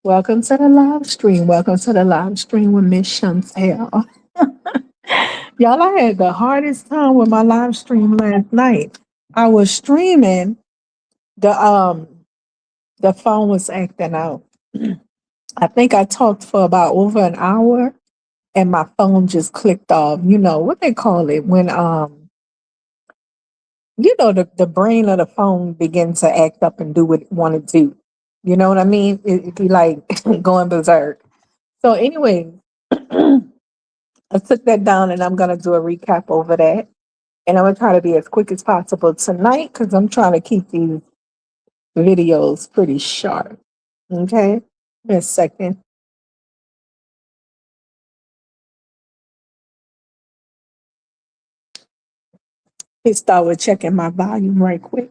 Welcome to the live stream. Welcome to the live stream with Miss Chantell. Y'all, I had the hardest time with my live stream last night. I was streaming, the the phone was acting out. I think I talked for about over an hour and my phone just clicked off. You know what they call it when the brain of the phone begins to act up and do what it want to do. You know what I mean? It be like going berserk. So anyway, I took that down and I'm gonna do a recap over that. And I'm gonna try to be as quick as possible tonight because I'm trying to keep these videos pretty sharp. Okay? Give me a second. Let's start with checking my volume right quick.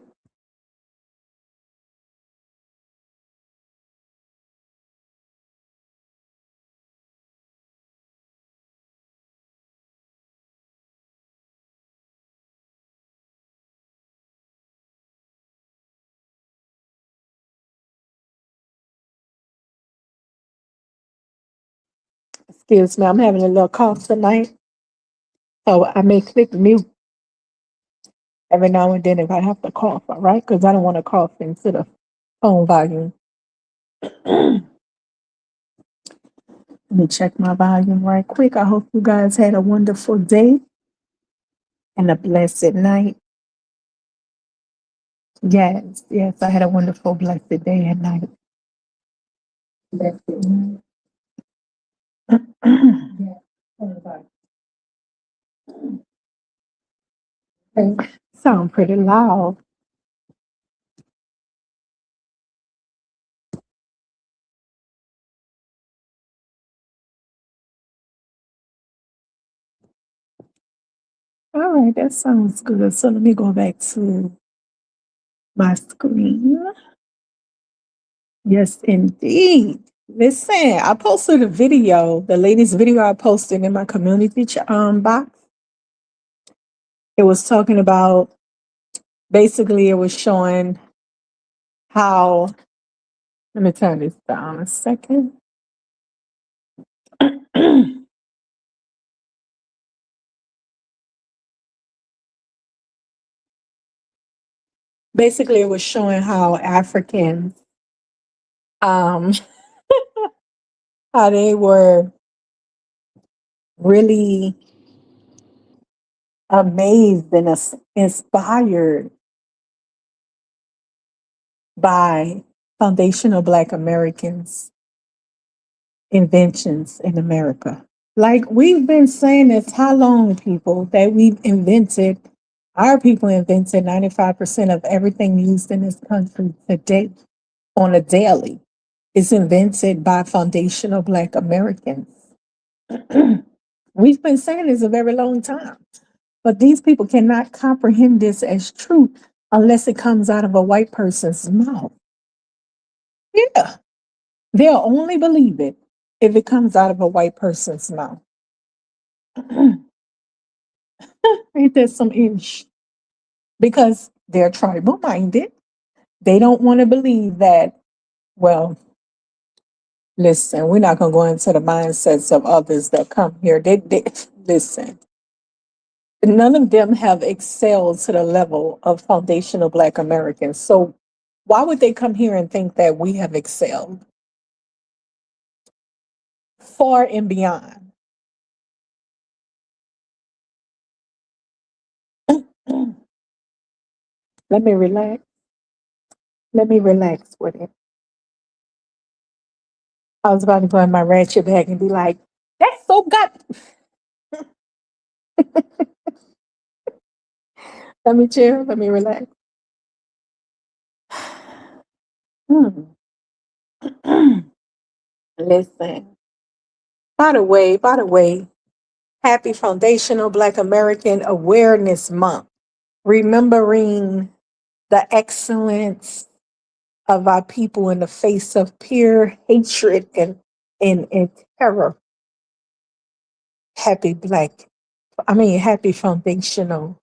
Excuse me, I'm having a little cough tonight. So I may click mute every now and then if I have to cough, all right? Because I don't want to cough into the phone volume. Let me check my volume right quick. I hope you guys had a wonderful day and a blessed night. Yes, yes, I had a wonderful, blessed day and night. Blessed night. Okay. Sound pretty loud. All right, that sounds good. So let me go back to my screen. Yes, indeed. Listen, I posted a video, the latest video I posted in my community box. It was talking about, basically, it was showing how, let me turn this down a second. Basically, it was showing how Africans, um, how they were really amazed and inspired by foundational Black Americans' inventions in America. Like we've been saying this how long, people, that our people invented 95% of everything used in this country today on a daily is invented by foundational Black Americans. We've been saying this a very long time, but these people cannot comprehend this as truth unless it comes out of a white person's mouth. Yeah, they'll only believe it if it comes out of a white person's mouth. Ain't that some ish? Because they're tribal minded. They don't want to believe that, well, listen, we're not going to go into the mindsets of others that come here. Listen, none of them have excelled to the level of foundational Black Americans. So why would they come here and think that we have excelled? Far and beyond. Let me relax. Let me relax with it. I was about to go in my ratchet bag and be like, that's so gut. Let me chill. Let me relax. Hmm. Listen. By the way, happy Foundational Black American Awareness Month. Remembering the excellence of our people in the face of pure hatred and terror. Happy Foundational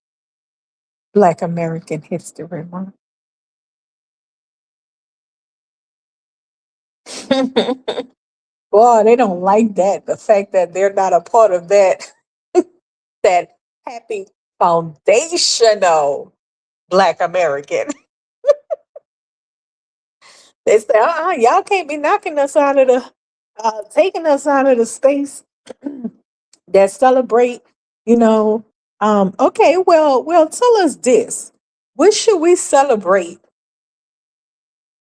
Black American History Month. Boy, they don't like that. The fact that they're not a part of that happy foundational Black American. They say, y'all can't be knocking us out of taking us out of the space that celebrate, you know. Okay, well, tell us this. What should we celebrate?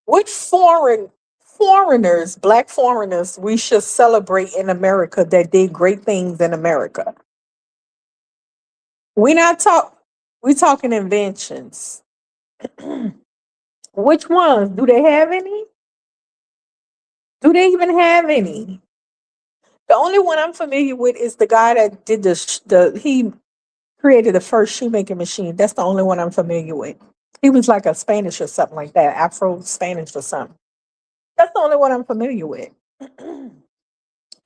What foreigners, black foreigners, we should celebrate in America that did great things in America? We not talk. We talking inventions. Which ones? Do they have any? Do they even have any? The only one I'm familiar with is the guy that did the he created the first shoemaking machine. That's the only one I'm familiar with. He was like a Spanish or something like that, Afro Spanish or something. That's the only one I'm familiar with.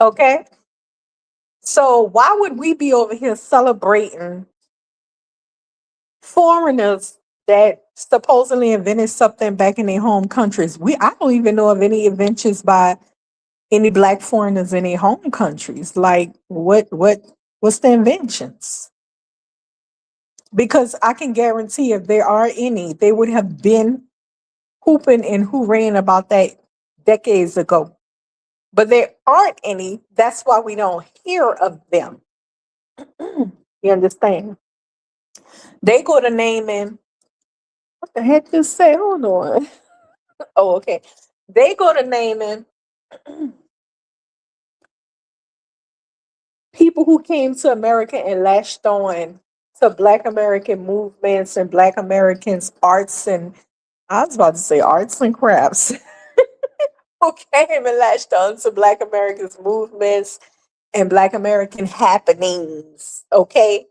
Okay. So why would we be over here celebrating foreigners that supposedly invented something back in their home countries? I don't even know of any inventions by any black foreigners in their home countries. Like what's the inventions? Because I can guarantee if there are any, they would have been hooping and hooraying about that decades ago. But there aren't any. That's why we don't hear of them. You understand? They go to naming, what the heck just say? Hold on. Oh, okay. They go to naming people who came to America and latched on to Black American movements and Black Americans' arts and I was about to say arts and crafts. Who came and latched on to Black Americans' movements and Black American happenings. Okay.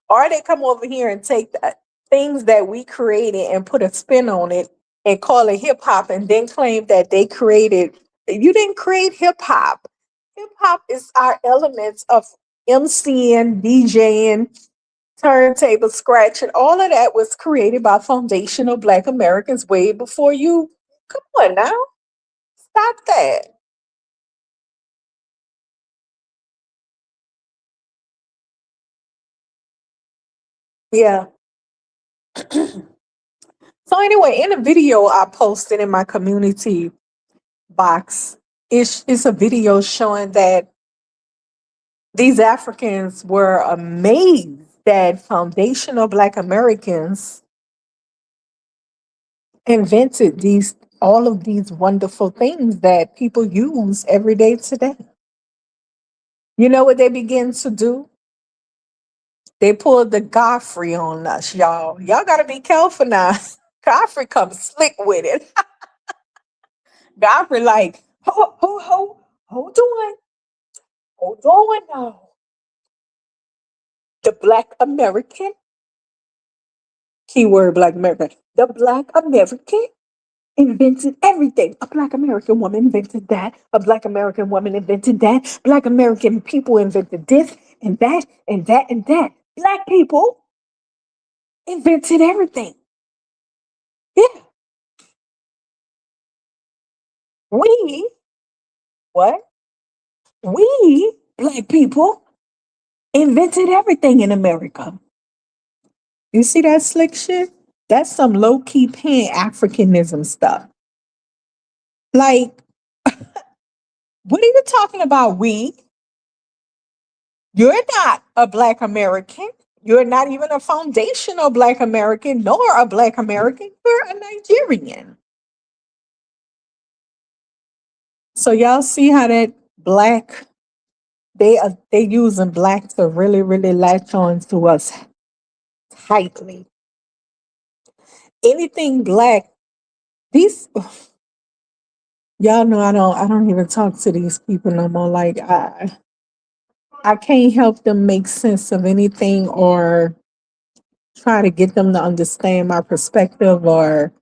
Or they come over here and take the things that we created and put a spin on it and call it hip hop and then claim that they created. You didn't create hip hop. Hip hop is our elements of MCing, DJing, turntable scratching. All of that was created by foundational Black Americans way before you. Come on now. Stop that. Yeah. So anyway, in a video I posted in my community box, it's a video showing that these Africans were amazed that foundational Black Americans invented these all of these wonderful things that people use every day today. You know what they begin to do? They pulled the Godfrey on us, y'all. Y'all gotta be careful now. Godfrey comes slick with it. Godfrey like, hold on, hold on now. The Black American, keyword Black American, the Black American invented everything. A Black American woman invented that. A Black American woman invented that. Black American people invented this and that and that and that. Black people invented everything. Yeah. We, what? We, Black people, invented everything in America. You see that slick shit? That's some low key pan Africanism stuff. Like, what are you talking about? You're not a Black American. You're not even a foundational Black American, nor a Black American. You're a Nigerian. So y'all see how that black they using black to really really latch on to us tightly. Anything black, these y'all know I don't even talk to these people no more. Like I can't help them make sense of anything or try to get them to understand my perspective or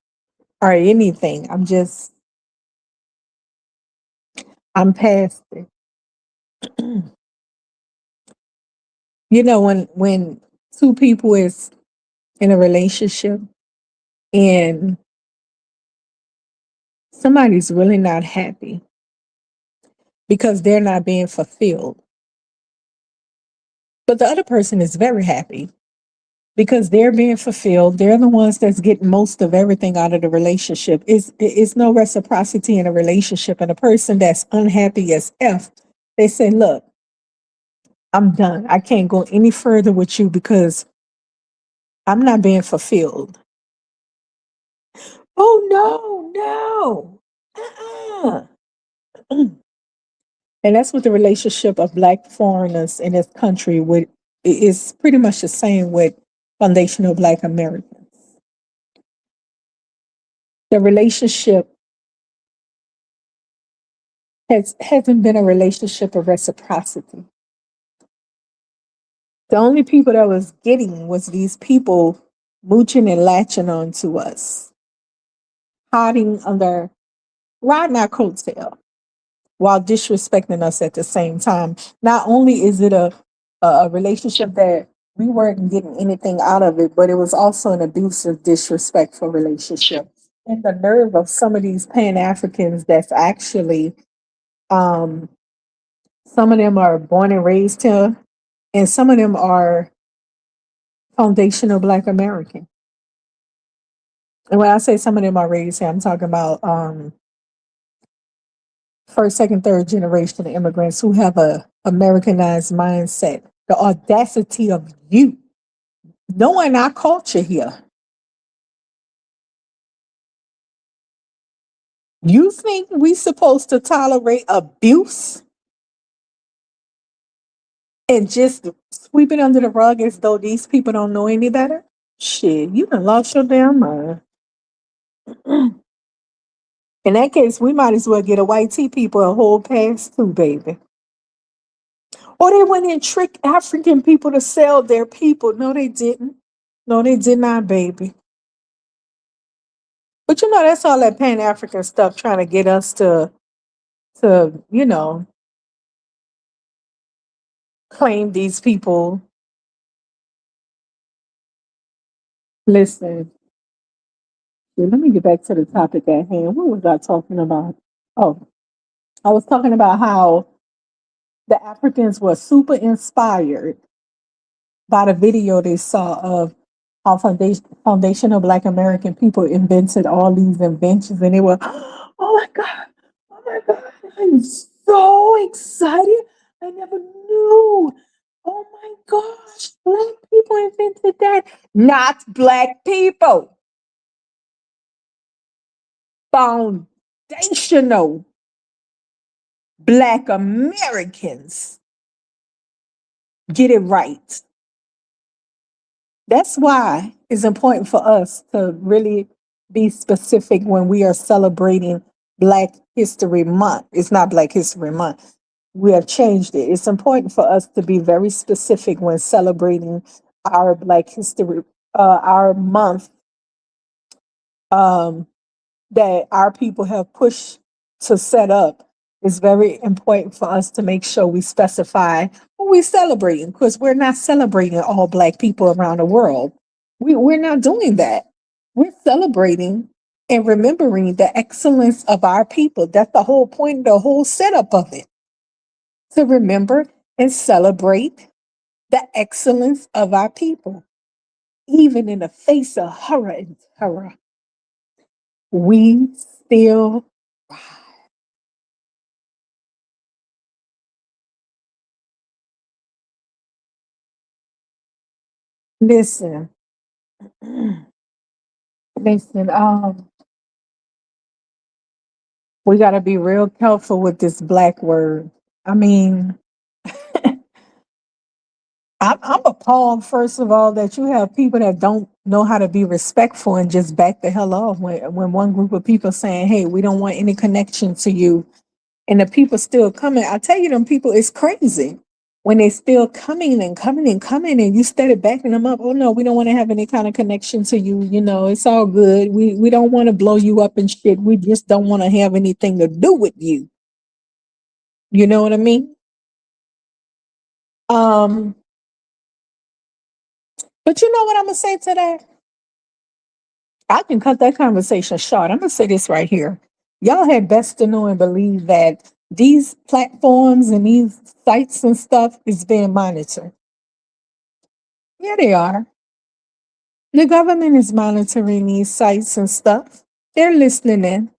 anything. I'm past it. You know, when two people is in a relationship and somebody's really not happy because they're not being fulfilled. But the other person is very happy because they're being fulfilled. They're the ones that's getting most of everything out of the relationship. It's no reciprocity in a relationship. And a person that's unhappy as F, they say, look, I'm done. I can't go any further with you because I'm not being fulfilled. Oh, no, no. Uh-uh. And that's what the relationship of Black foreigners in this country would is pretty much the same with foundational Black Americans. The relationship hasn't been a relationship of reciprocity. The only people that was getting was these people mooching and latching on to us, hiding under, riding our coattail while disrespecting us at the same time. Not only is it a relationship that we weren't getting anything out of it, but it was also an abusive, disrespectful relationship. And the nerve of some of these Pan Africans that's actually, um, some of them are born and raised here, and some of them are foundational Black American. And when I say some of them are raised here, I'm talking about first, second, third generation immigrants who have a Americanized mindset. The audacity of you knowing our culture here. You think we supposed to tolerate abuse and just sweep it under the rug as though these people don't know any better? Shit, you done lost your damn mind. In that case, we might as well get a white tea people a whole pass too, baby. Or they went and tricked African people to sell their people. No, they didn't. No, they did not, baby. But you know, that's all that Pan African stuff trying to get us to claim these people. Listen, yeah, let me get back to the topic at hand. What was I talking about? Oh, I was talking about how the Africans were super inspired by the video they saw of how foundational Black American people invented all these inventions, and they were, oh my God, oh my God, I'm so excited. I never knew. Oh my gosh, Black people invented that. Not Black people. Foundational Black Americans. Get it right. That's why it's important for us to really be specific when we are celebrating Black History Month. It's not Black History Month. We have changed it. It's important for us to be very specific when celebrating our Black History, our month, um, that our people have pushed to set up. It's very important for us to make sure we specify what we're celebrating because we're not celebrating all Black people around the world. We're not doing that. We're celebrating and remembering the excellence of our people. That's the whole point, the whole setup of it. To remember and celebrate the excellence of our people. Even in the face of horror and terror, we still rise. Listen, listen, we got to be real careful with this Black word. I mean, I'm appalled, first of all, that you have people that don't know how to be respectful and just back the hell off when one group of people saying, hey, we don't want any connection to you. And the people still coming. I tell you, them people, it's crazy when they still coming and coming and coming and you started backing them up. Oh no, we don't want to have any kind of connection to you. You know, it's all good. We don't want to blow you up and shit. We just don't want to have anything to do with you. You know what I mean? Um, but you know what I'm gonna say to that? I can cut that conversation short. I'm gonna say this right here. Y'all had best to know and believe that these platforms and these sites and stuff is being monitored. Yeah, they are. The government is monitoring these sites and stuff. They're listening in.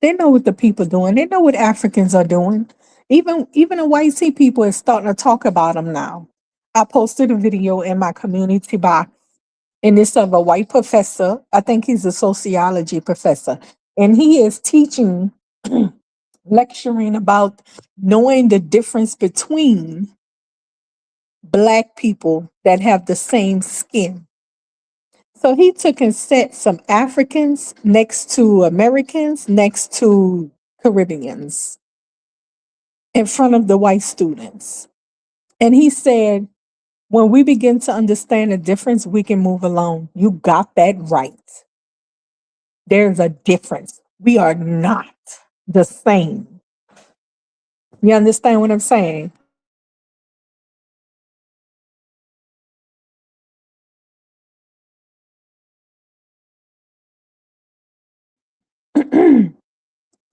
They know what the people doing. They know what Africans are doing. Even the white sea people is starting to talk about them now. I posted a video in my community box, and it's of a white professor. I think he's a sociology professor, and he is teaching, lecturing about knowing the difference between black people that have the same skin. So he took and set some Africans next to Americans, next to Caribbeans in front of the white students. And he said, when we begin to understand the difference, we can move along. You got that right. There's a difference. We are not the same. You understand what I'm saying?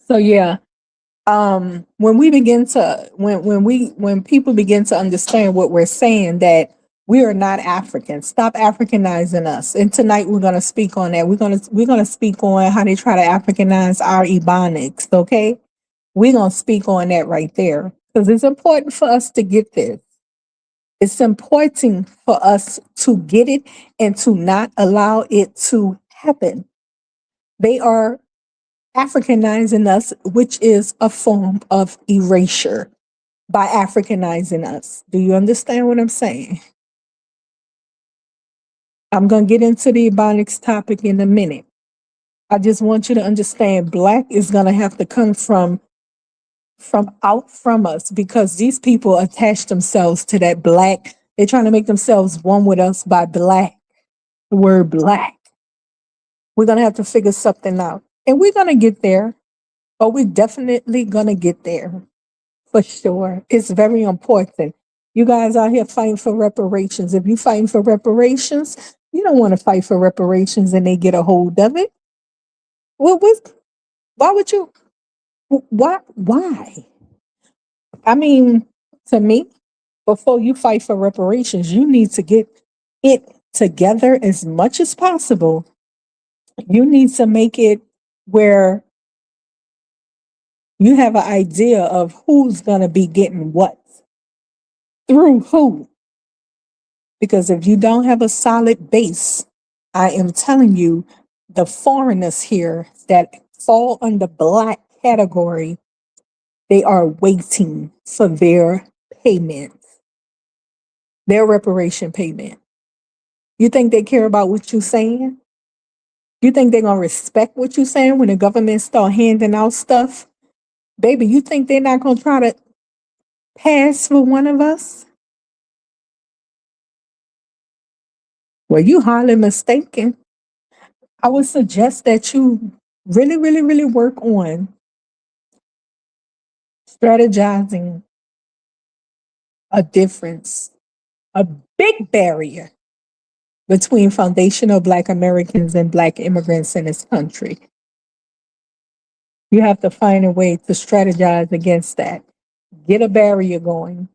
So yeah, when we begin to when people begin to understand what we're saying, that we are not Africans, stop Africanizing us. And tonight we're going to speak on that. We're going to speak on how they try to Africanize our Ebonics. Okay, we're going to speak on that right there, because it's important for us to get this. It's important for us to get it and to not allow it to happen. They are Africanizing us, which is a form of erasure by Africanizing us. Do you understand what I'm saying? I'm going to get into the Ebonics topic in a minute. I just want you to understand black is going to have to come from out from us, because these people attach themselves to that black. They're trying to make themselves one with us by black, the word black. We're going to have to figure something out. And we're going to get there. But we're definitely going to get there. For sure. It's very important. You guys out here fighting for reparations. If you're fighting for reparations, you don't want to fight for reparations and they get a hold of it. Well, why would you? Why? Why? I mean, to me, before you fight for reparations, you need to get it together as much as possible. You need to make it where you have an idea of who's going to be getting what through who. Because if you don't have a solid base, I am telling you, the foreigners here that fall under black category, they are waiting for their payment, their reparation payment. You think they care about what you're saying? You think they're gonna respect what you're saying when the government start handing out stuff? Baby, you think they're not gonna try to pass for one of us? Well, you highly mistaken. I would suggest that you really, really, really work on strategizing a difference, a big barrier between foundational Black Americans and Black immigrants in this country. You have to find a way to strategize against that. Get a barrier going.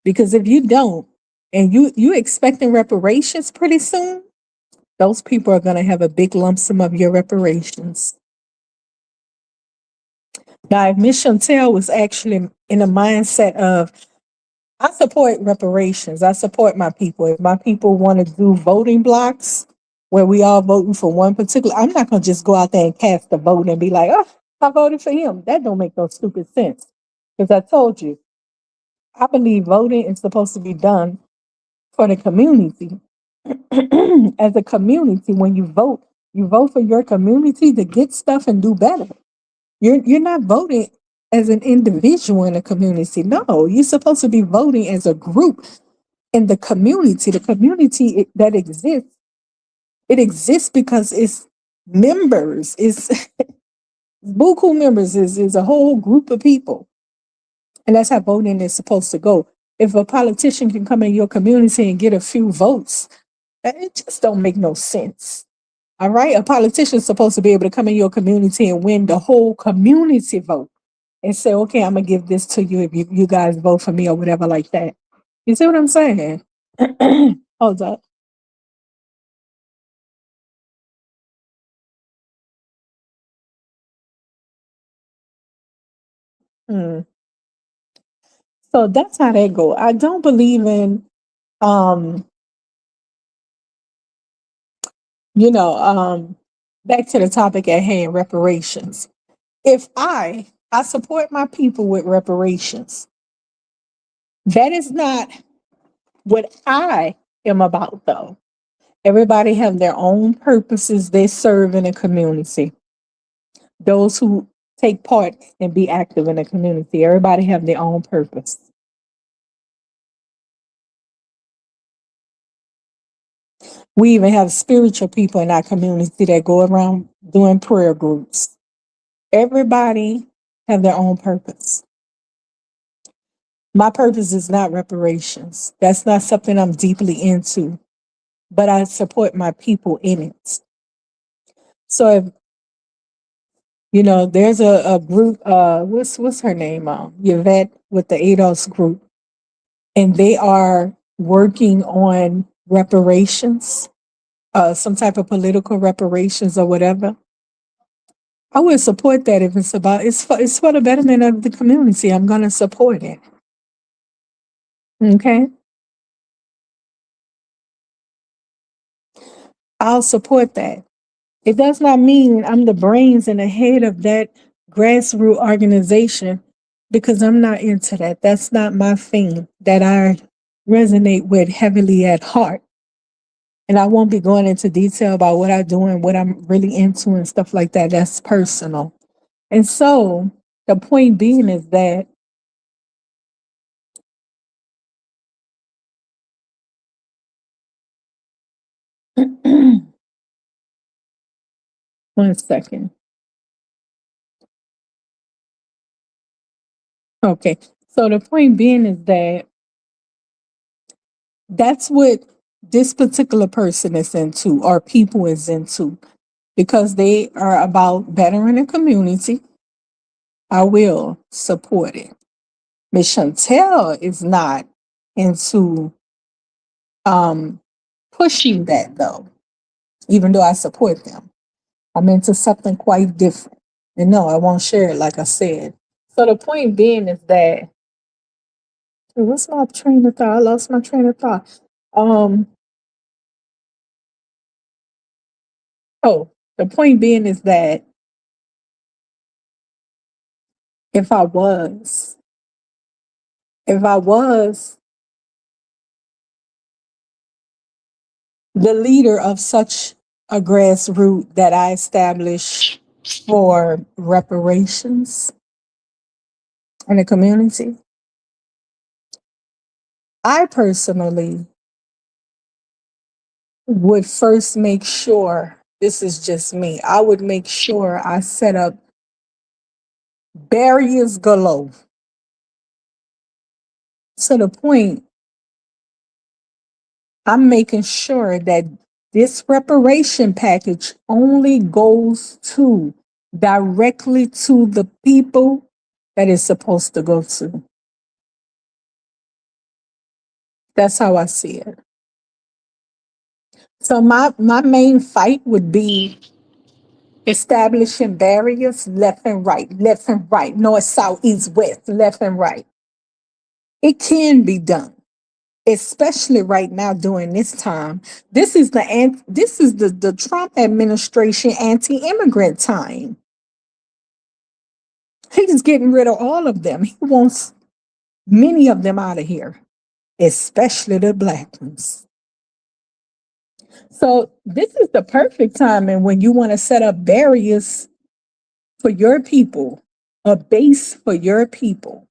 Because if you don't, and you expecting reparations pretty soon, those people are going to have a big lump sum of your reparations. Now, if Miss Chantell was actually in a mindset of, I support reparations, I support my people. If my people want to do voting blocks where we all voting for one particular, I'm not going to just go out there and cast a vote and be like, oh, I voted for him. That don't make no stupid sense. Because I told you, I believe voting is supposed to be done for the community. As a community, when you vote for your community to get stuff and do better. You're not voting as an individual in a community. No, you're supposed to be voting as a group in the community. The community that exists, it exists because it's members. It's buku members. Is a whole group of people, and that's how voting is supposed to go. If a politician can come in your community and get a few votes, it just don't make no sense. All right. A politician's supposed to be able to come in your community and win the whole community vote and say, okay, I'm gonna give this to you if you guys vote for me or whatever like that. You see what I'm saying? Hold up. Hmm. So that's how that go. I don't believe in um, you know, back to the topic at hand, reparations. If I support my people with reparations, that is not what I am about though. Everybody have their own purposes they serve in a community. Those who take part and be active in a community, everybody have their own purpose. We even have spiritual people in our community that go around doing prayer groups. Everybody have their own purpose. My purpose is not reparations. That's not something I'm deeply into, but I support my people in it. So if there's a group, what's her name? Yvette with the ADOS group, and they are working on reparations, some type of political reparations or whatever. I would support that if it's for the betterment of the community. I'm gonna support it. Okay, I'll support that. It does not mean I'm the brains and the head of that grassroots organization because I'm not into that. That's not my thing that I resonate with heavily at heart. And I won't be going into detail about what I do and what I'm really into and stuff like that. That's personal. And so the point being is that one second. Okay. So the point being is that that's what this particular person is into or people is into because they are about bettering the community. I will support it. Miss Chantell is not into um, pushing that though, even though I support them. I'm into something quite different. And no, I won't share it like I said. So the point being is that what's my train of thought? I lost my train of thought. Um, oh, the point being is that if I was, if I was the leader of such a grassroots that I established for reparations in the community, I personally would first make sure this is just me. I would make sure I set up barriers galore to the point I'm making sure that this reparation package only goes to directly to the people that it's supposed to go to. That's how I see it. So my main fight would be establishing barriers left and right, north, south, east, west, left and right. It can be done, especially right now during this time. This is the Trump administration anti-immigrant time. He's getting rid of all of them. He wants many of them out of here, especially the black ones. So this is the perfect time and when you want to set up barriers for your people, a base for your people.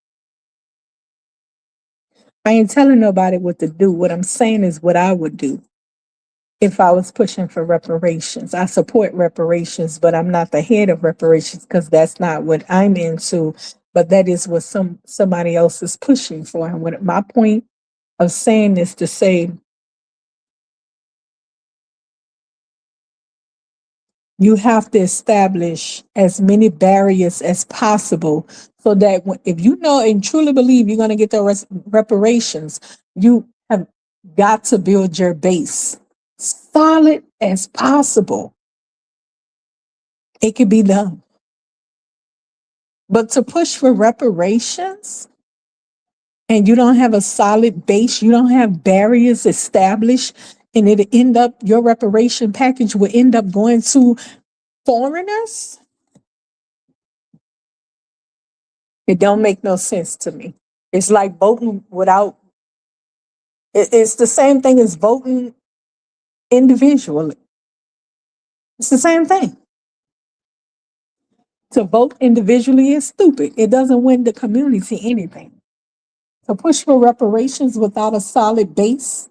I ain't telling nobody what to do. What I'm saying is what I would do if I was pushing for reparations. I support reparations, but I'm not the head of reparations because that's not what I'm into. But that is what somebody else is pushing for. And what my point of saying this to say You have to establish as many barriers as possible so that if you know and truly believe you're going to get the reparations, you have got to build your base solid as possible. It can be done. But to push for reparations and you don't have a solid base, you don't have barriers established, and it end up your reparation package will end up going to foreigners. It don't make no sense to me. It's like voting without. It's the same thing as voting individually. It's the same thing. To vote individually is stupid. It doesn't win the community anything. To push for reparations without a solid base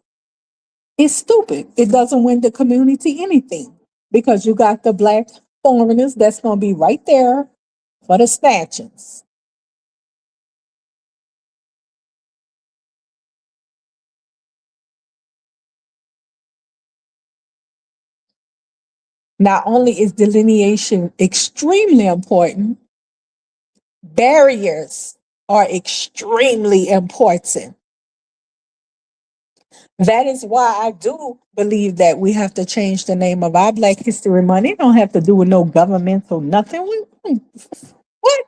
is stupid. It doesn't win the community anything because you got the black foreigners that's going to be right there for the snatchings. Not only is delineation extremely important, barriers are extremely important. That is why I do believe that we have to change the name of our Black History Month. It don't have to do with no governmental nothing. What?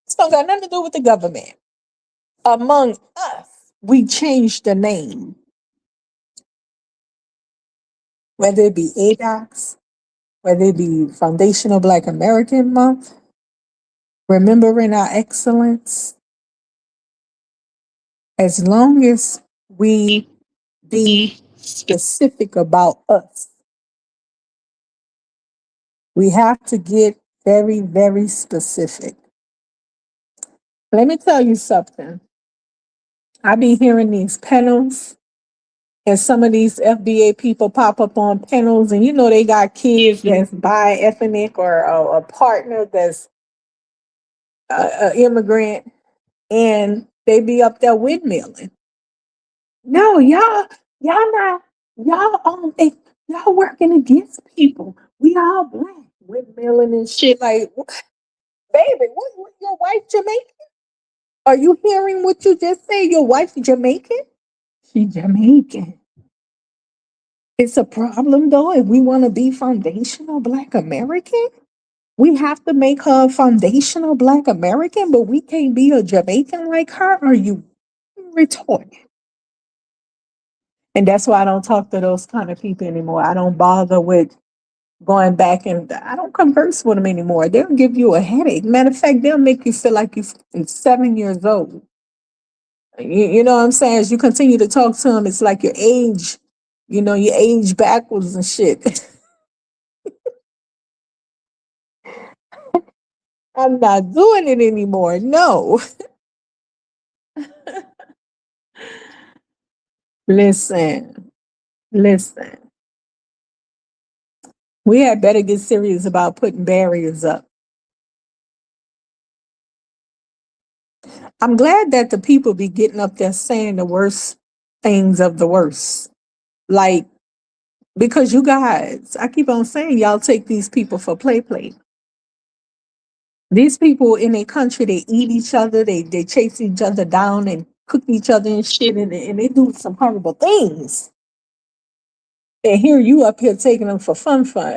It's don't got nothing to do with the government. Among us, we change the name, whether it be ADOCS, whether it be Foundational Black American Month, remembering our excellence. As long as we be specific about us, we have to get very, very specific. Let me tell you something. I be hearing these panels, and some of these FBA people pop up on panels, and you know they got kids that's bi-ethnic or a partner that's an immigrant, and they be up there windmilling. No, y'all not, y'all working against people. We all black, windmilling and shit. Like, baby, what your wife Jamaican? Are you hearing what you just said? Your wife Jamaican? She Jamaican. It's a problem though. If we want to be foundational Black American, we have to make her a foundational Black American, but we can't be a Jamaican like her. Are you retarded? And that's why I don't talk to those kind of people anymore. I don't bother with going back and I don't converse with them anymore. They'll give you a headache. Matter of fact, they'll make you feel like you're 7 years old. You know what I'm saying? As you continue to talk to them, it's like your age, you age backwards and shit. I'm not doing it anymore. No. Listen, listen. We had better get serious about putting barriers up. I'm glad that the people be getting up there saying the worst things of the worst. Like, because you guys, I keep on saying y'all take these people for play. These people in a country, they eat each other, they chase each other down and cook each other and shit, and they do some horrible things. And here you up here taking them for fun. For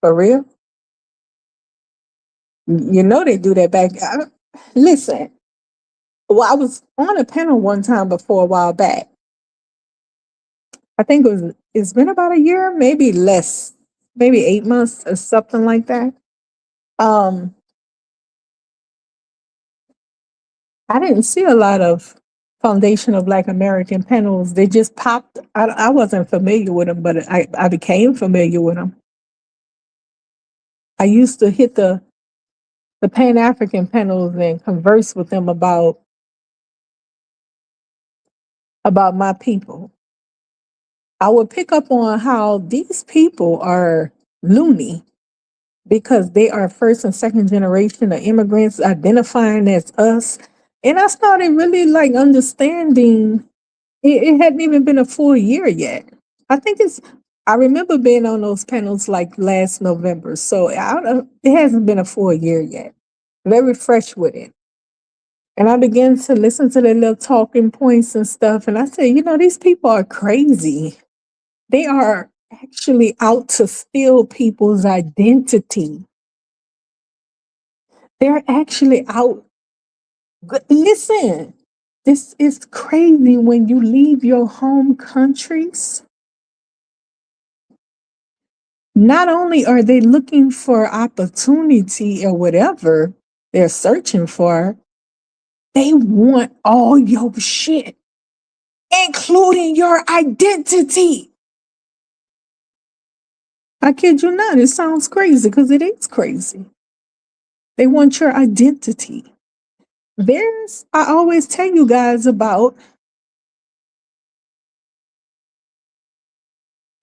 real? You know they do that back. Listen, well, I was on a panel one time before a while back. I think it's been about a year, maybe less, maybe 8 months or something like that. Um, I didn't see a lot of foundational Black American panels. They just popped. I wasn't familiar with them, but I became familiar with them. I used to hit the Pan African panels and converse with them about my people. I would pick up on how these people are loony because they are first and second generation of immigrants identifying as us. And I started really like understanding it hadn't even been a full year yet. I think it's I remember being on those panels like last November. So it hasn't been a full year yet. Very fresh with it. And I began to listen to their little talking points and stuff. And I said, these people are crazy. They are actually out to steal people's identity. They're actually out. Listen, this is crazy when you leave your home countries. Not only are they looking for opportunity or whatever they're searching for, they want all your shit, including your identity. I kid you not, it sounds crazy because it is crazy. They want your identity. I always tell you guys about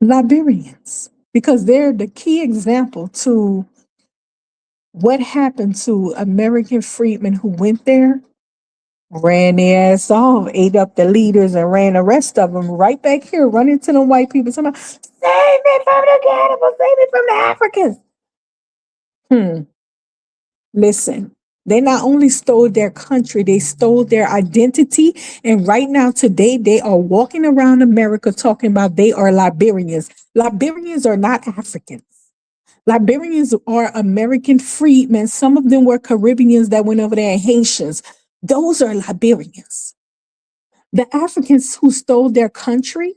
Liberians because they're the key example to what happened to American freedmen who went there, ran their ass off, ate up the leaders, and ran the rest of them right back here, running to the white people, talking about, save me from the cannibals, save me from the Africans. Listen, they not only stole their country, they stole their identity. And right now, today, they are walking around America talking about they are Liberians. Liberians are not Africans. Liberians are American freedmen. Some of them were Caribbeans that went over there and Haitians. Those are Liberians. The Africans who stole their country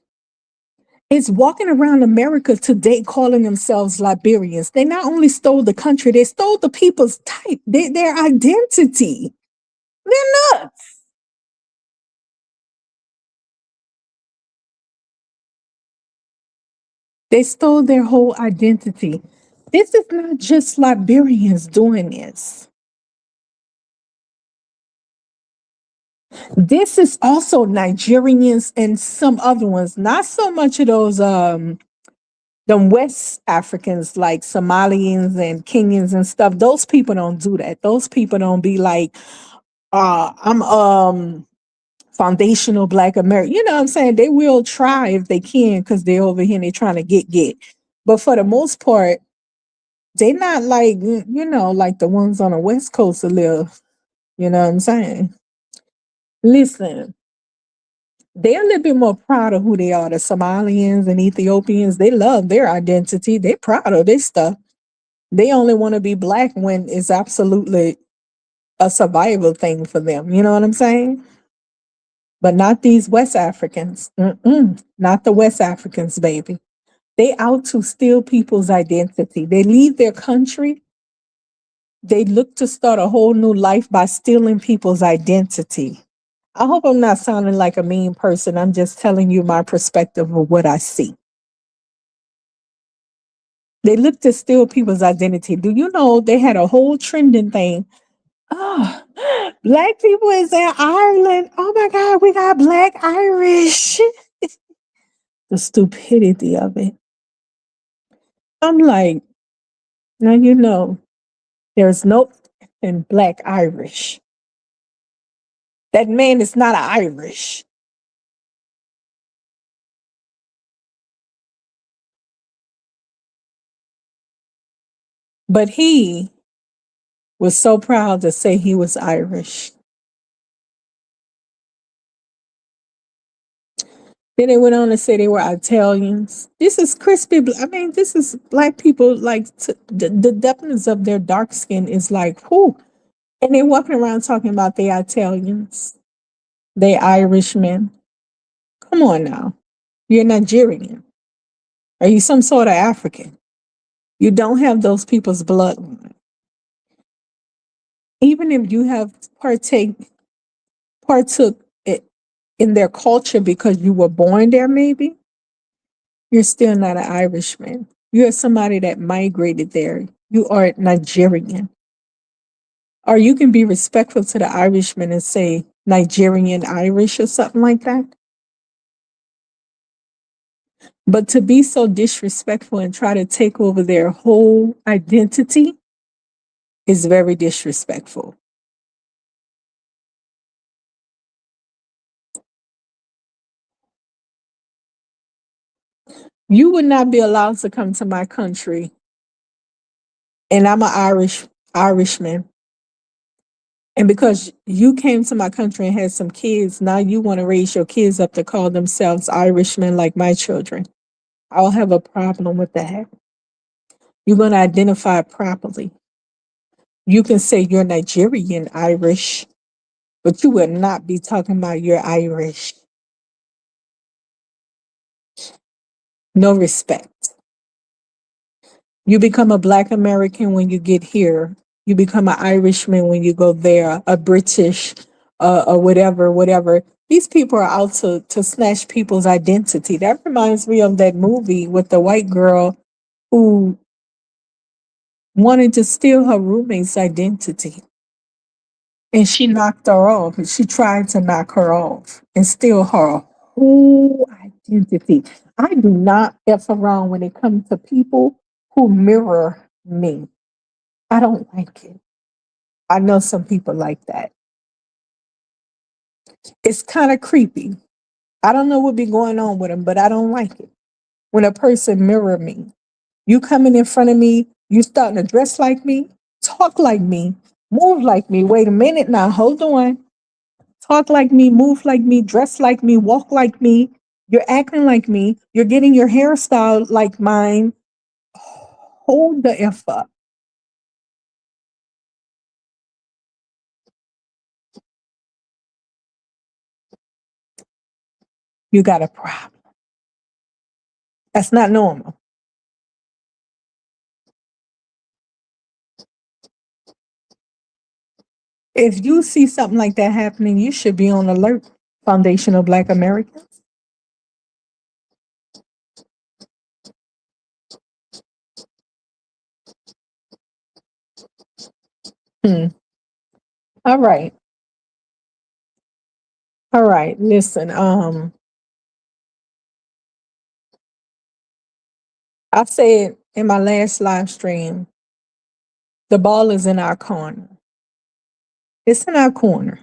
is walking around America today calling themselves Liberians. They not only stole the country, they stole the people's type, their identity. They're nuts. They stole their whole identity. This is not just Liberians doing this. This is also Nigerians and some other ones. Not so much of those the West Africans like Somalians and Kenyans and stuff. Those people don't do that. Those people don't be like, I'm foundational Black American. You know what I'm saying? They will try if they can because they're over here and they're trying to get. But for the most part, they not like, like the ones on the West Coast that live. You know what I'm saying? Listen, they're a little bit more proud of who they are. The Somalians and Ethiopians, they love their identity. They're proud of their stuff. They only want to be Black when it's absolutely a survival thing for them. You know what I'm saying? But not these West Africans. Not the West Africans, baby. They out to steal people's identity. They leave their country. They look to start a whole new life by stealing people's identity. I hope I'm not sounding like a mean person. I'm just telling you my perspective of what I see. They look to steal people's identity. Do you know they had a whole trending thing? Oh, Black people is in Ireland. Oh my God, we got Black Irish. The stupidity of it. I'm like, now there's no in Black Irish. That man is not Irish. But he was so proud to say he was Irish. Then they went on to say they were Italians. This is crispy. I mean, this is Black people, like the depthness of their dark skin is like, whoo. And they're walking around talking about they Italians, they Irishmen. Come on now. You're Nigerian. Are you some sort of African? You don't have those people's bloodline. Even if you have partook it in their culture because you were born there, maybe, you're still not an Irishman. You're somebody that migrated there. You are Nigerian. Or you can be respectful to the Irishman and say Nigerian Irish or something like that. But to be so disrespectful and try to take over their whole identity is very disrespectful. You would not be allowed to come to my country, and I'm an Irishman. And because you came to my country and had some kids, now you want to raise your kids up to call themselves Irishmen like my children. I'll have a problem with that. You're going to identify properly. You can say you're Nigerian Irish, but you will not be talking about you're Irish. No respect. You become a Black American when you get here. You become an Irishman when you go there, a British, or whatever, whatever. These people are out to snatch people's identity. That reminds me of that movie with the white girl who wanted to steal her roommate's identity. And she knocked her off. And she tried to knock her off and steal her whole identity. I do not F around when it comes to people who mirror me. I don't like it. I know some people like that. It's kind of creepy. I don't know what be going on with them, but I don't like it. When a person mirror me, you coming in front of me, you starting to dress like me, talk like me, move like me. Wait a minute now, hold on. Talk like me, move like me, dress like me, walk like me. You're acting like me. You're getting your hairstyle like mine. Hold the F up. You got a problem. That's not normal. If you see something like that happening, you should be on alert, Foundational Black Americans. Hmm. All right. All right. Listen, I said in my last live stream, the ball is in our corner. It's in our corner.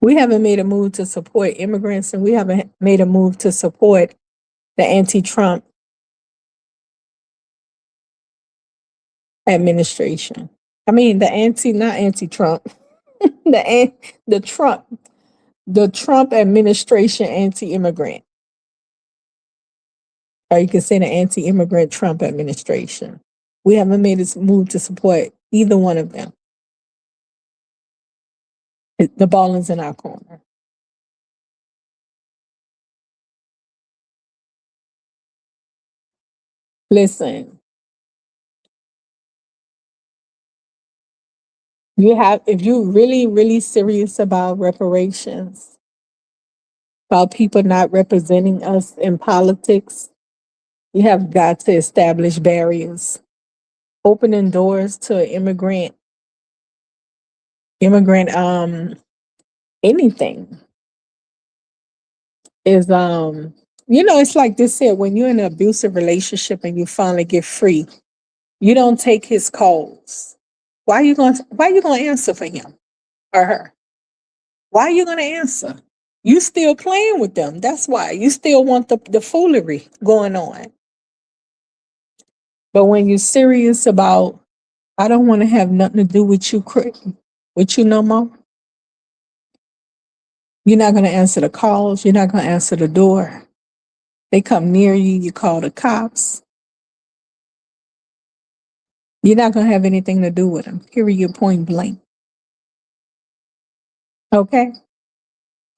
We haven't made a move to support immigrants, and we haven't made a move to support the anti-Trump administration. I mean, not anti-Trump, the Trump administration anti-immigrant, or you could say the anti-immigrant Trump administration. We haven't made a move to support either one of them. The ball is in our corner. Listen, if you're really, really serious about reparations, about people not representing us in politics, you have got to establish barriers, opening doors to immigrant, anything is, it's like this said, when you're in an abusive relationship and you finally get free, you don't take his calls. Why you gonna answer for him or her? Why are you gonna answer? You still playing with them. That's why. You still want the foolery going on. But when you're serious about, I don't want to have nothing to do with you no more. You're not gonna answer the calls, you're not gonna answer the door. They come near you, you call the cops. You're not gonna have anything to do with them. Period, point blank. Okay?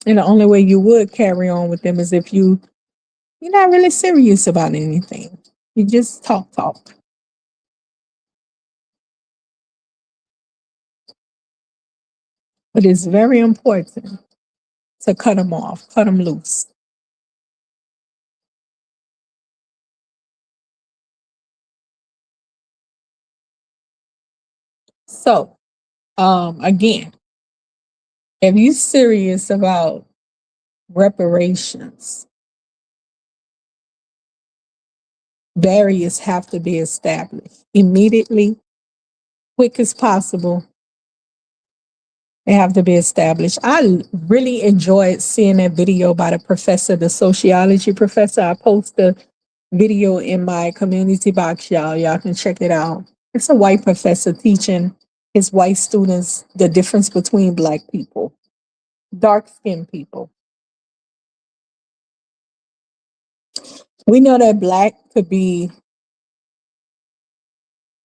And the only way you would carry on with them is if you're not really serious about anything. You just talk. But it's very important to cut them off, cut them loose. So, again, if you're serious about reparations, barriers have to be established immediately, quick as possible, They have to be established. I really enjoyed seeing that video by the professor, the sociology professor. I post the video in my community box, y'all. Y'all can check it out. It's a white professor teaching his white students the difference between Black people, dark skinned people. We know that Black could be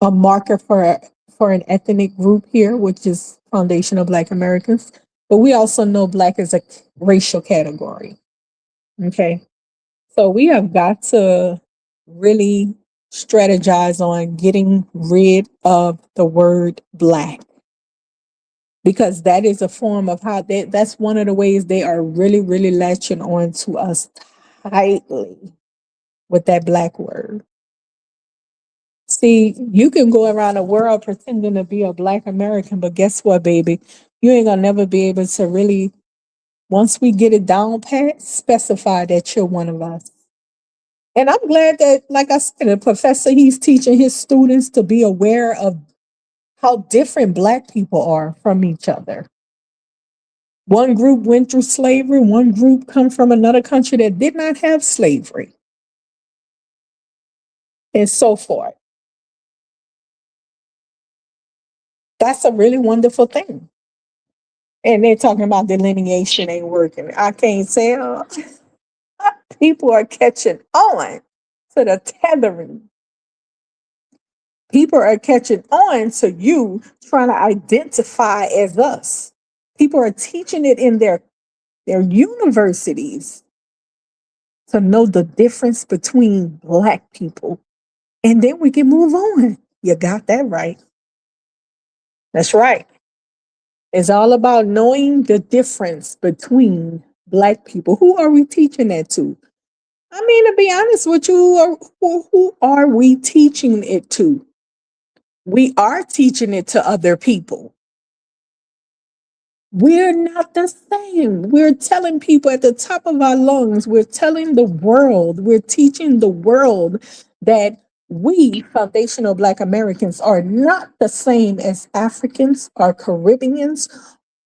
a marker for an ethnic group here, which is foundational Black Americans. But we also know Black is a racial category. Okay. So we have got to really strategize on getting rid of the word Black, because that is a form of how that's one of the ways they are really, really latching on to us tightly with that Black word. See, you can go around the world pretending to be a Black American, but guess what, baby? You ain't gonna never be able to really, once we get it down pat, specify that you're one of us. And I'm glad that, like I said, the professor, he's teaching his students to be aware of how different Black people are from each other. One group went through slavery, one group come from another country that did not have slavery, and so forth. That's a really wonderful thing. And they're talking about delineation ain't working. I can't tell. People are catching on to the tethering. People are catching on to you trying to identify as us. People are teaching it in their universities to know the difference between Black people. And then we can move on. You got that right. That's right. It's all about knowing the difference between Black people. Who are we teaching that to? I mean, to be honest with you, who are we teaching it to? We are teaching it to other people. We're not the same. We're telling people at the top of our lungs, we're telling the world, we're teaching the world that we, foundational Black Americans, are not the same as Africans or Caribbeans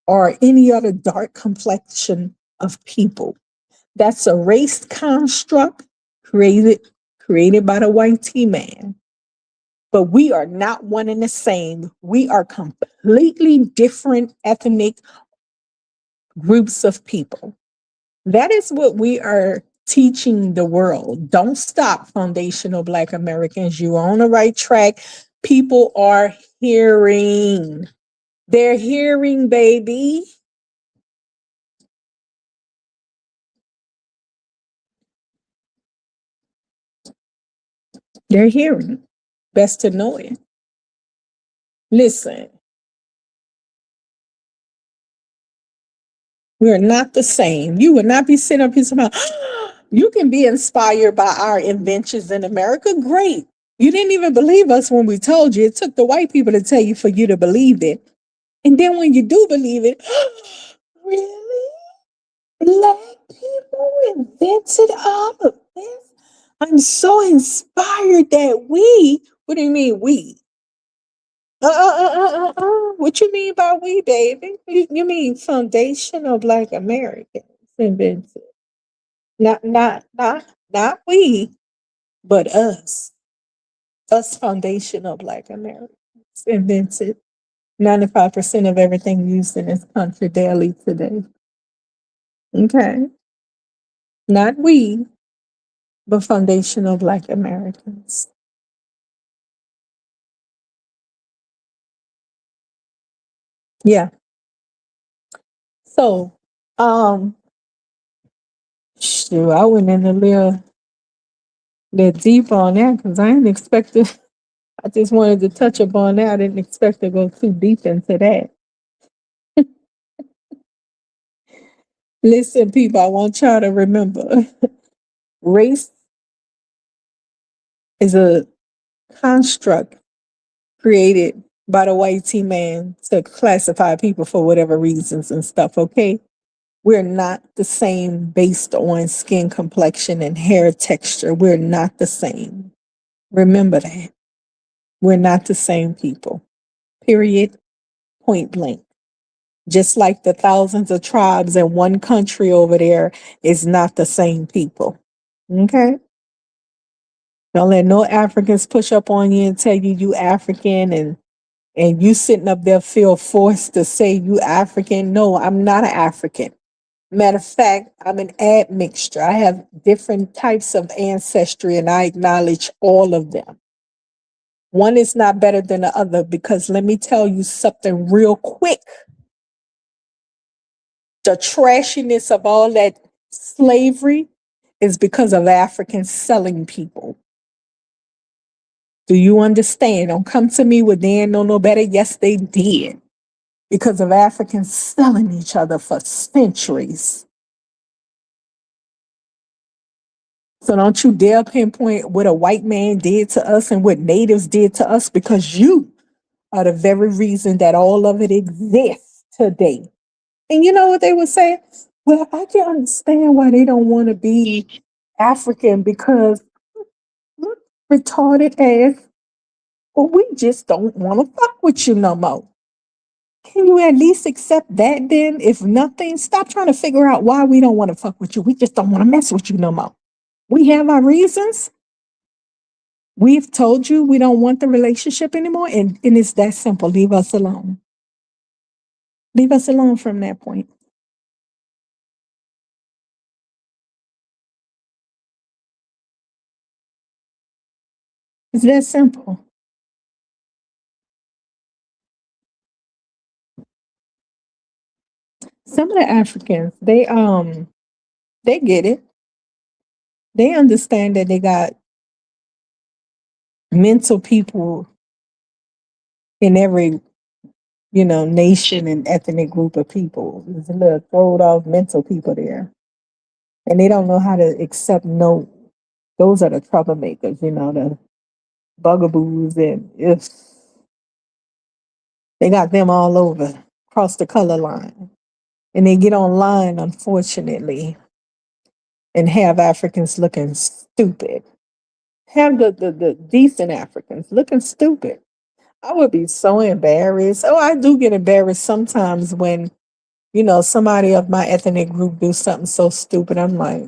or any other dark complexion of people. That's a race construct created by the white T man. But we are not one and the same. We are completely different ethnic groups of people. That is what we are teaching the world. Don't stop, foundational Black Americans. You're on the right track. People are hearing. They're hearing, baby. They're hearing. Best to know it. Listen, we're not the same. You would not be sitting up here saying, you can be inspired by our inventions in America. Great. You didn't even believe us when we told you. It took the white people to tell you for you to believe it. And then when you do believe it, really? Black people invented all of this? I'm so inspired that what do you mean we? What you mean by we, baby? You mean foundational Black Americans invented. Not we, but us. Us foundational Black Americans invented 95% of everything used in this country daily today. Okay. Not we, but foundational Black Americans. Yeah. So, shoot, I went in a little deep on that because I didn't expect to. I just wanted to touch upon that. I didn't expect to go too deep into that. Listen, people, I want y'all to remember race is a construct created by the white T man to classify people for whatever reasons and stuff, okay? We're not the same based on skin complexion and hair texture. We're not the same. Remember that. We're not the same people. Period. Point blank. Just like the thousands of tribes in one country over there is not the same people. Okay? Don't let no Africans push up on you and tell you African, and you sitting up there feel forced to say you African. No, I'm not an African. Matter of fact, I'm an admixture. I have different types of ancestry and I acknowledge all of them. One is not better than the other because let me tell you something real quick. The trashiness of all that slavery is because of Africans selling people. Do you understand? Don't come to me with they ain't know no better. Yes, they did. Because of Africans selling each other for centuries. So don't you dare pinpoint what a white man did to us and what natives did to us, because you are the very reason that all of it exists today. And you know what they would say? Well, I can understand why they don't want to be African because retarded ass, well, we just don't want to fuck with you no more. Can you at least accept that then? If nothing, stop trying to figure out why we don't want to fuck with you. We just don't want to mess with you no more. We have our reasons. We've told you we don't want the relationship anymore, and it's that simple. Leave us alone. Leave us alone from that point. It's that simple. Some of the Africans, they get it. They understand that they got mental people in every, nation and ethnic group of people. There's a little throwed off mental people there. And they don't know how to accept no. Those are the troublemakers, the bugaboos, and if they got them all over across the color line. And they get online, unfortunately, and have Africans looking stupid. Have the decent Africans looking stupid. I would be so embarrassed. Oh, I do get embarrassed sometimes when, somebody of my ethnic group do something so stupid. I'm like,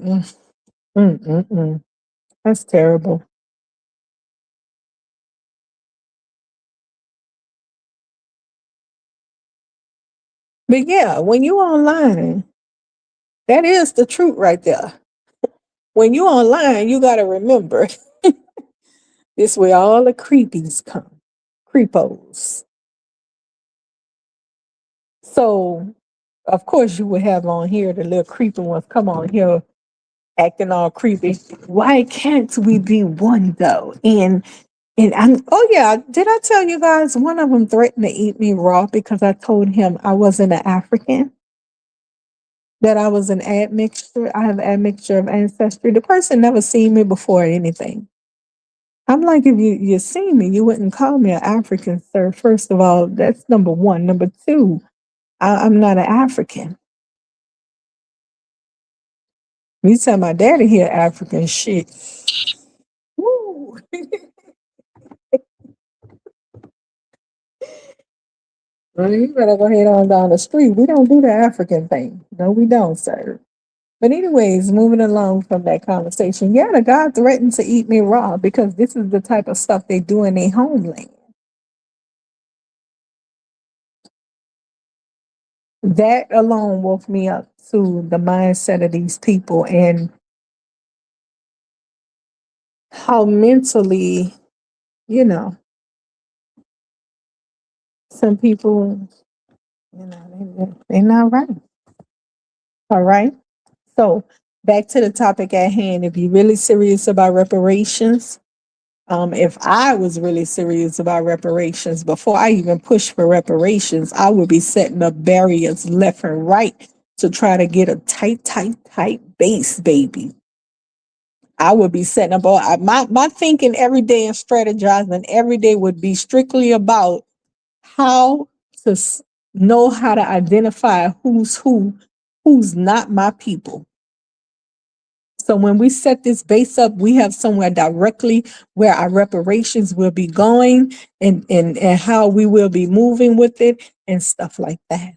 that's terrible. But yeah, when you online, that is the truth right there. When you online, you got to remember this where all the creepies come, creepos. So, of course, you would have on here the little creepy ones come on here acting all creepy. Why can't we be one though? And I'm, oh yeah, did I tell you guys one of them threatened to eat me raw because I told him I wasn't an African, that I was an admixture. I have admixture of ancestry. The person never seen me before or anything. I'm like, if you see me, you wouldn't call me an African, sir. First of all, that's number one. Number two, I'm not an African. You tell my daddy here African shit. Woo. Well, you better go ahead on down the street. We don't do the African thing. No, we don't, sir. But anyways, moving along from that conversation, yeah, the God threatened to eat me raw because this is the type of stuff they do in their homeland. That alone woke me up to the mindset of these people and how mentally, you know, some people, they're not right. All right. So back to the topic at hand. If you're really serious about reparations, if I was really serious about reparations, before I even push for reparations, I would be setting up barriers left and right to try to get a tight base, baby. I would be setting up all my thinking every day and strategizing every day would be strictly about how to know how to identify who's who's not my people. So when we set this base up, we have somewhere directly where our reparations will be going and how we will be moving with it and stuff like that.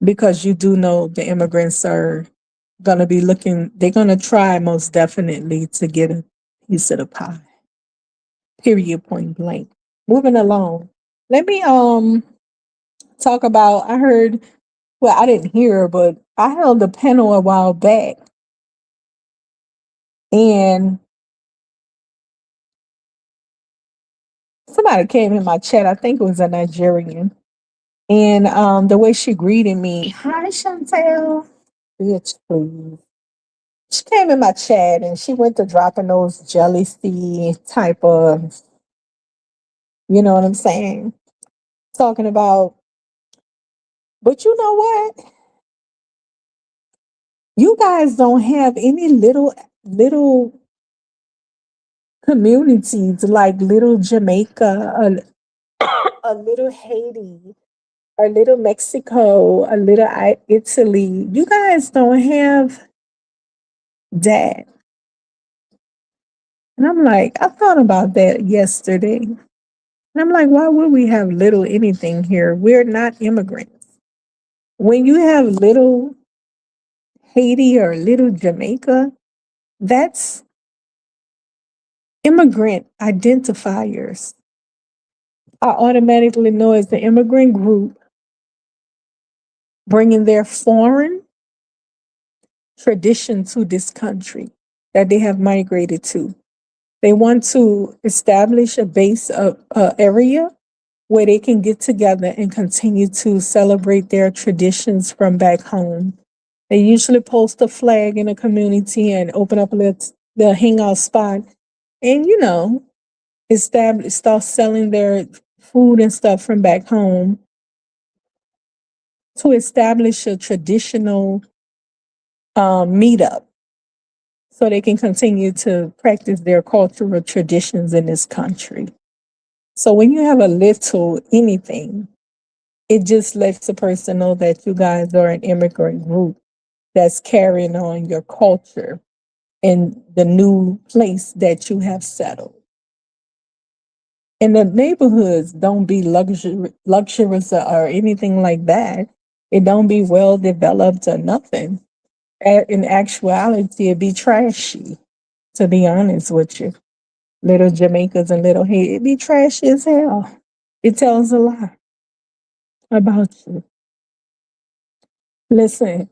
because you do know the immigrants are gonna be looking, they're gonna try most definitely to get a piece of the pie. Period, point blank. Moving along. Let me talk about, I heard, well, I didn't hear, but I held a panel a while back, and somebody came in my chat, I think it was a Nigerian. And the way she greeted me, hi Chantell, bitch, please. She came in my chat and she went to dropping those jealousy type of, you know what I'm saying? Talking about, but you know what? You guys don't have any little communities like little Jamaica, a little Haiti, a little Mexico, a little Italy. You guys don't have that. And I'm like, I thought about that yesterday. And I'm like, why would we have little anything here? We're not immigrants. When you have little Haiti or little Jamaica, that's immigrant identifiers. I automatically know it's the immigrant group bringing their foreign tradition to this country that they have migrated to. They want to establish a base of area where they can get together and continue to celebrate their traditions from back home. They usually post a flag in a community and open up a little hangout spot, and establish start selling their food and stuff from back home to establish a traditional meetup so they can continue to practice their cultural traditions in this country. So when you have a little anything, it just lets a person know that you guys are an immigrant group that's carrying on your culture in the new place that you have settled. And the neighborhoods don't be luxurious or anything like that. It don't be well developed or nothing. In actuality, it be trashy, to be honest with you. Little Jamaicas and little Haiti, it be trashy as hell. It tells a lot about you. Listen,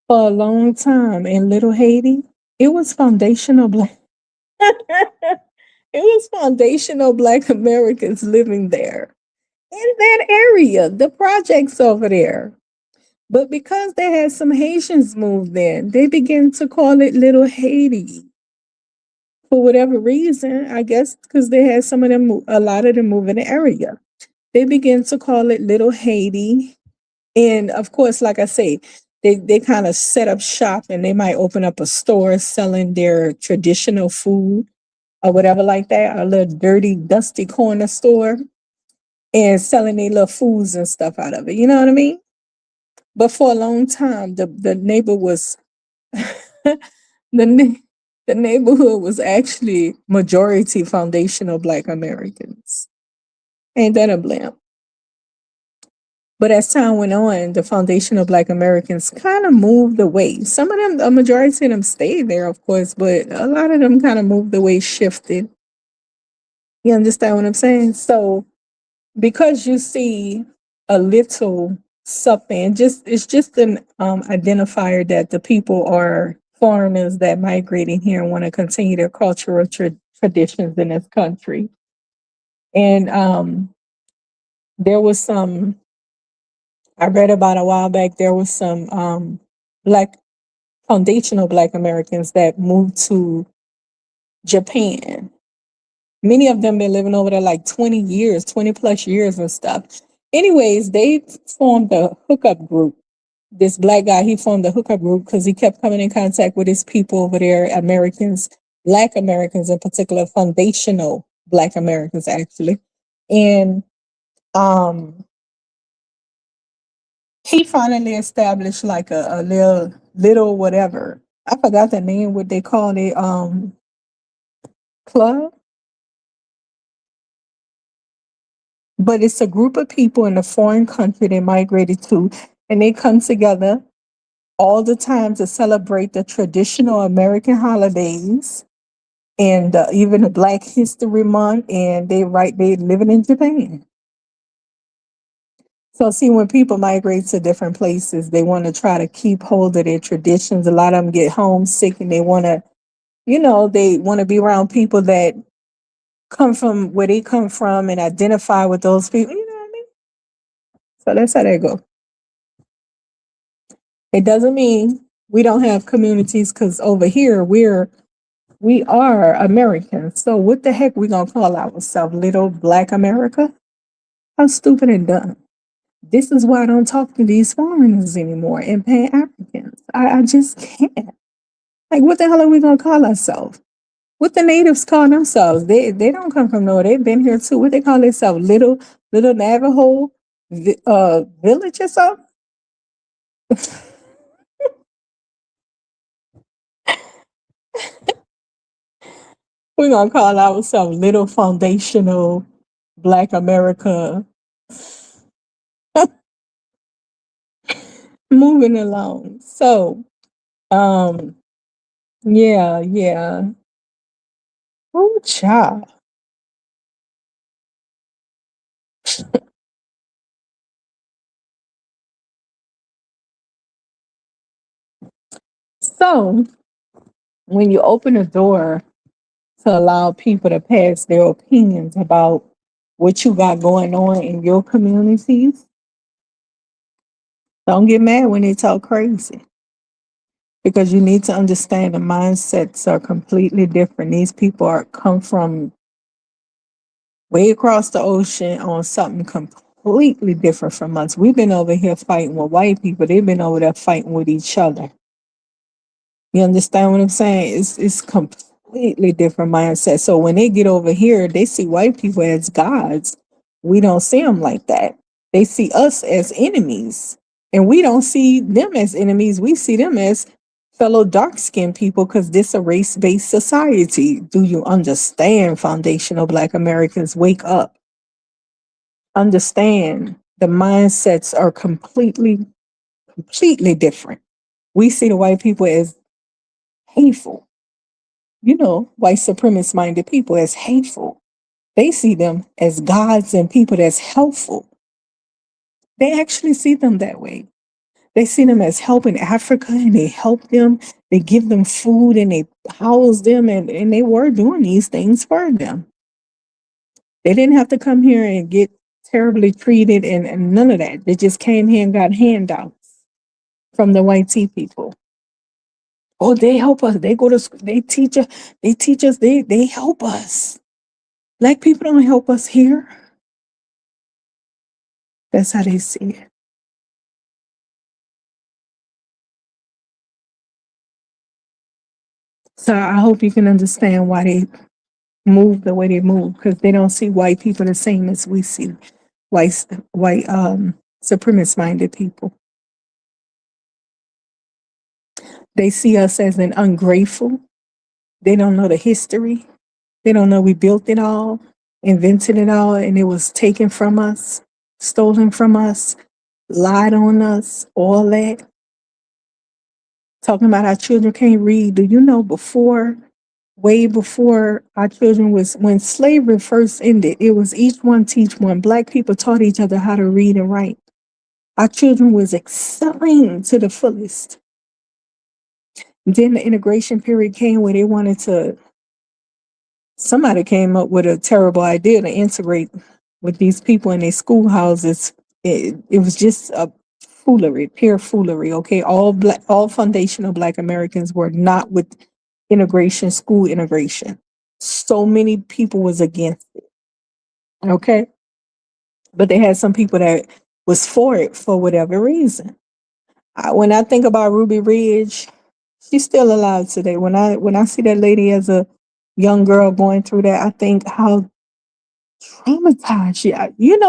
for a long time in Little Haiti, it was foundational black. It was foundational black Americans living there in that area, the projects over there. But because they had some Haitians moved in, they began to call it Little Haiti for whatever reason. I guess because they had some of them, a lot of them move in the area. They began to call it Little Haiti. And of course, like I say, they kind of set up shop and they might open up a store selling their traditional food or whatever like that, a little dirty, dusty corner store and selling their little foods and stuff out of it. You know what I mean? But for a long time, the neighbor was the ne- the neighborhood was actually majority foundational Black Americans. Ain't that a blimp? But as time went on, the foundational Black Americans kind of moved away. Some of them, a majority of them stayed there, of course, but a lot of them kind of moved away, shifted. You understand what I'm saying? So because you see a little something, just it's just an identifier that the people are foreigners that migrating here and want to continue their cultural traditions in this country. And there was some I read about a while back. There was some black foundational Black Americans that moved to Japan. Many of them been living over there like 20 years, 20 plus years and stuff. Anyways, they formed a hookup group. This black guy, he formed a hookup group because he kept coming in contact with his people over there, Americans, Black Americans in particular, foundational Black Americans actually. And he finally established like a little whatever. I forgot the name, what they call it, club. But it's a group of people in a foreign country they migrated to. and they come together all the time to celebrate the traditional American holidays and even the Black History Month. And they living in Japan. So see, when people migrate to different places, they want to try to keep hold of their traditions. A lot of them get homesick and they want to, they want to be around people that come from where they come from and identify with those people. You know what I mean? So that's how they go. It doesn't mean we don't have communities, because over here we are Americans. So what the heck we gonna call ourselves, Little Black America? How stupid and dumb. This is why I don't talk to these foreigners anymore and Pan Africans. I just can't. Like, what the hell are we gonna call ourselves? What the natives call themselves? They don't come from nowhere. They've been here too. What they call themselves? Little Navajo village or something? We're gonna call ourselves Little Foundational Black America. Moving along. So, um, yeah, yeah. Oh, child. So, when you open a door to allow people to pass their opinions about what you got going on in your communities, don't get mad when they talk crazy, because you need to understand the mindsets are completely different. These people are come from way across the ocean on something completely different from us. We've been over here fighting with white people. They've been over there fighting with each other. You understand what I'm saying? It's completely different mindset. So when they get over here, they see white people as gods. We don't see them like that. They see us as enemies. And we don't see them as enemies. We see them as fellow dark-skinned people, because this is a race-based society. Do you understand, foundational Black Americans? Wake up. Understand the mindsets are completely different. We see the white people as hateful. White supremacist minded people as hateful. They see them as gods and people that's helpful. They actually see them that way. They see them as helping Africa, and they help them. They give them food and they house them, and they were doing these things for them. They didn't have to come here and get terribly treated and none of that. They just came here and got handouts from the white tea people. Oh, they help us. They go to school. They teach us. They help us. Black people don't help us here. That's how they see it. So I hope you can understand why they move the way they move, because they don't see white people the same as we see white supremacist minded people. They see us as an ungrateful. They don't know the history. They don't know we built it all, invented it all, and it was taken from us, stolen from us, lied on us, all that. Talking about our children can't read. Do you know way before our children was, when slavery first ended, it was each one teach one. Black people taught each other how to read and write. Our children was excelling to the fullest. Then the integration period came where they wanted to, somebody came up with a terrible idea to integrate with these people in their schoolhouses. It was just a foolery, pure foolery. Okay, all foundational Black Americans were not with integration, school integration. So many people was against it. Okay, but they had some people that was for it for whatever reason. When I think about Ruby Ridge, she's still alive today. When I see that lady as a young girl going through that, I think how traumatized she.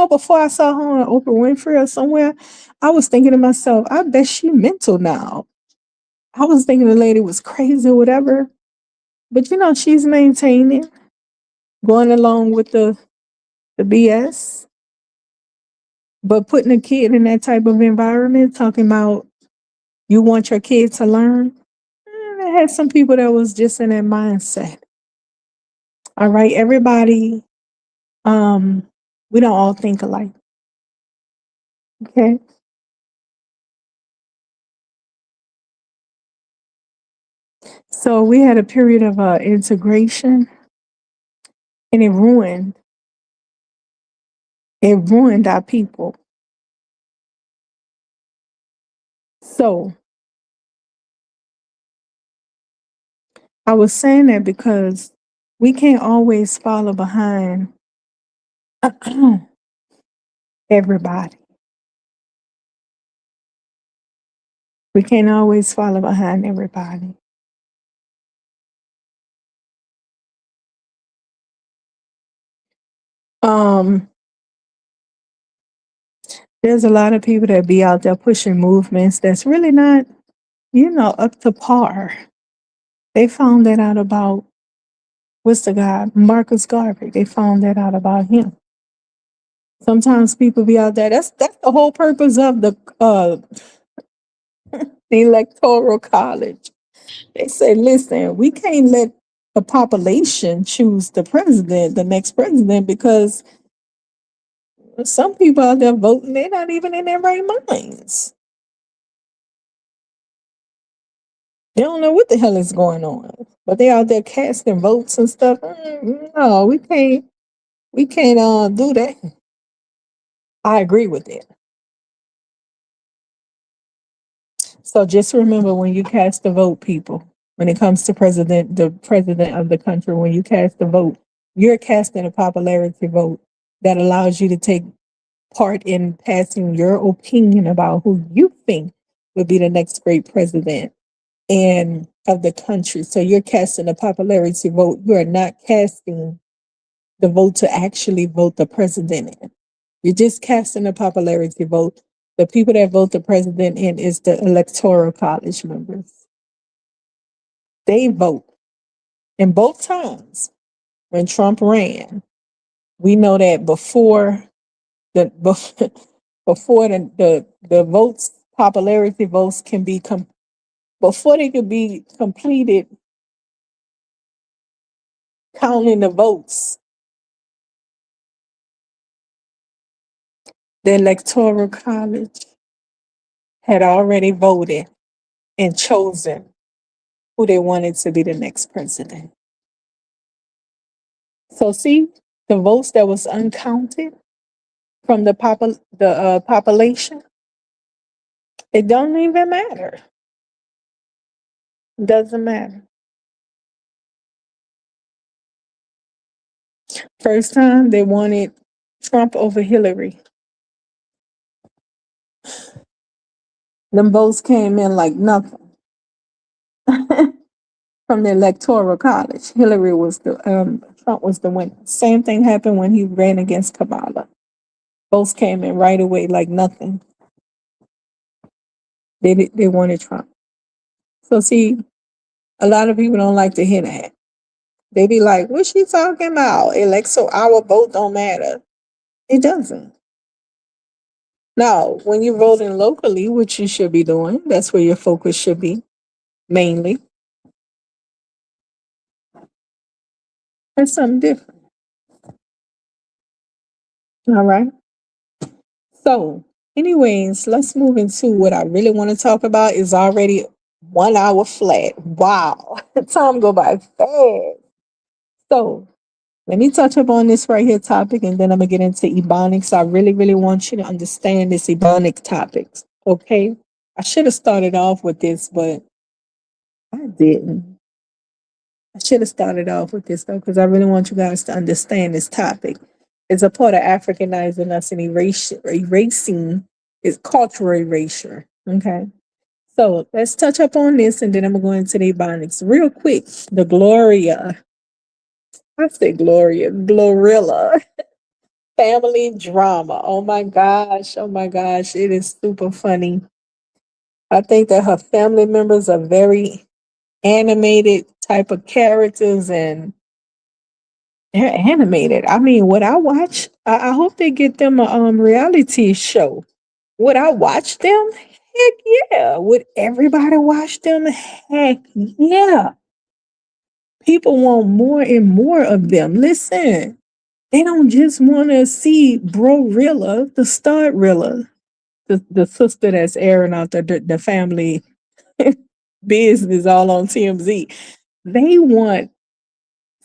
Before I saw her on Oprah Winfrey or somewhere, I was thinking to myself, I bet she mental now. I was thinking the lady was crazy or whatever, but she's maintaining, going along with the BS. But putting a kid in that type of environment, talking about you want your kid to learn, I had some people that was just in that mindset. All right, everybody, we don't all think alike. Okay. So we had a period of integration, and it ruined our people. So I was saying that because we can't always follow behind everybody. We can't always follow behind everybody. Um, there's a lot of people that be out there pushing movements that's really not, up to par. They found that out about what's the guy, Marcus Garvey. They found that out about him. Sometimes people be out there. That's the whole purpose of the electoral college. They say, listen, we can't let the population choose the next president, because some people out there voting, they're not even in their right minds. They don't know what the hell is going on, but they out there casting votes and stuff. No, we can't. We can't do that. I agree with it. So just remember, when you cast the vote, people, when it comes to the president of the country, when you cast the vote, you're casting a popularity vote that allows you to take part in passing your opinion about who you think would be the next great president and of the country. So you're casting a popularity vote. You are not casting the vote to actually vote the president in. You're just casting a popularity vote. The people that vote the president in is the electoral college members. They vote. And both times when Trump ran, we know that the before the votes, popularity votes can be before they could be completed counting the votes, the electoral college had already voted and chosen who they wanted to be the next president. So see, the votes that was uncounted from the population, it don't even matter. It doesn't matter. First time they wanted Trump over Hillary. Them votes came in like nothing from the electoral college. Trump was the winner. Same thing happened when he ran against Kamala. Votes came in right away like nothing. They wanted Trump. So see, a lot of people don't like to hear that. They be like, "What's she talking about? So our vote don't matter." It doesn't. Now, when you're voting locally, which you should be doing, that's where your focus should be mainly. That's something different. All right. So, anyways, let's move into what I really want to talk about. Is already 1 hour flat. Wow, time go by fast. So, let me touch up on this right here topic, and then I'm gonna get into Ebonics. I really, really want you to understand this Ebonic topics. Okay. I should have started off with this, but I didn't. I should have started off with this though, because I really want you guys to understand this topic. It's a part of Africanizing us and erasing is cultural erasure. Okay. So let's touch up on this, and then I'm going to the Ebonics real quick. The Gloria. I say Gloria, Glorilla family drama. Oh my gosh. Oh my gosh. It is super funny. I think that her family members are very animated type of characters, and they're animated. I mean, what I watch I hope they get them a reality show. Would I watch them? Heck yeah. Would everybody watch them? Heck yeah. People want more and more of them. Listen, they don't just want to see Bro-rilla, the Stud-rilla, the sister that's airing out the family business all on TMZ. They want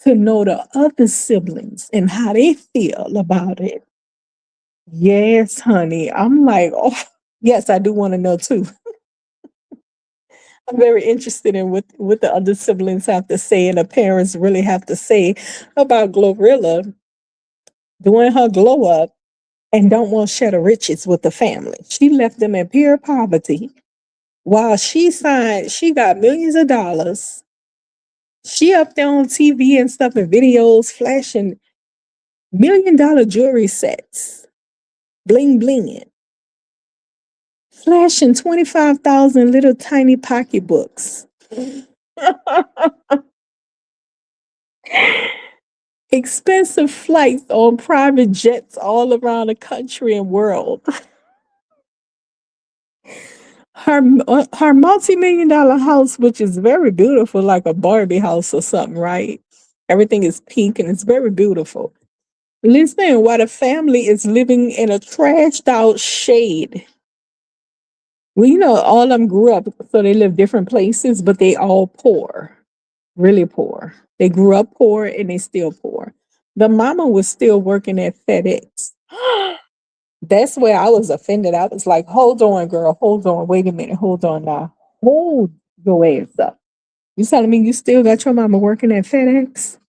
to know the other siblings and how they feel about it. Yes, honey. I'm like, oh, yes, I do want to know too. I'm very interested in what the other siblings have to say and the parents really have to say about Glorilla doing her glow up and don't want to share the riches with the family. She left them in pure poverty while she got millions of dollars. She up there on TV and stuff and videos flashing $1 million jewelry sets, bling blinging, flashing 25,000 little tiny pocketbooks. Expensive flights on private jets all around the country and world. Her multi-million-dollar house, which is very beautiful, like a Barbie house or something, right? Everything is pink and it's very beautiful. Listen, while the family is living in a trashed out shade. Well, all of them grew up, so they live different places, but they all poor, really poor. They grew up poor and they still poor. The mama was still working at FedEx. That's where I was offended. I was like, hold on, girl, hold on, wait a minute, hold on now. Hold your ass up. You telling me you still got your mama working at FedEx?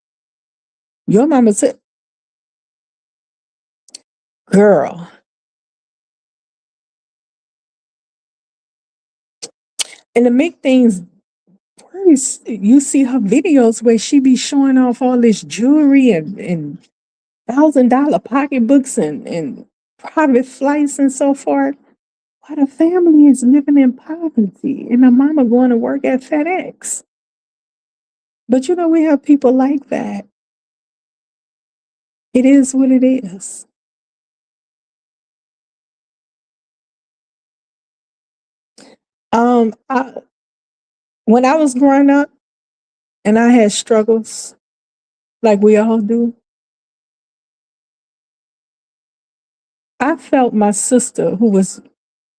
Your mama said, girl. And to make things worse, you see her videos where she be showing off all this jewelry and $1,000 pocketbooks and private flights and so forth. While the family is living in poverty and the mama going to work at FedEx. But we have people like that. It is what it is. I, when I was growing up and I had struggles, like we all do, I felt my sister, who was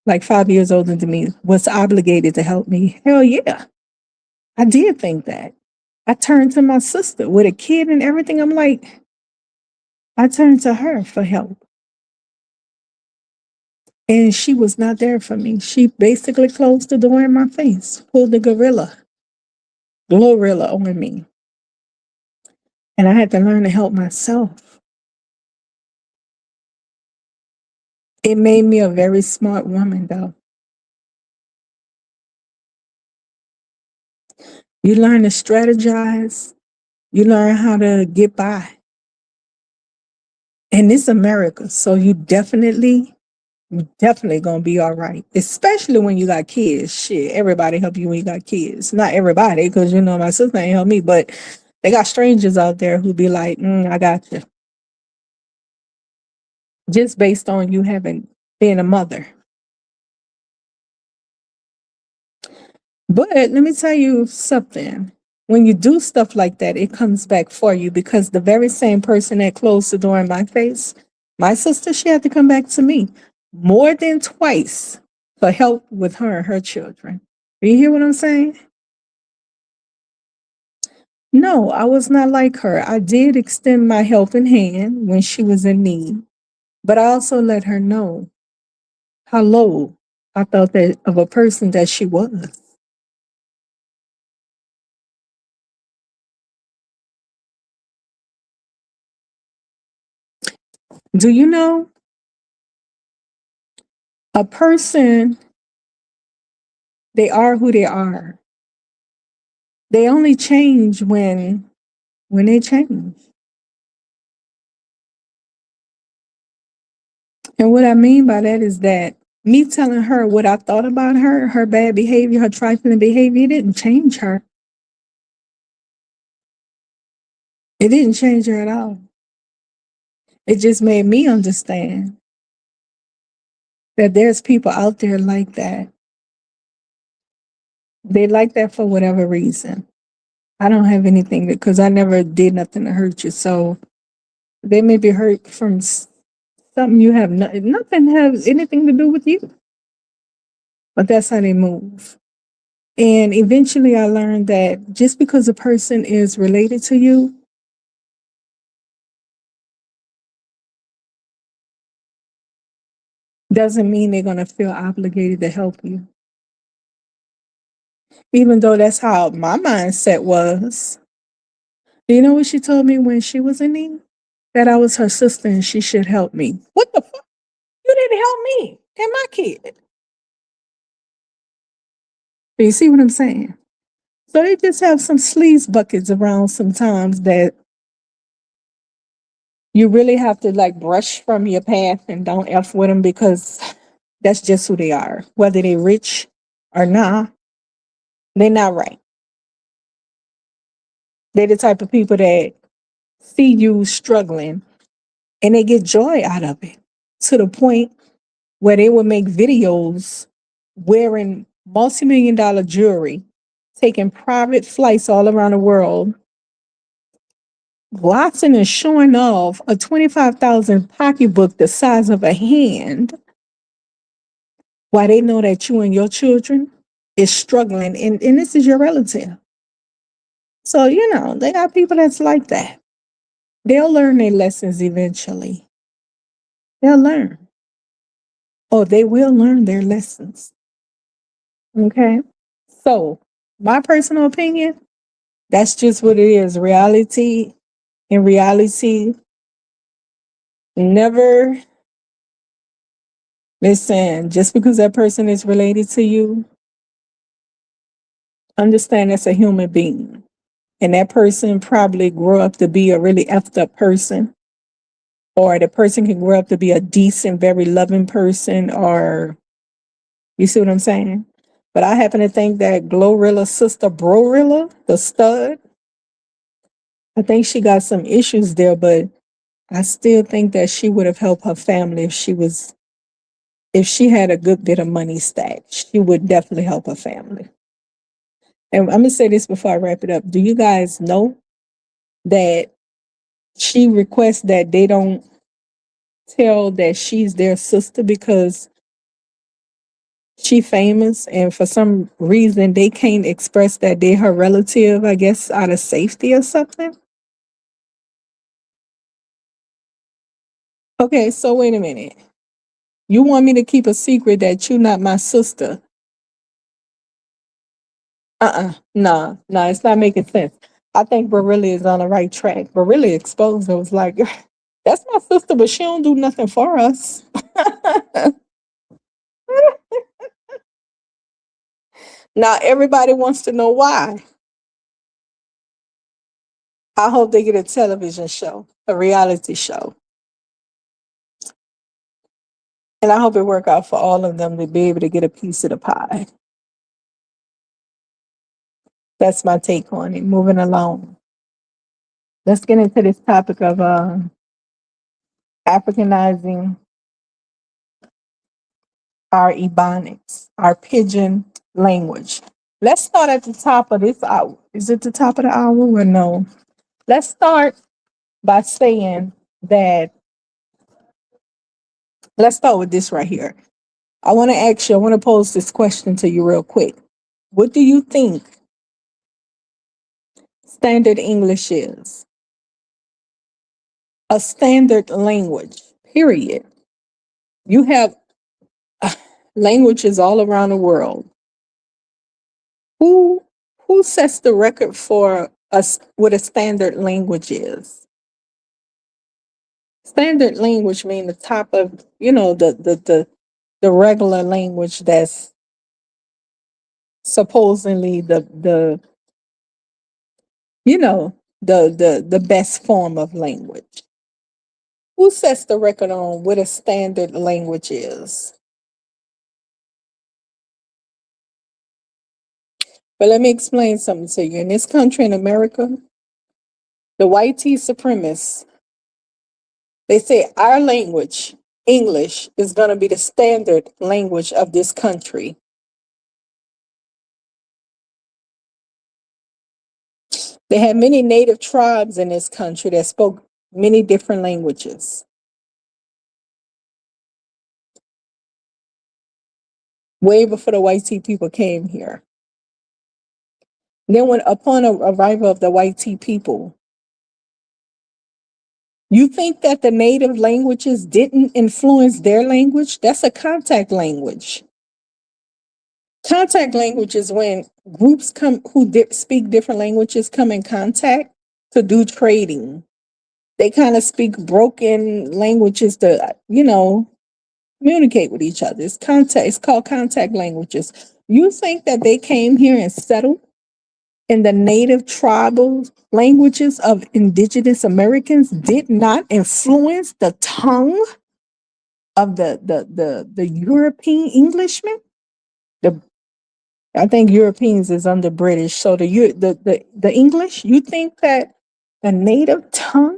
like 5 years older than me, was obligated to help me. Hell yeah. I did think that. I turned to my sister with a kid and everything. I'm like, I turned to her for help. And she was not there for me. She basically closed the door in my face, pulled the glorilla on me. And I had to learn to help myself. It made me a very smart woman, though. You learn to strategize, you learn how to get by. And it's America, so you definitely gonna be all right. Especially when you got kids. Shit, everybody help you when you got kids. Not everybody, because my sister ain't help me, but they got strangers out there who be like, I got you. Just based on you having been a mother. But let me tell you something. When you do stuff like that, it comes back for you, because the very same person that closed the door in my face, my sister, she had to come back to me more than twice for help with her and her children. Do you hear what I'm saying? No, I was not like her. I did extend my helping hand when she was in need, but I also let her know how low I thought that of a person that she was. Do you know a person, they are who they are. They only change when they change. And what I mean by that is that me telling her what I thought about her, her bad behavior, her trifling behavior, it didn't change her. It didn't change her at all. It just made me understand that there's people out there like that. They like that for whatever reason. I don't have anything because I never did nothing to hurt you. So they may be hurt from something you have nothing has anything to do with you. But that's how they move. And eventually I learned that just because a person is related to you, doesn't mean they're going to feel obligated to help you. Even though that's how my mindset was. Do you know what she told me when she was in need? That I was her sister and she should help me. What the fuck? You didn't help me and my kid. Do you see what I'm saying? So they just have some sleaze buckets around sometimes that you really have to like brush from your path and don't F with them because that's just who they are. Whether they're rich or not, they're not right. They're the type of people that see you struggling and they get joy out of it to the point where they will make videos wearing multi-million dollar jewelry, taking private flights all around the world, glossing and showing off a 25,000 pocketbook the size of a hand, while they know that you and your children is struggling and this is your relative. So, they got people that's like that. They'll learn their lessons eventually. They'll learn. Or they will learn their lessons. Okay? So, my personal opinion, that's just what it is. Reality, in reality, never listen, just because that person is related to you, understand that's a human being. And that person probably grew up to be a really effed up person, or the person can grow up to be a decent, very loving person, or you see what I'm saying? But I happen to think that Glorilla's sister, Brorilla, the stud, I think she got some issues there, but I still think that she would have helped her family if she had a good bit of money stacked. She would definitely help her family. And I'm gonna say this before I wrap it up. Do you guys know that she requests that they don't tell that she's their sister because she famous and for some reason they can't express that they're her relative, I guess out of safety or something? Okay, so wait a minute. You want me to keep a secret that you're not my sister? Nah, it's not making sense. I think Barilla is on the right track. Barilla exposed it, was like, that's my sister, but she don't do nothing for us. Now everybody wants to know why. I hope they get a television show, a reality show. And I hope it work out for all of them to be able to get a piece of the pie. That's my take on it. Moving along. Let's get into this topic of Africanizing our Ebonics, our pidgin language. Let's start at the top of this hour. Is it the top of the hour or no? Let's start by saying that, let's start with this right here. I want to pose this question to you real quick. What do you think standard English is? A standard language, period. You have languages all around the world. Who sets the record for us what a standard language is? Standard language mean the top of, the regular language that's supposedly the best form of language. Who sets the record on what a standard language is? But let me explain something to you. In this country, in America, the white tea supremacists They say our language, English, is going to be the standard language of this country. They had many native tribes in this country that spoke many different languages. Way before the white tea people came here. Then when upon arrival of the white tea people, you think that the native languages didn't influence their language? That's a contact language. Contact language is when groups come who speak different languages come in contact to do trading. They kind of speak broken languages to, communicate with each other. It's contact. It's called contact languages. You think that they came here and settled in the native tribal languages of indigenous Americans did not influence the tongue of the European Englishmen? The I think Europeans is under British. So the English, you think that the native tongue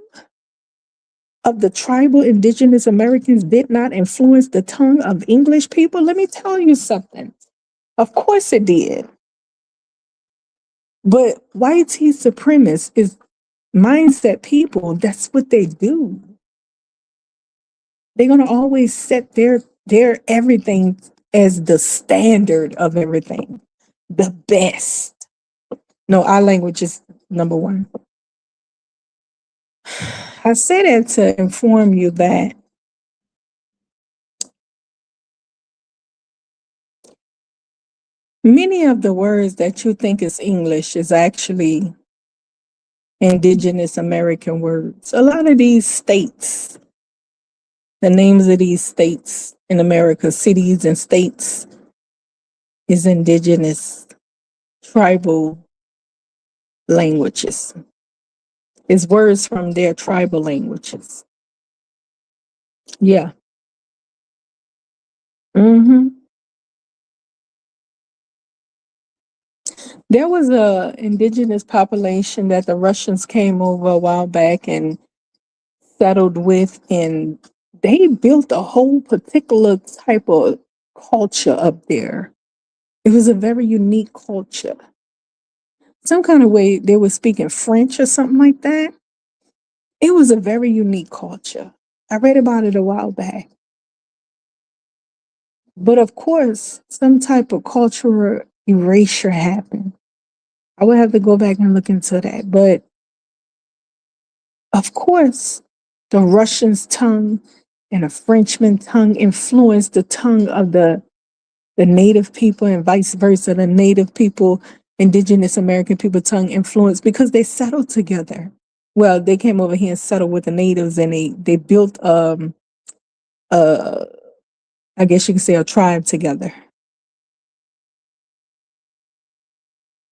of the tribal indigenous Americans did not influence the tongue of English people? Let me tell you something. Of course it did. But white tea supremacists is mindset people. That's what they do. They're gonna always set their everything as the standard of everything, the best. No, our language is number one. I say that to inform you that many of the words that you think is English is actually indigenous American words. A lot of these states, the names of these states in America, cities and states, is indigenous tribal languages. It's words from their tribal languages. Yeah. hmm There was a indigenous population that the Russians came over a while back and settled with, and they built a whole particular type of culture up there. It was a very unique culture. Some kind of way they were speaking French or something like that. It was a very unique culture. I read about it a while back. But of course, some type of cultural erasure happened. I would have to go back and look into that. But of course, the Russian's tongue and the Frenchman tongue influenced the tongue of the native people and vice versa. The native people, indigenous American people tongue influenced because they settled together. Well, they came over here and settled with the natives and they built uh I guess you could say a tribe together.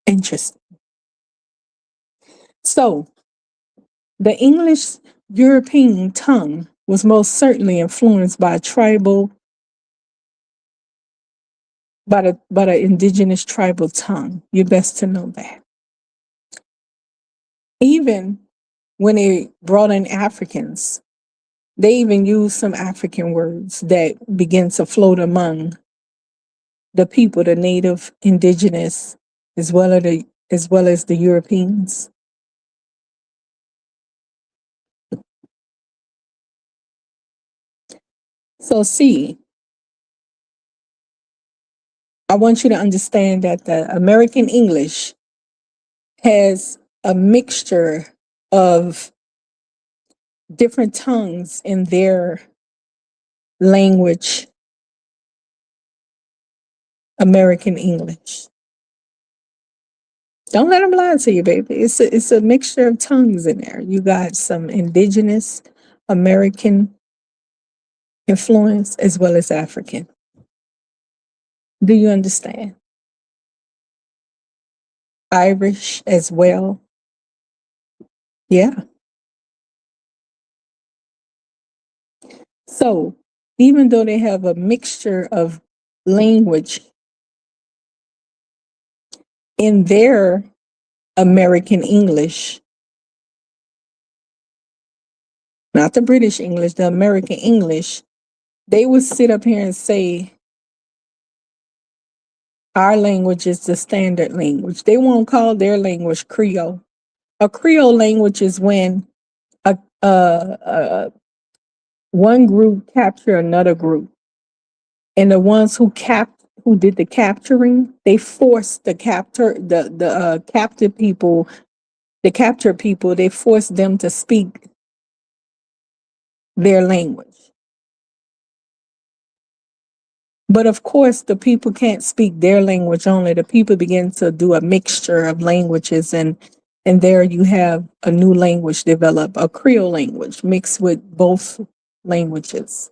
Interesting. So the English European tongue was most certainly influenced by tribal, by the indigenous tribal tongue. You're best to know that. Even when they brought in Africans, they even used some African words that began to float among the people, the native indigenous, as well as the Europeans. So see, I want you to understand that the American English has a mixture of different tongues in their language, American English. Don't let them lie to you, baby. It's a mixture of tongues in there. You got some indigenous American influence as well as African. Do you understand? Irish as well. Yeah. So even though they have a mixture of language in their American English, not the British English, the American English, they would sit up here and say, our language is the standard language. They won't call their language Creole. A Creole language is when a one group capture another group, and the ones who did the capturing, they forced the captive people, the captured people, they forced them to speak their language. But of course, the people can't speak their language only. The people begin to do a mixture of languages, and there you have a new language develop, a Creole language mixed with both languages.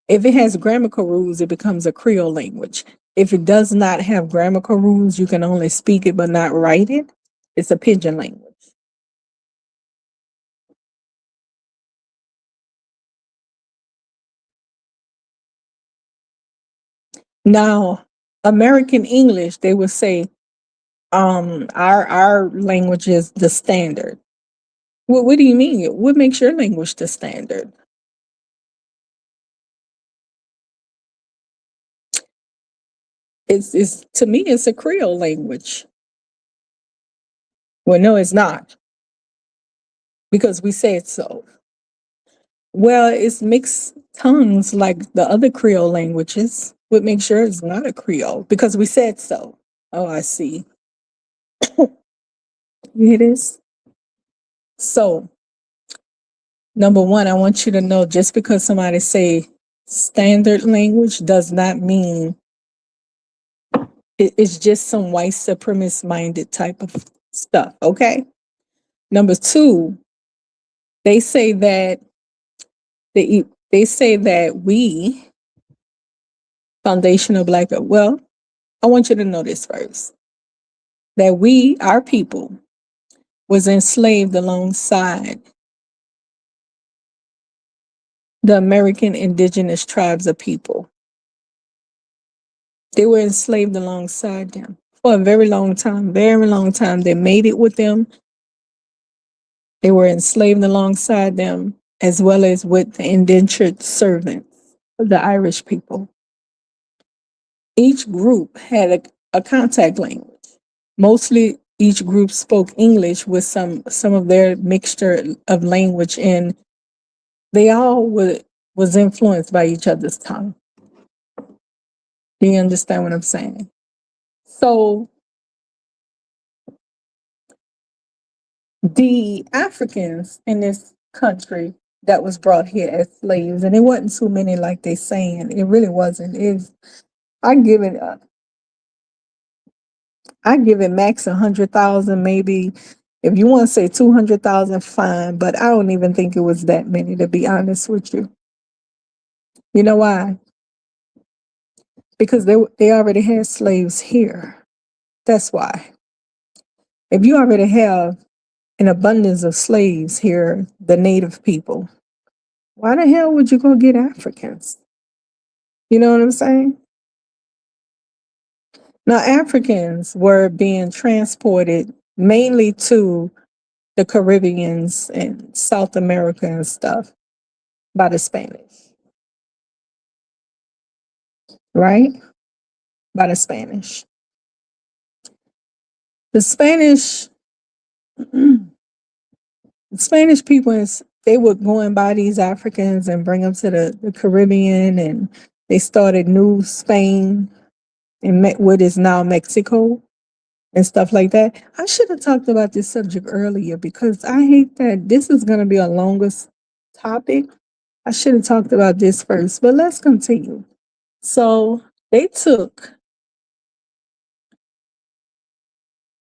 If it has grammatical rules, it becomes a Creole language. If it does not have grammatical rules, you can only speak it but not write it, it's a pidgin language. Now, American English, they would say, our language is the standard. What do you mean? What makes your language the standard? It's to me, it's a Creole language. Well, no, it's not, because we said so. Well, it's mixed tongues like the other Creole languages. What makes sure it's not a Creole? Because we said so. Oh, I see. It is. So, number one, I want you to know, just because somebody say standard language does not mean it's just some white supremacist minded type of stuff. Okay. Number two, they say that they say that we foundational Black. Well, I want you to know this first, that we, our people, was enslaved alongside the American indigenous tribes of people. They were enslaved alongside them for a very long time, very long time. They made it with them. They were enslaved alongside them, as well as with the indentured servants of the Irish people. Each group had a contact language. Mostly each group spoke English with some of their mixture of language, and they all was influenced by each other's tongue. Do you understand what I'm saying? So the Africans in this country that was brought here as slaves, and it wasn't too many like they saying. It really wasn't. I give it max 100,000, maybe. If you want to say 200,000, fine. But I don't even think it was that many, to be honest with you. You know why? Because they already had slaves here. That's why. If you already have an abundance of slaves here, the native people, why the hell would you go get Africans? You know what I'm saying? Now, Africans were being transported mainly to the Caribbeans and South America and stuff by the Spanish, right? By the Spanish. The Spanish, the Spanish people, they were going by these Africans and bring them to the Caribbean, and they started New Spain and what is now Mexico and stuff like that. I should have talked about this subject earlier, because I hate that this is going to be a longest topic. I should have talked about this first, but let's continue. So they took,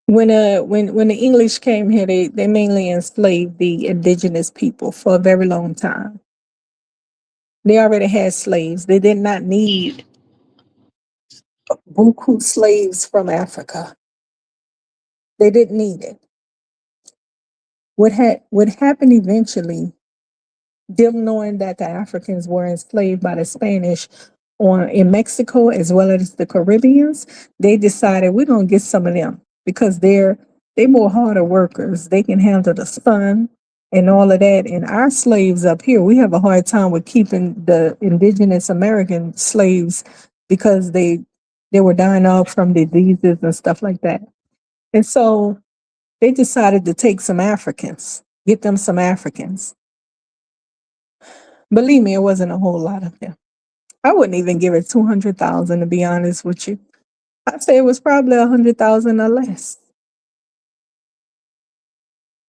when the English came here, they mainly enslaved the indigenous people for a very long time. They already had slaves. They did not need buku slaves from Africa. They didn't need it. What happened eventually, them knowing that the Africans were enslaved by the Spanish in Mexico as well as the Caribbeans, they decided, we're gonna get some of them, because they more harder workers. They can handle the sun and all of that. And our slaves up here, we have a hard time with keeping the indigenous American slaves because they were dying off from diseases and stuff like that. And so they decided to take some Africans, get them some Africans. Believe me, it wasn't a whole lot of them. I wouldn't even give it 200,000 to be honest with you. I'd say it was probably 100,000 or less.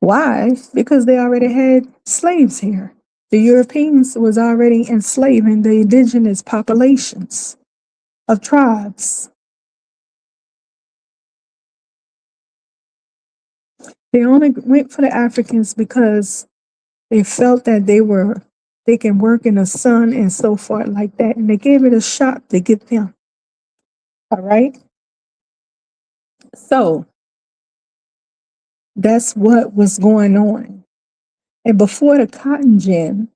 Why? Because they already had slaves here. The Europeans was already enslaving the indigenous populations of tribes. They only went for the Africans because they felt that they can work in the sun and so forth like that. And they gave it a shot to get them. All right. So that's what was going on. And before the cotton gin,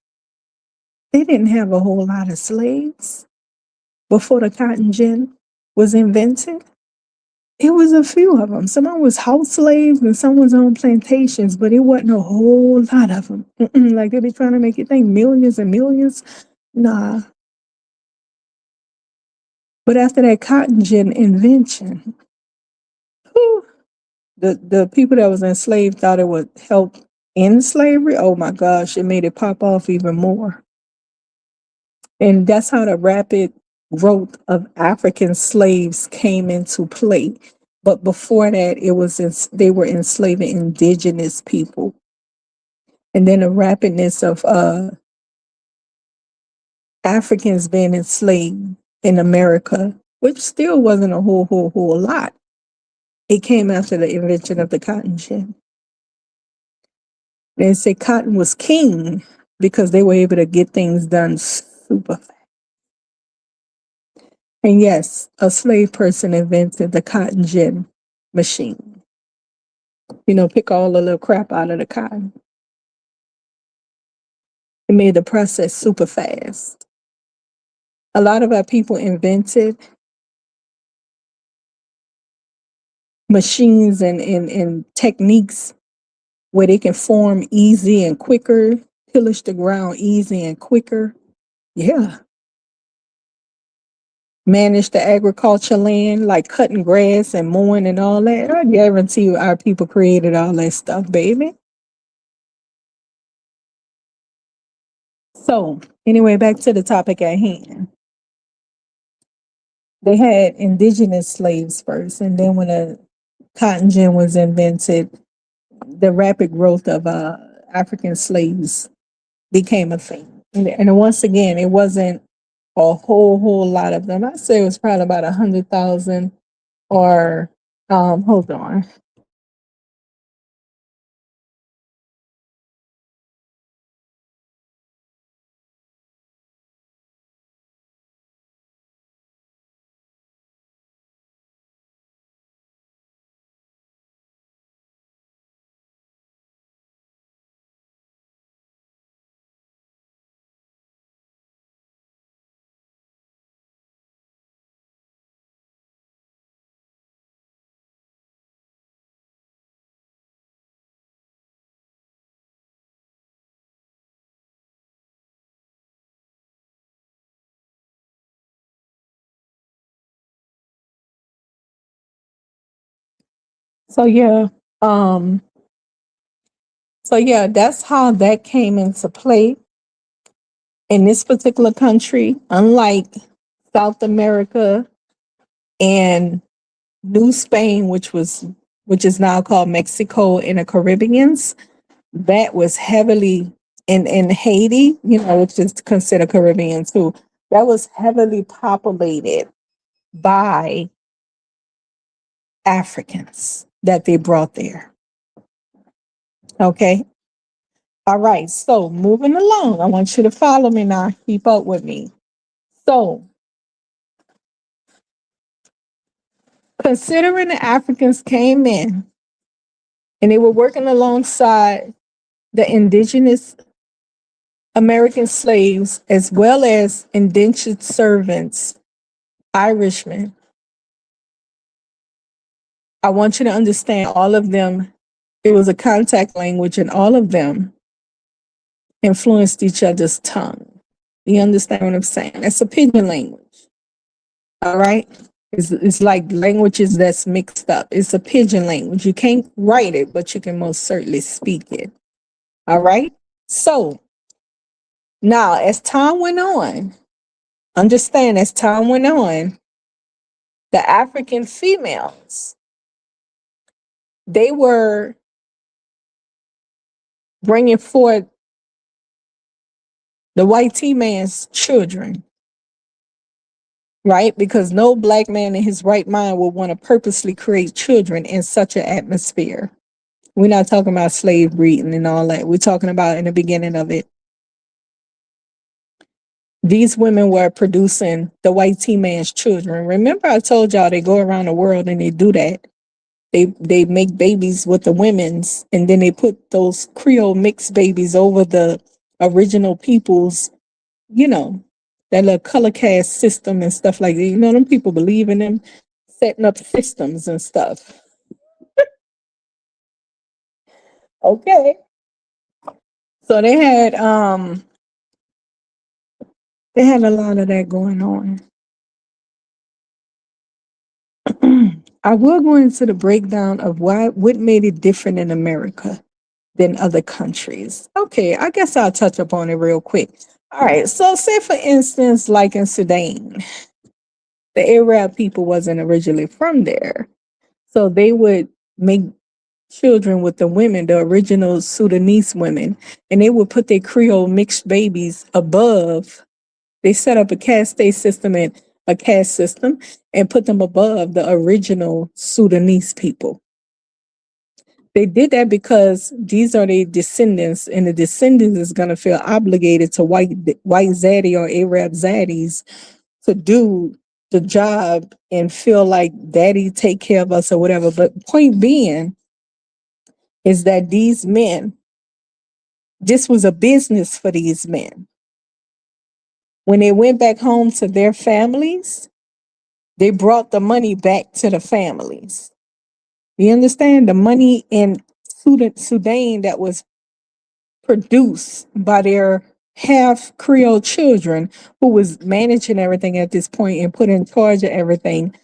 they didn't have a whole lot of slaves. Before the cotton gin was invented, it was a few of them. Some was house slaves and some was on plantations, but it wasn't a whole lot of them. Like they be trying to make you think millions and millions. Nah. But after that cotton gin invention, whew, the people that was enslaved thought it would help end slavery. Oh my gosh, it made it pop off even more. And that's how the rapid growth of African slaves came into play. But before that, they were enslaving indigenous people. And then the rapidness of Africans being enslaved in America, which still wasn't a whole lot. It came after the invention of the cotton gin. They say cotton was king because they were able to get things done super fast. And yes, a slave person invented the cotton gin machine. You know, pick all the little crap out of the cotton. It made the process super fast. A lot of our people invented machines and techniques where they can form easy and quicker, pillage the ground easy and quicker. Yeah. Manage the agriculture land, like cutting grass and mowing and all that. I guarantee you our people created all that stuff, baby. So, anyway, back to the topic at hand. They had indigenous slaves first, and then when the cotton gin was invented, the rapid growth of African slaves became a thing. And once again, it wasn't a whole lot of them. I'd say it was probably about 100,000 or, hold on. So yeah, um, that's how that came into play in this particular country. Unlike South America and New Spain, which is now called Mexico and the Caribbeans, that was heavily in Haiti, you know, which is considered Caribbean too. That was heavily populated by Africans that they brought there. Okay. All right. So moving along, I want you to follow me now. Keep up with me. So considering the Africans came in and they were working alongside the indigenous American slaves as well as indentured servants, Irishmen, I want you to understand all of them. It was a contact language, and all of them influenced each other's tongue. You understand what I'm saying? That's a pidgin language. All right. It's like languages that's mixed up. It's a pidgin language. You can't write it, but you can most certainly speak it. All right. So now, as time went on, understand as time went on, the African females, they were bringing forth the white T man's children, right? Because no black man in his right mind would want to purposely create children in such an atmosphere. We're not talking about slave breeding and all that. We're talking about in the beginning of it. These women were producing the white T man's children. Remember, I told y'all they go around the world and they do that. They make babies with the women's, and then they put those Creole mixed babies over the original people's, you know, that little color cast system and stuff like that. You know, them people believe in them setting up systems and stuff. Okay. So they had a lot of that going on. I will go into the breakdown of what made it different in America than other countries. Okay, I guess I'll touch upon it real quick. All right, so say for instance, like in Sudan, the Arab people wasn't originally from there. So they would make children with the women, the original Sudanese women, and they would put their Creole mixed babies above. They set up a caste system and put them above the original Sudanese people. They did that because these are their descendants, and the descendants is going to feel obligated to white zaddy or Arab zaddies to do the job and feel like daddy take care of us or whatever. But point being is that these men, this was a business for these men. When they went back home to their families, they brought the money back to the families. You understand? The money in Sudan that was produced by their half Creole children who was managing everything at this point and put in charge of everything.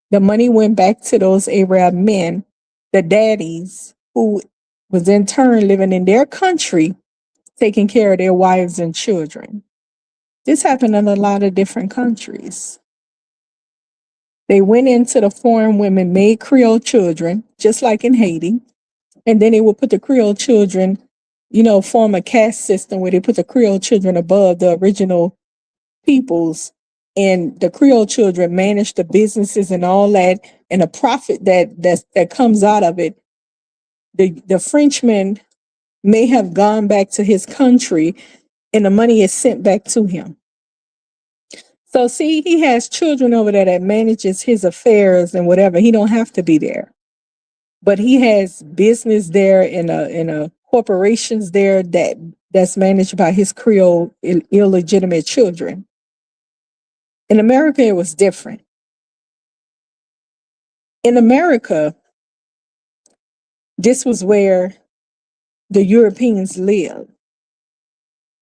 The money went back to those Arab men, the daddies, who was in turn living in their country, taking care of their wives and children. This happened in a lot of different countries. They went into the foreign women, made Creole children, just like in Haiti, and then they would put the Creole children, form a caste system where they put the Creole children above the original peoples, and the Creole children manage the businesses and all that, and the profit that comes out of it. The Frenchman may have gone back to his country, and the money is sent back to him. So see, he has children over there that manages his affairs and whatever. He don't have to be there, but he has business there in a corporations there that's managed by his Creole illegitimate children. In America, it was different. In America, this was where the Europeans lived.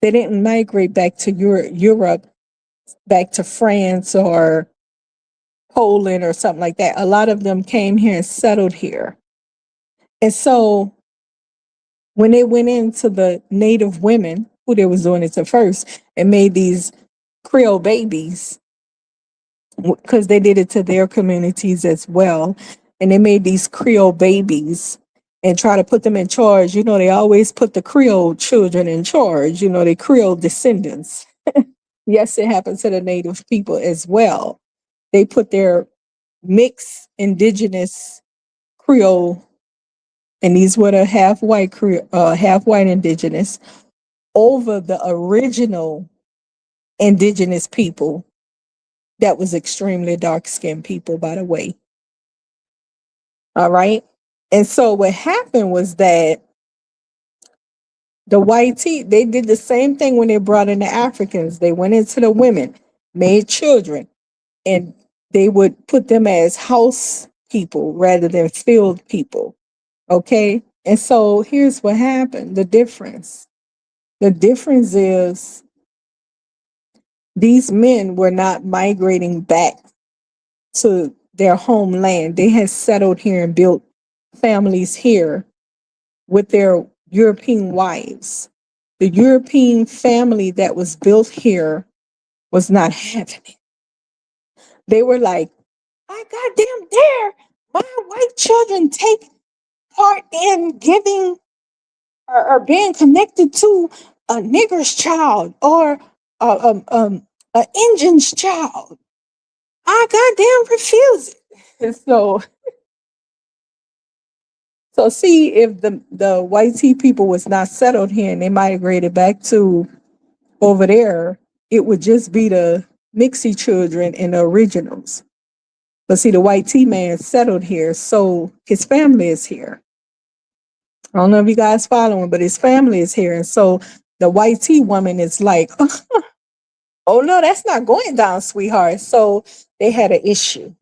They didn't migrate back to Europe, back to France or Poland or something like that. A lot of them came here and settled here. And so when they went into the native women, who they was doing it to first, and made these Creole babies, because they did it to their communities as well. And they made these Creole babies and try to put them in charge. They always put the Creole children in charge, the Creole descendants. Yes, it happened to the native people as well. They put their mixed indigenous Creole, and these were the half white indigenous, over the original indigenous people that was extremely dark-skinned people, by the way. All right. And so what happened was that the they did the same thing when they brought in the Africans. They went into the women, made children, and they would put them as house people rather than field people. Okay. And so here's what happened, the difference. The difference is these men were not migrating back to their homeland. They had settled here and built families here with their European wives. The European family that was built here was not having it. They were like, I goddamn dare my white children take part in giving or being connected to a nigger's child or an Indian's child. I goddamn refuse it. And so see if the white tea people was not settled here and they migrated back to over there, it would just be the mixie children and the originals. But see, the white tea man settled here, so his family is here. I don't know if you guys following, but his family is here. And so the white tea woman is like, oh no, that's not going down, sweetheart. So they had an issue.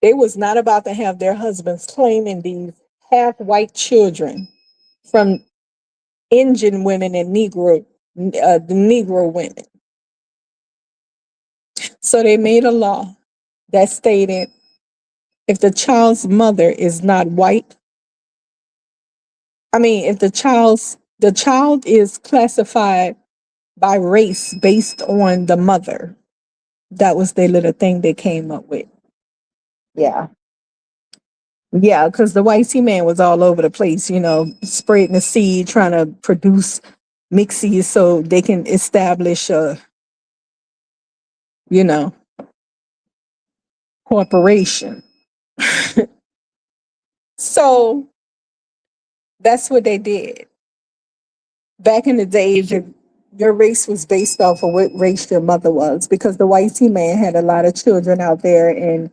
They was not about to have their husbands claiming these half white children from Indian women and the Negro women. So they made a law that stated if the child's mother is not white, if the child is classified by race based on the mother. That was their little thing they came up with. Yeah. Yeah, because the white tea man was all over the place, spreading the seed, trying to produce mixies so they can establish a, you know, corporation. So that's what they did. Back in the days, your race was based off of what race your mother was, because the white tea man had a lot of children out there and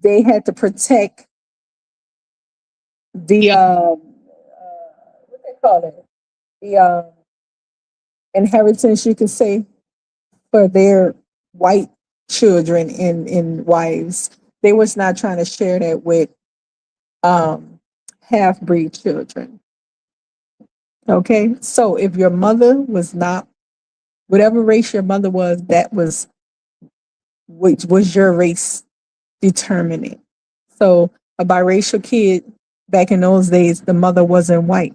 they had to protect the what they call it, the inheritance, you could say, for their white children and wives. They was not trying to share that with um, half breed children. Okay, so if your mother was not whatever race your mother was, that was which was your race determining. So a biracial kid back in those days, the mother wasn't white.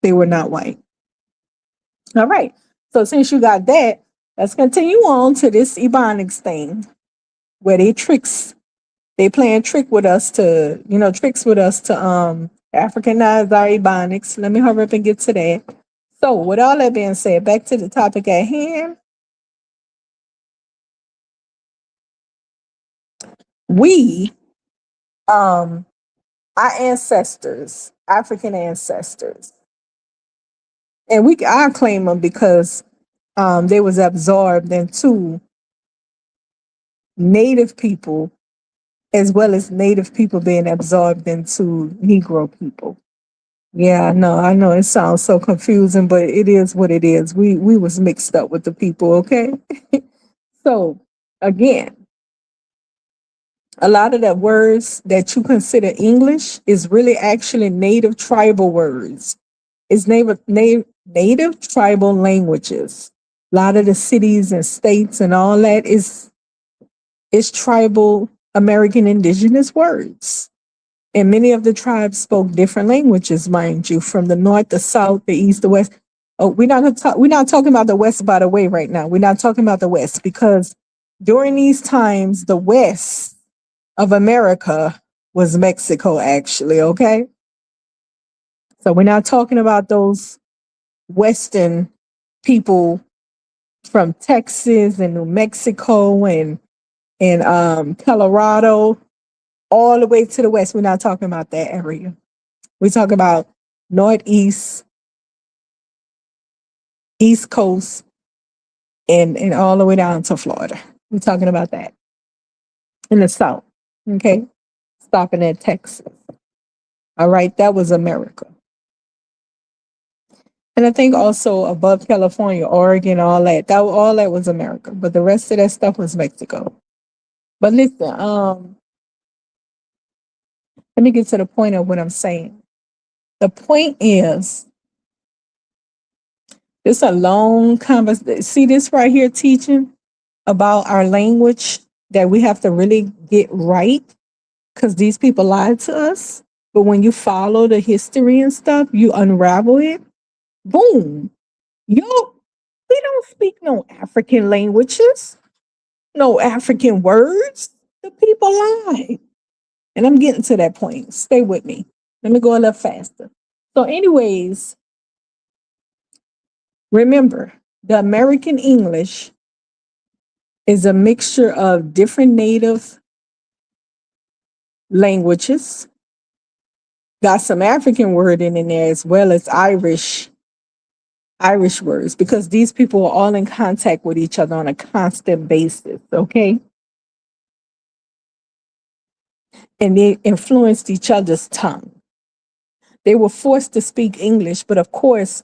They were not white. All right. So since you got that, let's continue on to this Ebonics thing where they playing trick with us to, tricks with us to Africanize our Ebonics. Let me hurry up and get to that. So with all that being said, back to the topic at hand. We our ancestors, African ancestors, and I claim them because they was absorbed into Native people, as well as Native people being absorbed into Negro people. Yeah, I know it sounds so confusing, but it is what it is. We was mixed up with the people, okay? So again, a lot of the words that you consider English is really actually native tribal words. It's native tribal languages. A lot of the cities and states and all that is tribal American indigenous words. And many of the tribes spoke different languages, mind you, from the north, the south, the east, the west. Oh, we're not talking about the west, by the way, right now. We're not talking about the west because during these times, the west of America was Mexico, actually, okay? So we're not talking about those Western people from Texas and New Mexico and Colorado all the way to the west. We're not talking about that area. We talk about Northeast, East Coast, and all the way down to Florida. We're talking about that in the South. Okay, stopping at Texas. All right, that was America. And I think also above California, Oregon, all that was America. But the rest of that stuff was Mexico. But listen, let me get to the point of what I'm saying. The point is It's a long conversation. See this right here teaching about our language that we have to really get right because these people lied to us. But when you follow the history and stuff, you unravel it. Boom. Yo, we don't speak no African languages, no African words. The people lie. And I'm getting to that point. Stay with me. Let me go a little faster. So, anyways, remember the American English is a mixture of different native languages, got some African word in there as well as Irish words because these people are all in contact with each other on a constant basis, okay? And they influenced each other's tongue. They were forced to speak English, but of course,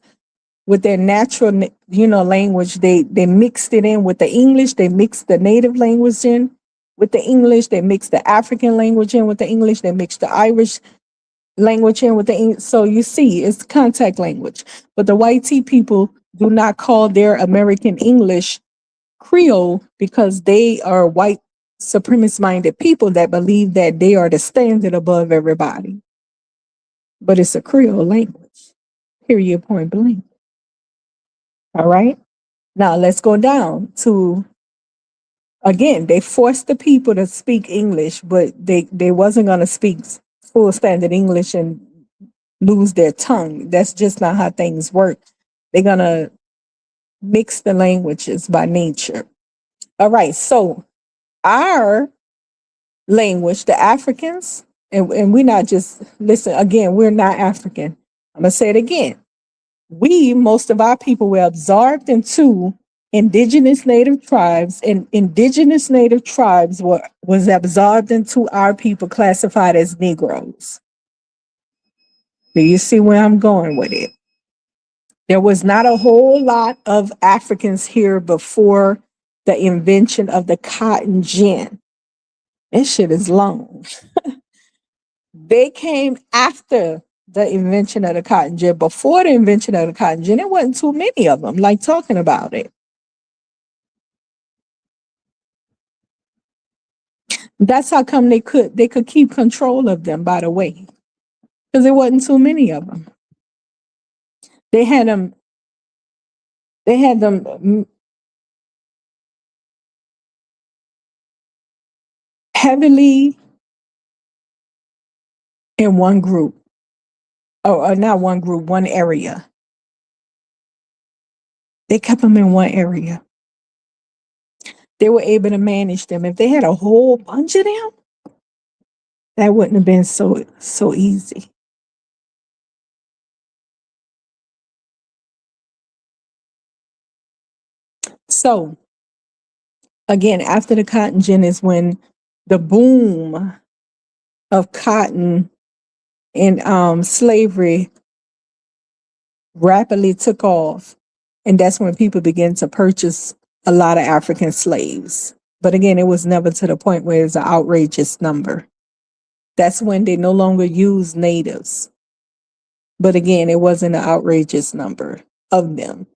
with their natural, language, they mixed it in with the English. They mixed the native language in with the English. They mixed the African language in with the English. They mixed the Irish language in with the English. So you see, it's contact language. But the white tea people do not call their American English Creole because they are white supremacist minded people that believe that they are the standard above everybody. But it's a Creole language. Period, point blank. All right. Now let's go down to again, they forced the people to speak English, but they wasn't gonna speak full standard English and lose their tongue. That's just not how things work. They're gonna mix the languages by nature. All right, so our language, the Africans, and we're not just listen again, we're not African. I'm gonna say it again. Most of our people were absorbed into indigenous native tribes, and indigenous native tribes was absorbed into our people classified as Negroes. Do you see where I'm going with it? There was not a whole lot of Africans here before the invention of the cotton gin. This shit is long. They came after the invention of the cotton gin. Before the invention of the cotton gin, there wasn't too many of them, like talking about it. That's how come they could keep control of them, by the way, because there wasn't too many of them. They had them. They had them heavily in one group, or not one group, one area. They kept them in one area. They were able to manage them. If they had a whole bunch of them, that wouldn't have been so easy. So again, after the cotton gin is when the boom of cotton and slavery rapidly took off. And that's when people began to purchase a lot of African slaves. But again, it was never to the point where it's an outrageous number. That's when they no longer used natives. But again, it wasn't an outrageous number of them.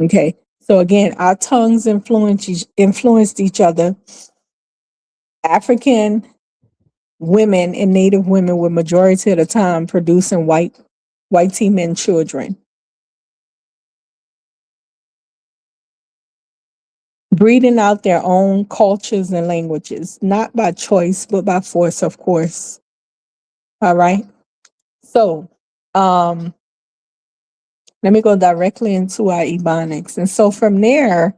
Okay. So again, our tongues influenced each other. African women and Native women were majority of the time producing white tea men children. Breeding out their own cultures and languages, not by choice, but by force, of course. All right. So let me go directly into our Ebonics. And so from there,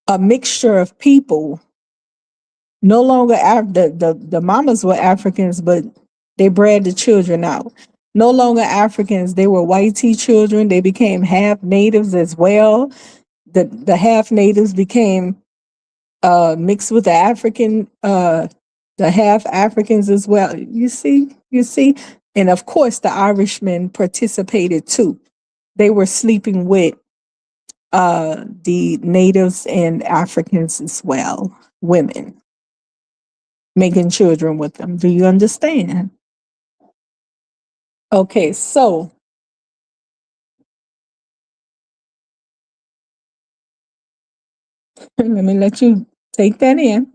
a mixture of people, no longer the mamas were Africans, but they bred the children out. No longer Africans, they were white tea children. They became half natives as well. The half natives became mixed with the half Africans as well. You see, and of course the Irishmen participated too. They were sleeping with the natives and Africans as well, women, making children with them. Do you understand? Okay, so Let me let you take that in.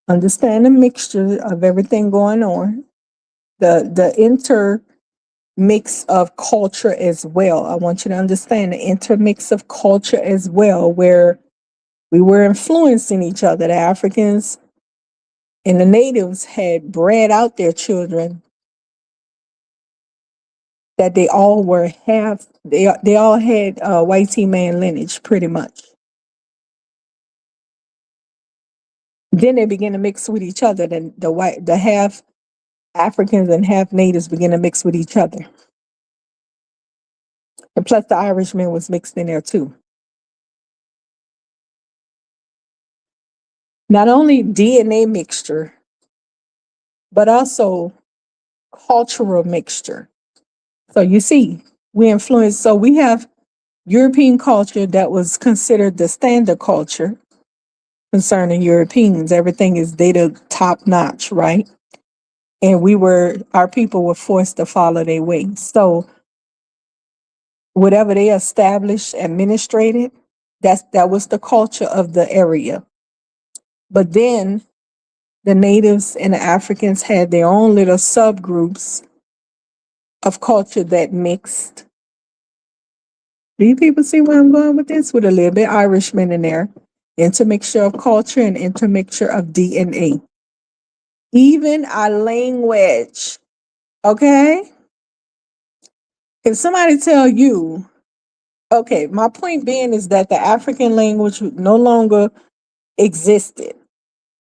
Understand the mixture of everything going on. The intermix of culture as well. I want you to understand the intermix of culture as well, where we were influencing each other. The Africans and the natives had bred out their children that they all were half. They all had white man lineage, pretty much. Then they began to mix with each other. Then the half Africans and half natives began to mix with each other, and plus the Irishman was mixed in there too. Not only DNA mixture, but also cultural mixture. So you see, we influence. So we have European culture that was considered the standard culture concerning Europeans. Everything is data top notch, right? And our people were forced to follow their ways. So whatever they established, administrated, that was the culture of the area. But then the natives and the Africans had their own little subgroups of culture that mixed. Do you people see where I'm going with this? With a little bit Irishman in there. Intermixture of culture and intermixture of DNA. Even our language. Okay? If somebody tell you, okay, my point being is that the African language no longer existed.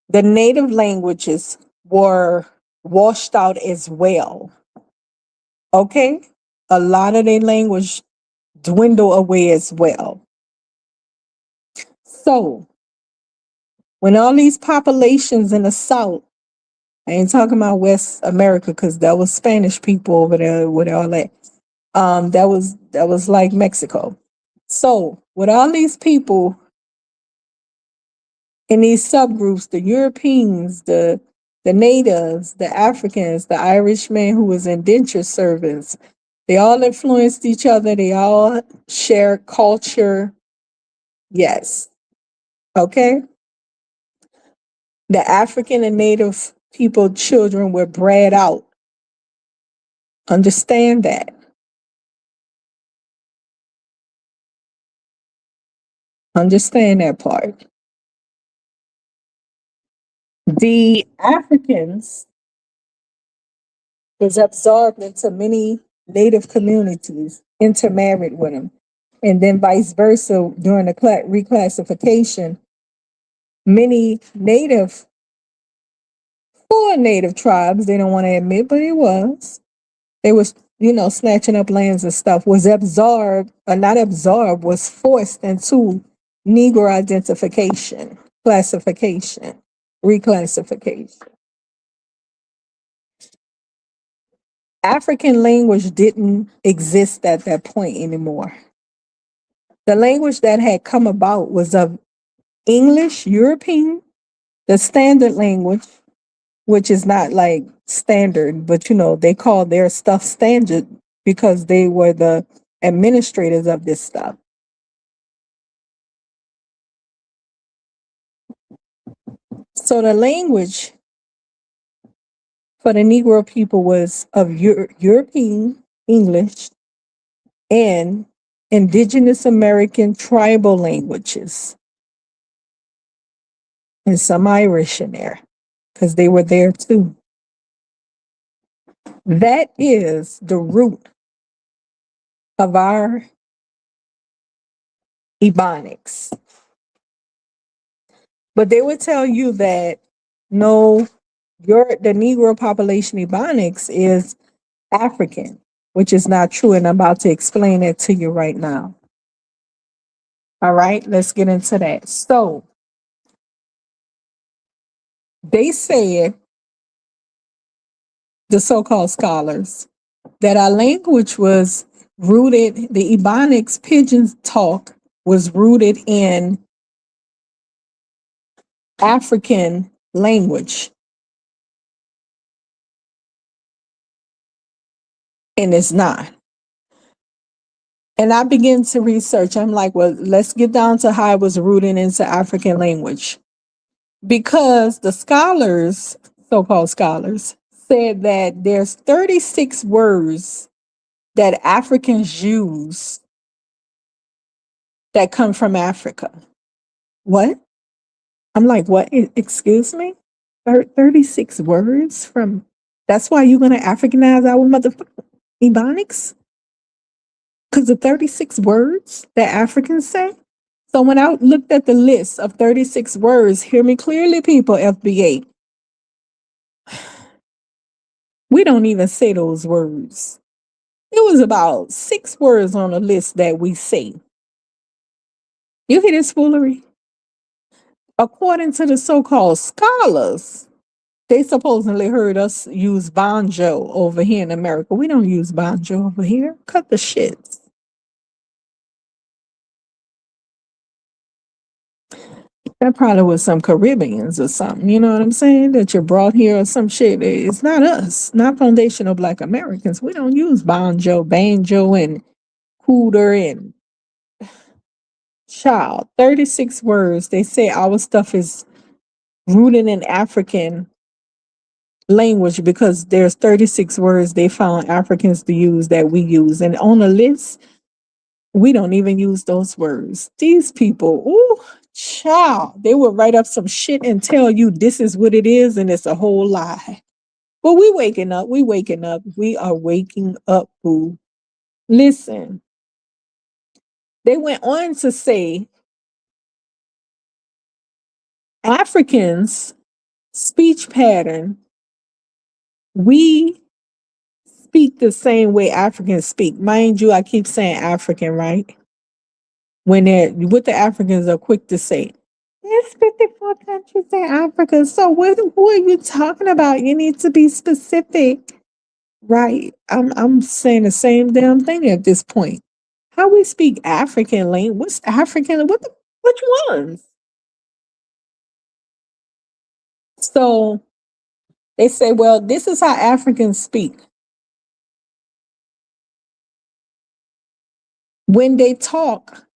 The native languages were washed out as well. Okay? A lot of their language dwindle away as well. So when all these populations in the South, I ain't talking about West America because that was Spanish people over there with all that. That was like Mexico. So with all these people in these subgroups, the Europeans, the natives, the Africans, the Irishmen who was indentured servants, they all influenced each other. They all share culture. Yes. Okay. The African and native people children were bred out. Understand that. Understand that part. The Africans was absorbed into many native communities, intermarried with them. And then vice versa during the reclassification, many native, poor native tribes, they don't want to admit, but it was. They was, snatching up lands and stuff, was absorbed, or not absorbed, was forced into Negro identification, classification, reclassification. African language didn't exist at that point anymore. The language that had come about was of English, European, the standard language, which is not like standard, but they call their stuff standard because they were the administrators of this stuff. So the language for the Negro people was of European English and indigenous American tribal languages, and some Irish in there because they were there too. That is the root of our Ebonics. But they would tell you that no, the Negro population Ebonics is African, which is not true, and I'm about to explain it to you right now. All right, let's get into that. So they said, the so-called scholars, that our language was rooted, the Ebonics pidgin talk was rooted in African language. And it's not. And I began to research. I'm like, well, let's get down to how it was rooted into African language. Because the scholars, so-called scholars, said that there's 36 words that Africans use that come from Africa. What? I'm like, what? Excuse me? 36 words from, that's why you're going to Africanize our motherfucking Ebonics? Because of 36 words that Africans say? So when I looked at the list of 36 words, hear me clearly, people, FBA, we don't even say those words. It was about 6 words on the list that we say. You hear this foolery? According to the so-called scholars, they supposedly heard us use banjo over here in America. We don't use banjo over here. Cut the shits. That probably was some Caribbeans or something, you know what I'm saying? That you brought here or some shit. It's not us, not foundational Black Americans. We don't use banjo, and cooter and child. 36 words. They say our stuff is rooted in African language because there's 36 words they found Africans to use that we use. And on the list, we don't even use those words. These people, ooh, child, they will write up some shit and tell you this is what it is and it's a whole lie. But we waking up, we are waking up, boo. Listen, they went on to say Africans' speech pattern, we speak the same way Africans speak. Mind you, I keep saying African, right? When they're what the Africans are quick to say. There's 54 countries in Africa. So who are you talking about? You need to be specific. Right. I'm saying the same damn thing at this point. How we speak African language? What's African? Which ones? So they say, well, this is how Africans speak. When they talk,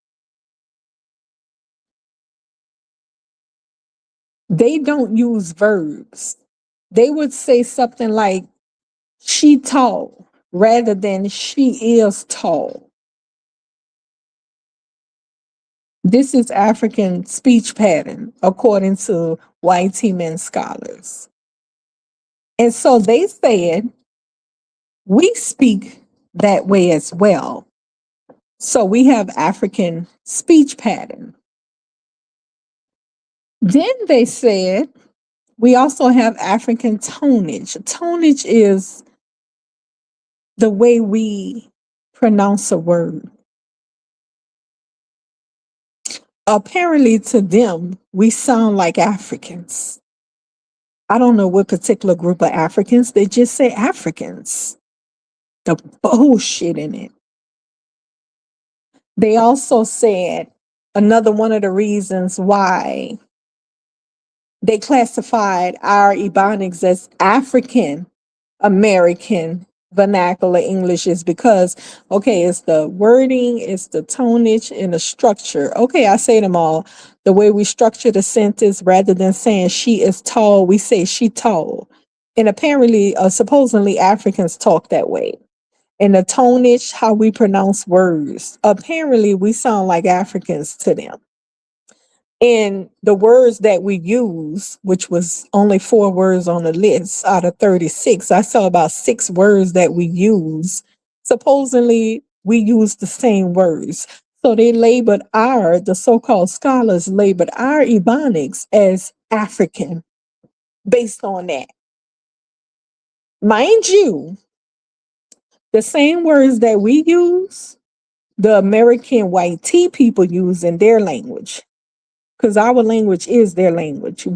they don't use verbs. They would say something like, she tall, rather than she is tall. This is African speech pattern, according to white men scholars. And so they said, we speak that way as well. So we have African speech pattern. Then they said, we also have African tonage. Tonage is the way we pronounce a word. Apparently to them, we sound like Africans. I don't know what particular group of Africans, they just say Africans. The bullshit in it. They also said another one of the reasons why they classified our Ebonics as African American vernacular English is because, okay, it's the wording, it's the tonage, and the structure. Okay, I say them all. The way we structure the sentence, rather than saying she is tall, we say she tall. And apparently, supposedly Africans talk that way. And the tonage, how we pronounce words, apparently we sound like Africans to them. And the words that we use, which was only 4 words on the list out of 36, I saw about 6 words that we use. Supposedly, we use the same words. So they labeled the so-called scholars labeled our Ebonics as African based on that. Mind you, the same words that we use, the American white tea people use in their language. Because our language is their language.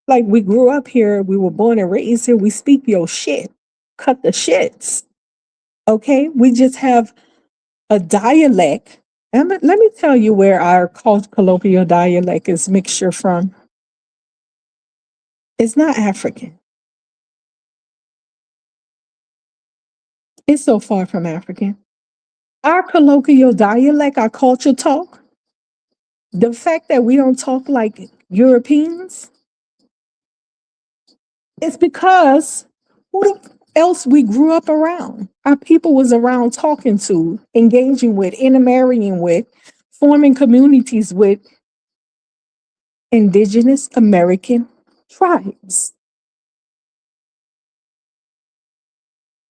Like we grew up here, we were born and raised here, we speak your shit. Cut the shits. Okay? We just have a dialect. And let me tell you where our colloquial dialect is mixture from. It's not African. It's so far from African. Our colloquial dialect, our culture talk, the fact that we don't talk like Europeans, it's because who else we grew up around? Our people was around talking to, engaging with, intermarrying with, forming communities with indigenous American tribes.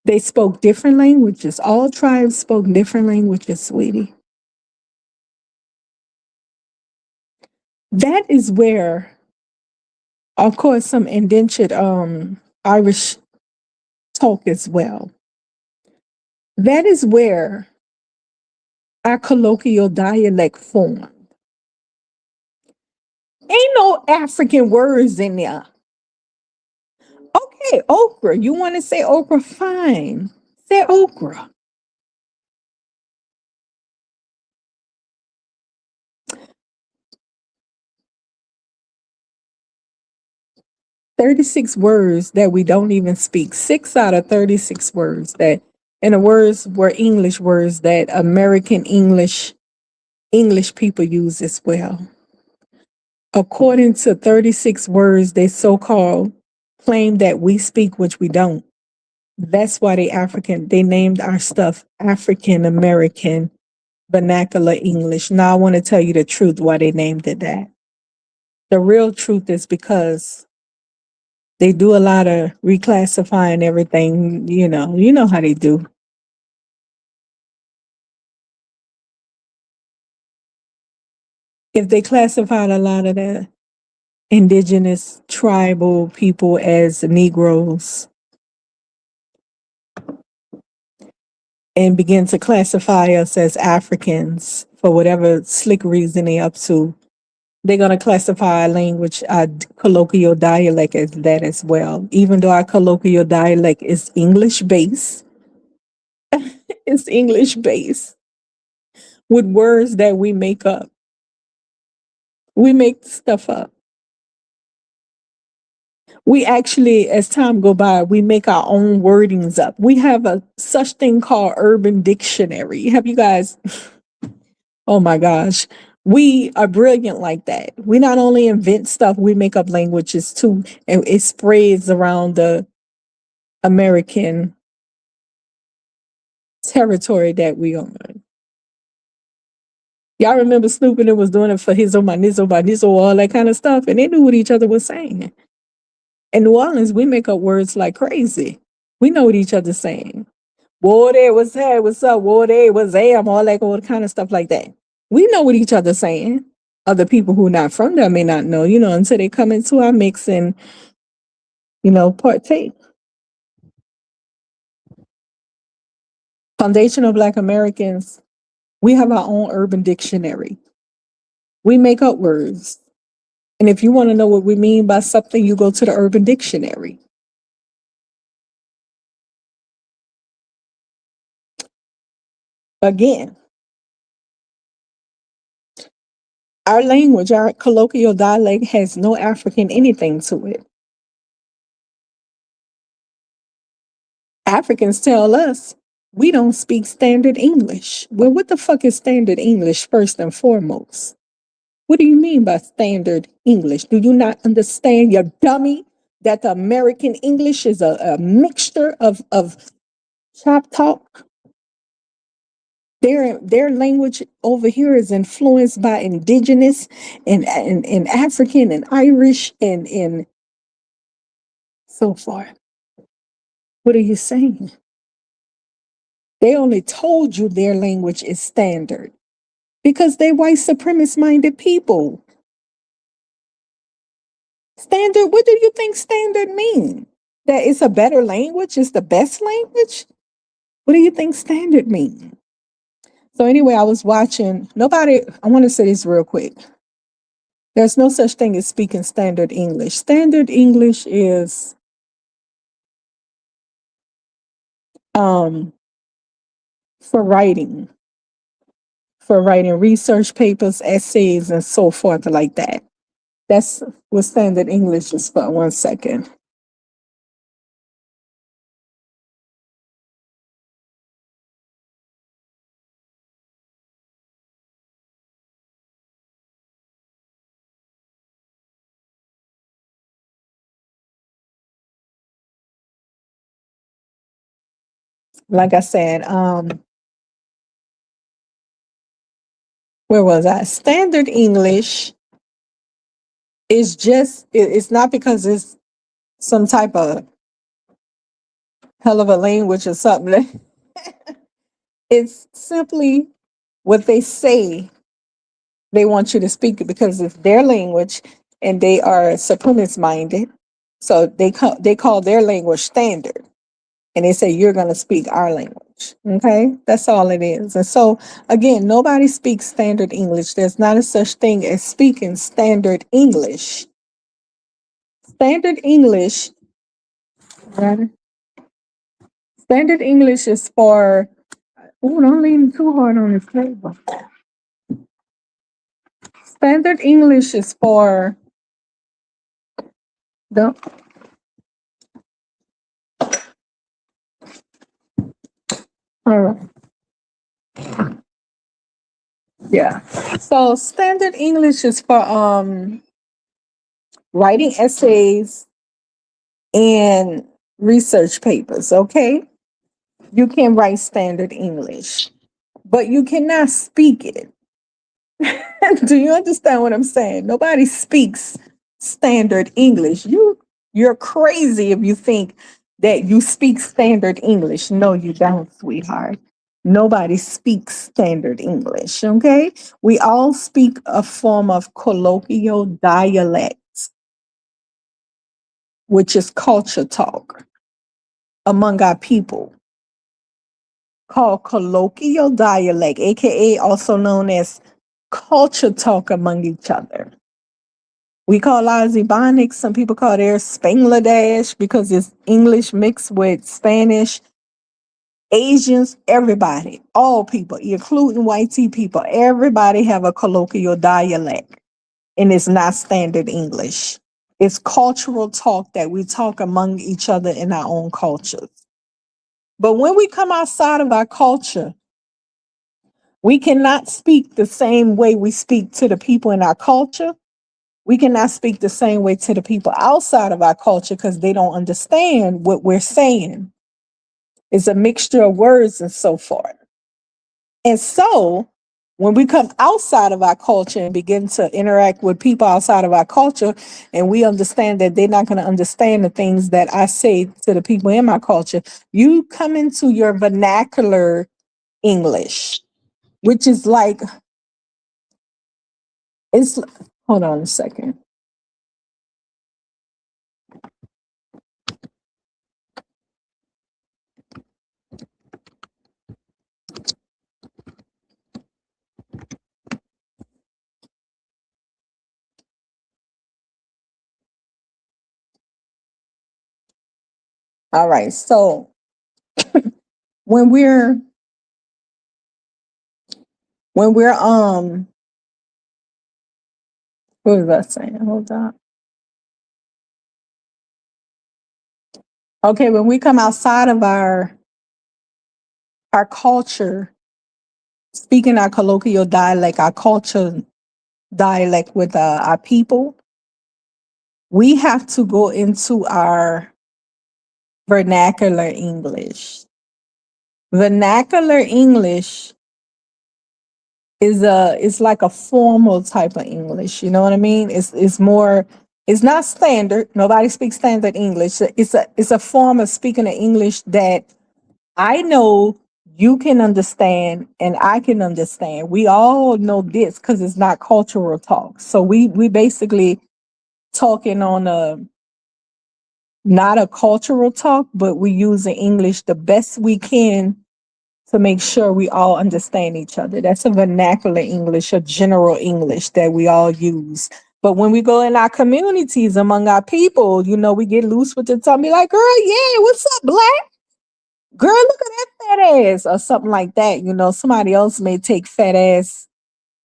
They spoke different languages. All tribes spoke different languages, sweetie. That is where, of course, some indentured Irish talk as well. That is where our colloquial dialect formed. Ain't no African words in there. Okay, okra. You want to say okra? Fine. Say okra. 36 words that we don't even speak. 6 out of 36 words that, and the words were English words that American English people use as well. According to 36 words, they so-called claim that we speak, which we don't. That's why they named our stuff African American vernacular English. Now I want to tell you the truth why they named it that. The real truth is because they do a lot of reclassifying everything, you know how they do. If they classified a lot of the indigenous tribal people as Negroes and begin to classify us as Africans for whatever slick reason they up to, they're going to classify our language, our colloquial dialect as that as well. Even though our colloquial dialect is English based, it's English based with words that we make up. We make stuff up. We actually, as time go by, we make our own wordings up. We have a such thing called Urban Dictionary. Have you guys? Oh my gosh. We are brilliant like that. We not only invent stuff, we make up languages too. And it spreads around the American territory that we on. Y'all remember Snoop and it was doing it for his my nizzle, all that kind of stuff. And they knew what each other was saying. In New Orleans, we make up words like crazy. We know what each other's saying. Whoa there, what's that? What's up? Whoa there, what's am? All kind of stuff like that. We know what each other's saying. Other people who are not from there may not know, until they come into our mix and, partake. Foundational Black Americans, we have our own urban dictionary. We make up words. And if you want to know what we mean by something, you go to the Urban Dictionary. Again, our language, our colloquial dialect has no African anything to it. Africans tell us we don't speak standard English. Well, what the fuck is standard English first and foremost? What do you mean by standard English? Do you not understand, you dummy, that the American English is a mixture of chop talk? Their language over here is influenced by indigenous and African and Irish and so forth. What are you saying? They only told you their language is standard because they white supremacist minded people. Standard, what do you think standard mean? That it's a better language? It's the best language? What do you think standard mean? So anyway, I was watching, I want to say this real quick. There's no such thing as speaking standard English. Standard English is for writing research papers, essays, and so forth like that. That's what standard English is for. 1 second. like I said, where was I? Standard English is just, it's not because it's some type of hell of a language or something. It's simply what they say they want you to speak it because it's their language and they are supremacist minded. So they call their language standard and they say you're going to speak our language. Okay, that's all it is. And so again, nobody speaks standard English. There's not a such thing as speaking standard English. Standard English, rather, standard English is for. Oh, don't lean too hard on this table. Standard English is for the. All right. Yeah. So standard English is for writing essays and research papers, okay? You can write standard English, but you cannot speak it. Do you understand what I'm saying? Nobody speaks standard English. You're crazy if you think that you speak standard English. No, you don't, sweetheart. Nobody speaks standard English, okay? We all speak a form of colloquial dialect, which is culture talk among our people, called colloquial dialect, aka also known as culture talk among each other. We call ours Ebonics. Some people call theirs Spanglish because it's English mixed with Spanish. Asians, everybody, all people, including white people, everybody have a colloquial dialect, and it's not standard English. It's cultural talk that we talk among each other in our own cultures. But when we come outside of our culture, we cannot speak the same way we speak to the people in our culture. We cannot speak the same way to the people outside of our culture because they don't understand what we're saying. It's a mixture of words and so forth. And so when we come outside of our culture and begin to interact with people outside of our culture, and we understand that they're not going to understand the things that I say to the people in my culture, you come into your vernacular English, which is like, it's, hold on a second. All right. So when we're when we're what was I saying? Hold on. Okay, when we come outside of our culture, speaking our colloquial dialect, our culture dialect with our people, we have to go into our vernacular English. Vernacular English it's like a formal type of English. You know what I mean? It's more. It's not standard. Nobody speaks standard English. It's a form of speaking of English that I know you can understand and I can understand. We all know this because it's not cultural talk. So we basically talking on a not a cultural talk, but we use the English the best we can to make sure we all understand each other. That's a vernacular English, a general English that we all use. But when we go in our communities among our people, you know, we get loose with the tongue, be like, girl, yeah, what's up, black? Girl, look at that fat ass, or something like that. You know, somebody else may take fat ass,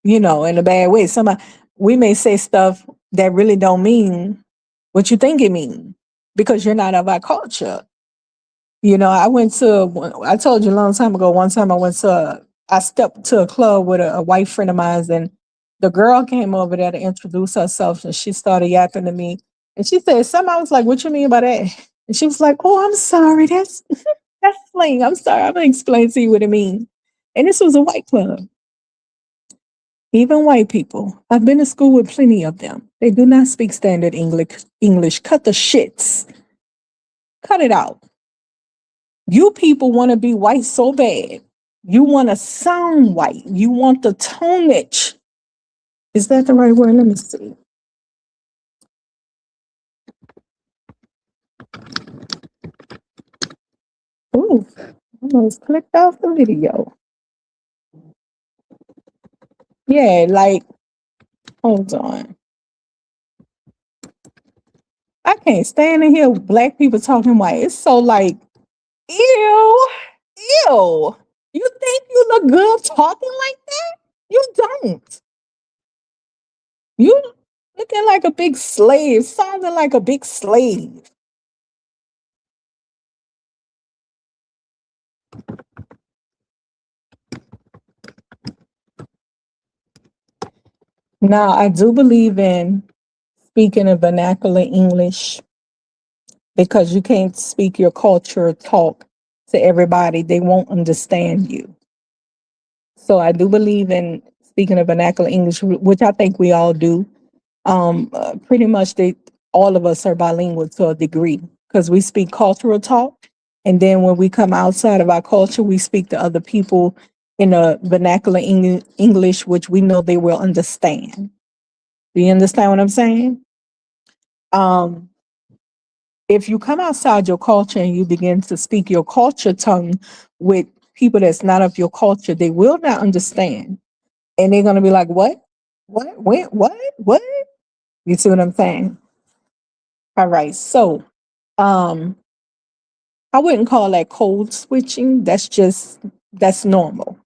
you know, in a bad way. Somebody we may say stuff that really don't mean what you think it means because you're not of our culture. You know, I told you a long time ago, one time I stepped to a club with a white friend of mine, and the girl came over there to introduce herself, and she started yapping to me. And she said something, I was like, what you mean by that? And she was like, oh, I'm sorry, that's That's slang. I'm sorry. I'm gonna explain to you what it means. And this was a white club. Even white people. I've been to school with plenty of them. They do not speak standard English. Cut the shits. Cut it out. You people want to be white so bad. You want to sound white. You want the tonage. Is that the right word? Let me see. Ooh, almost clicked off the video. Yeah, like, hold on. I can't stand to hear black people talking white. It's so like, ew, ew. You think you look good talking like that? You don't. You looking like a big slave, sounding like a big slave. Now, I do believe in speaking a vernacular English because you can't speak your culture talk to everybody. They won't understand you. So I do believe in speaking a vernacular English, which I think we all do. Pretty much all of us are bilingual to a degree because we speak cultural talk. And then when we come outside of our culture, we speak to other people in a vernacular English, which we know they will understand. Do you understand what I'm saying? Um, if you come outside your culture and you begin to speak your culture tongue with people that's not of your culture, they will not understand. And they're going to be like, what? What? Wait, what? What? You see what I'm saying? All right. So, um, I wouldn't call that code switching. That's normal.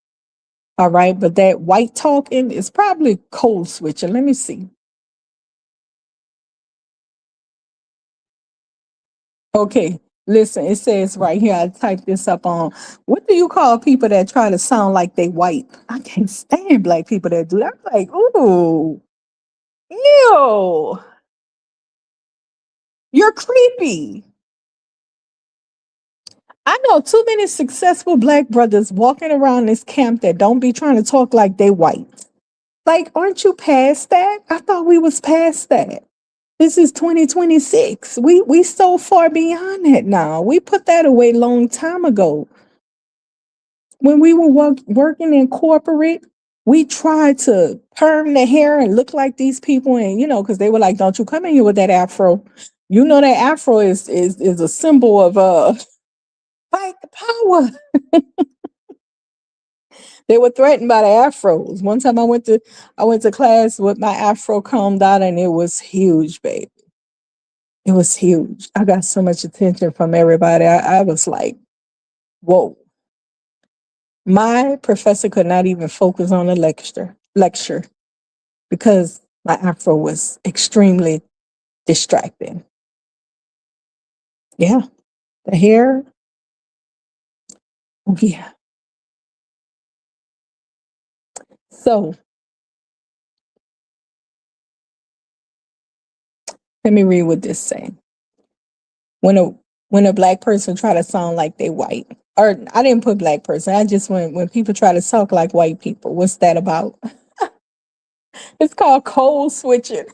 All right. But that white talking is probably code switching. Let me see. Okay. Listen, it says right here, I typed this up on what do you call people that try to sound like they white? I can't stand black people that do that. I'm like, ooh, ew, you're creepy. I know too many successful black brothers walking around this camp that don't be trying to talk like they white. Like, aren't you past that? I thought we was past that. This is 2026. We so far beyond that now. We put that away long time ago. When we were working in corporate, we tried to perm the hair and look like these people, and because they were like, "Don't you come in here with that afro." You know that afro is a symbol of fight the power. They were threatened by the afros. One time I went to class with my afro combed out and it was huge, baby. It was huge. I got so much attention from everybody. I was like, whoa. My professor could not even focus on the lecture because my afro was extremely distracting. Yeah. The hair. Oh, yeah. So let me read what this saying. When a black person try to sound like they white, or I didn't put black person, I just when people try to talk like white people, what's that about? It's called code switching.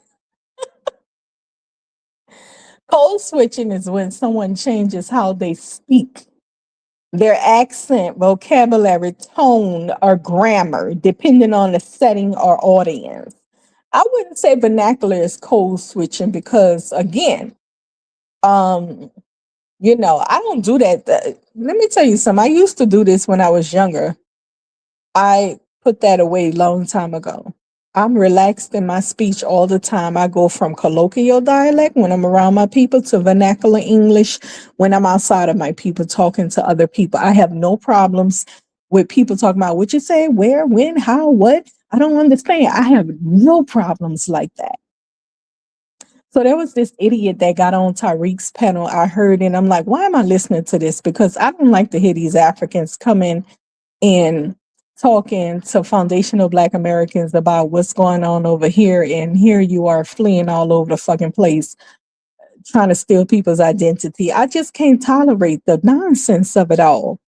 Code switching is when someone changes how they speak, their accent, vocabulary, tone, or grammar, depending on the setting or audience. I wouldn't say vernacular is code switching because again, um, I don't do that. Let me tell you something. I used to do this when I was younger. I put that away long time ago. I'm relaxed in my speech all the time. I go from colloquial dialect when I'm around my people to vernacular English when I'm outside of my people talking to other people. I have no problems with people talking about what you say, where, when, how, what. I don't understand. I have no problems like that. So there was this idiot that got on Tariq's panel. I heard and I'm like, why am I listening to this? Because I don't like to hear these Africans come in and talking to foundational Black Americans about what's going on over here. And here you are fleeing all over the fucking place trying to steal people's identity. I just can't tolerate the nonsense of it all.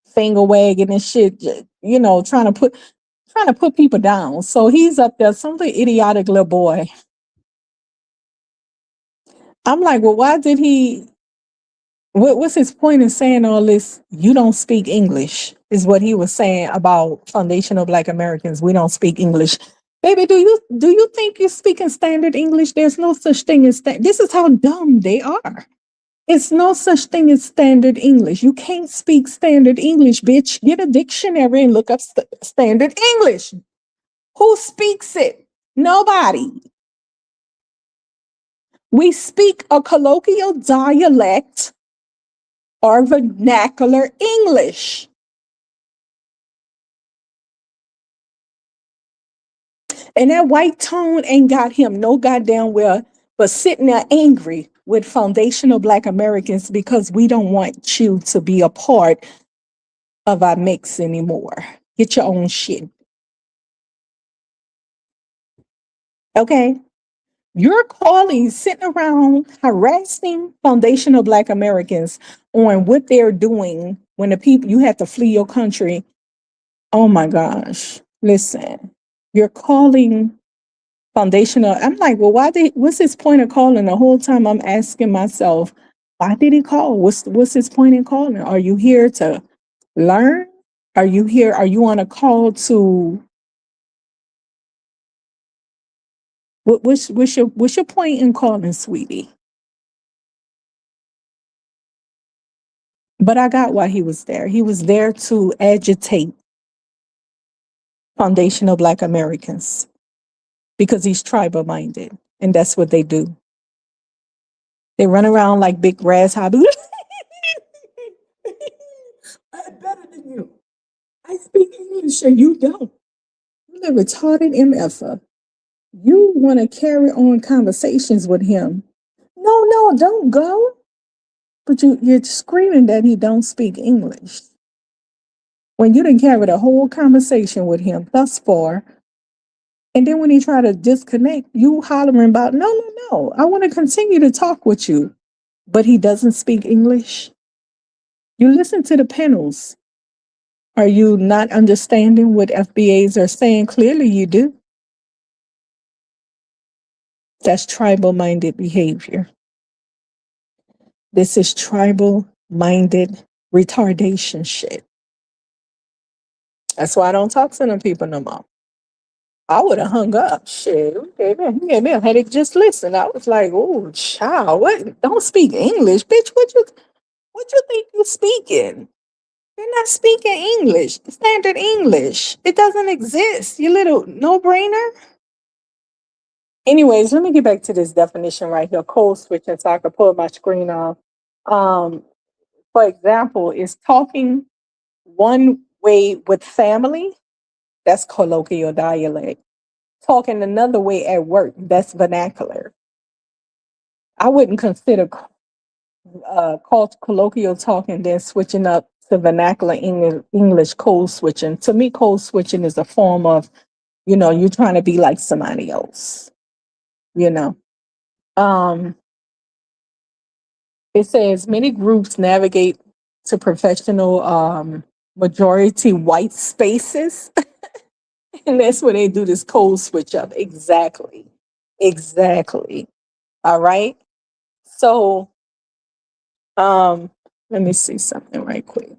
Finger wagging and shit, trying to put people down. So he's up there, some little idiotic little boy. I'm like, well, why did he? What's his point in saying all this? You don't speak English, is what he was saying about foundational Black Americans. We don't speak English. Baby, do you think you're speaking standard English? There's no such thing as that. This is how dumb they are. It's no such thing as standard English. You can't speak standard English, bitch. Get a dictionary and look up standard English. Who speaks it? Nobody. We speak a colloquial dialect or vernacular English. And that white tone ain't got him no goddamn well, but sitting there angry with foundational Black Americans because we don't want you to be a part of our mix anymore. Get your own shit. Okay? You're calling, sitting around harassing foundational Black Americans on what they're doing when the people, you have to flee your country. Oh my gosh. Listen, you're calling foundational. I'm like, well, what's his point of calling? The whole time I'm asking myself, why did he call? What's his point in calling? Are you here to learn? Are you on a call to what's your point in calling, sweetie? But I got why he was there. He was there to agitate foundational Black Americans because he's tribal minded. And that's what they do. They run around like big grasshoppers. I'm better than you. I speak English and you don't. You're a retarded MFer. You want to carry on conversations with him. No, don't go. But you're screaming that he don't speak English. When you didn't carry the whole conversation with him thus far, and then when he tried to disconnect, you hollering about, no, I want to continue to talk with you. But he doesn't speak English. You listen to the panels. Are you not understanding what FBAs are saying? Clearly you do. That's tribal-minded behavior. This is tribal-minded retardation shit. That's why I don't talk to them people no more. I would have hung up. Shit, he gave me a headache just listen. I was like, oh, child, what? Don't speak English, bitch. What you think you speaking? You're not speaking English, standard English. It doesn't exist. You little no-brainer. Anyways, let me get back to this definition right here. Code switching, so I can pull my screen off. For example, is talking one way with family. That's colloquial dialect. Talking another way at work. That's vernacular. I wouldn't consider colloquial talking then switching up to vernacular English code switching. To me, code switching is a form of, you're trying to be like somebody else. It says many groups navigate to professional majority white spaces. And that's where they do this code switch up. Exactly. All right. So let me see something right quick.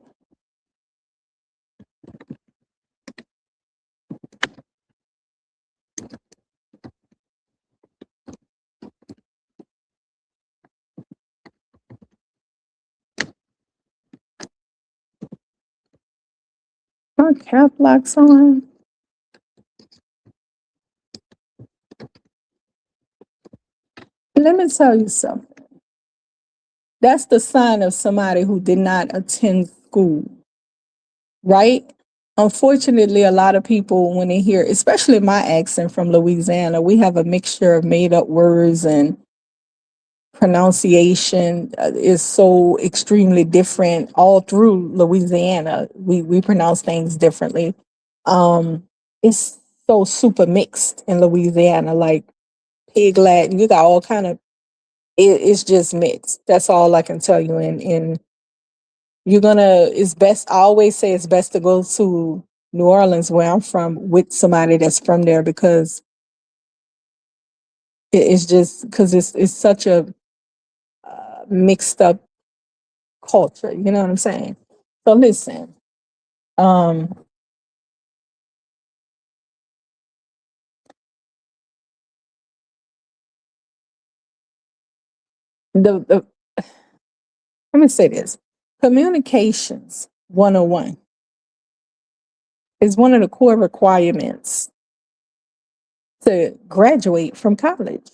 My cap locks on. Let me tell you something. That's the sign of somebody who did not attend school, right? Unfortunately, a lot of people, when they hear, especially my accent from Louisiana, we have a mixture of made up words and pronunciation is so extremely different all through Louisiana. We pronounce things differently. It's so super mixed in Louisiana, like pig Latin. You got all kind of it's just mixed. That's all I can tell you. And it's best, I always say it's best to go to New Orleans, where I'm from, with somebody that's from there, because it's just, because it's such a mixed up culture. You know what I'm saying? So listen, um, the let me say this: communications 101 is one of the core requirements to graduate from college.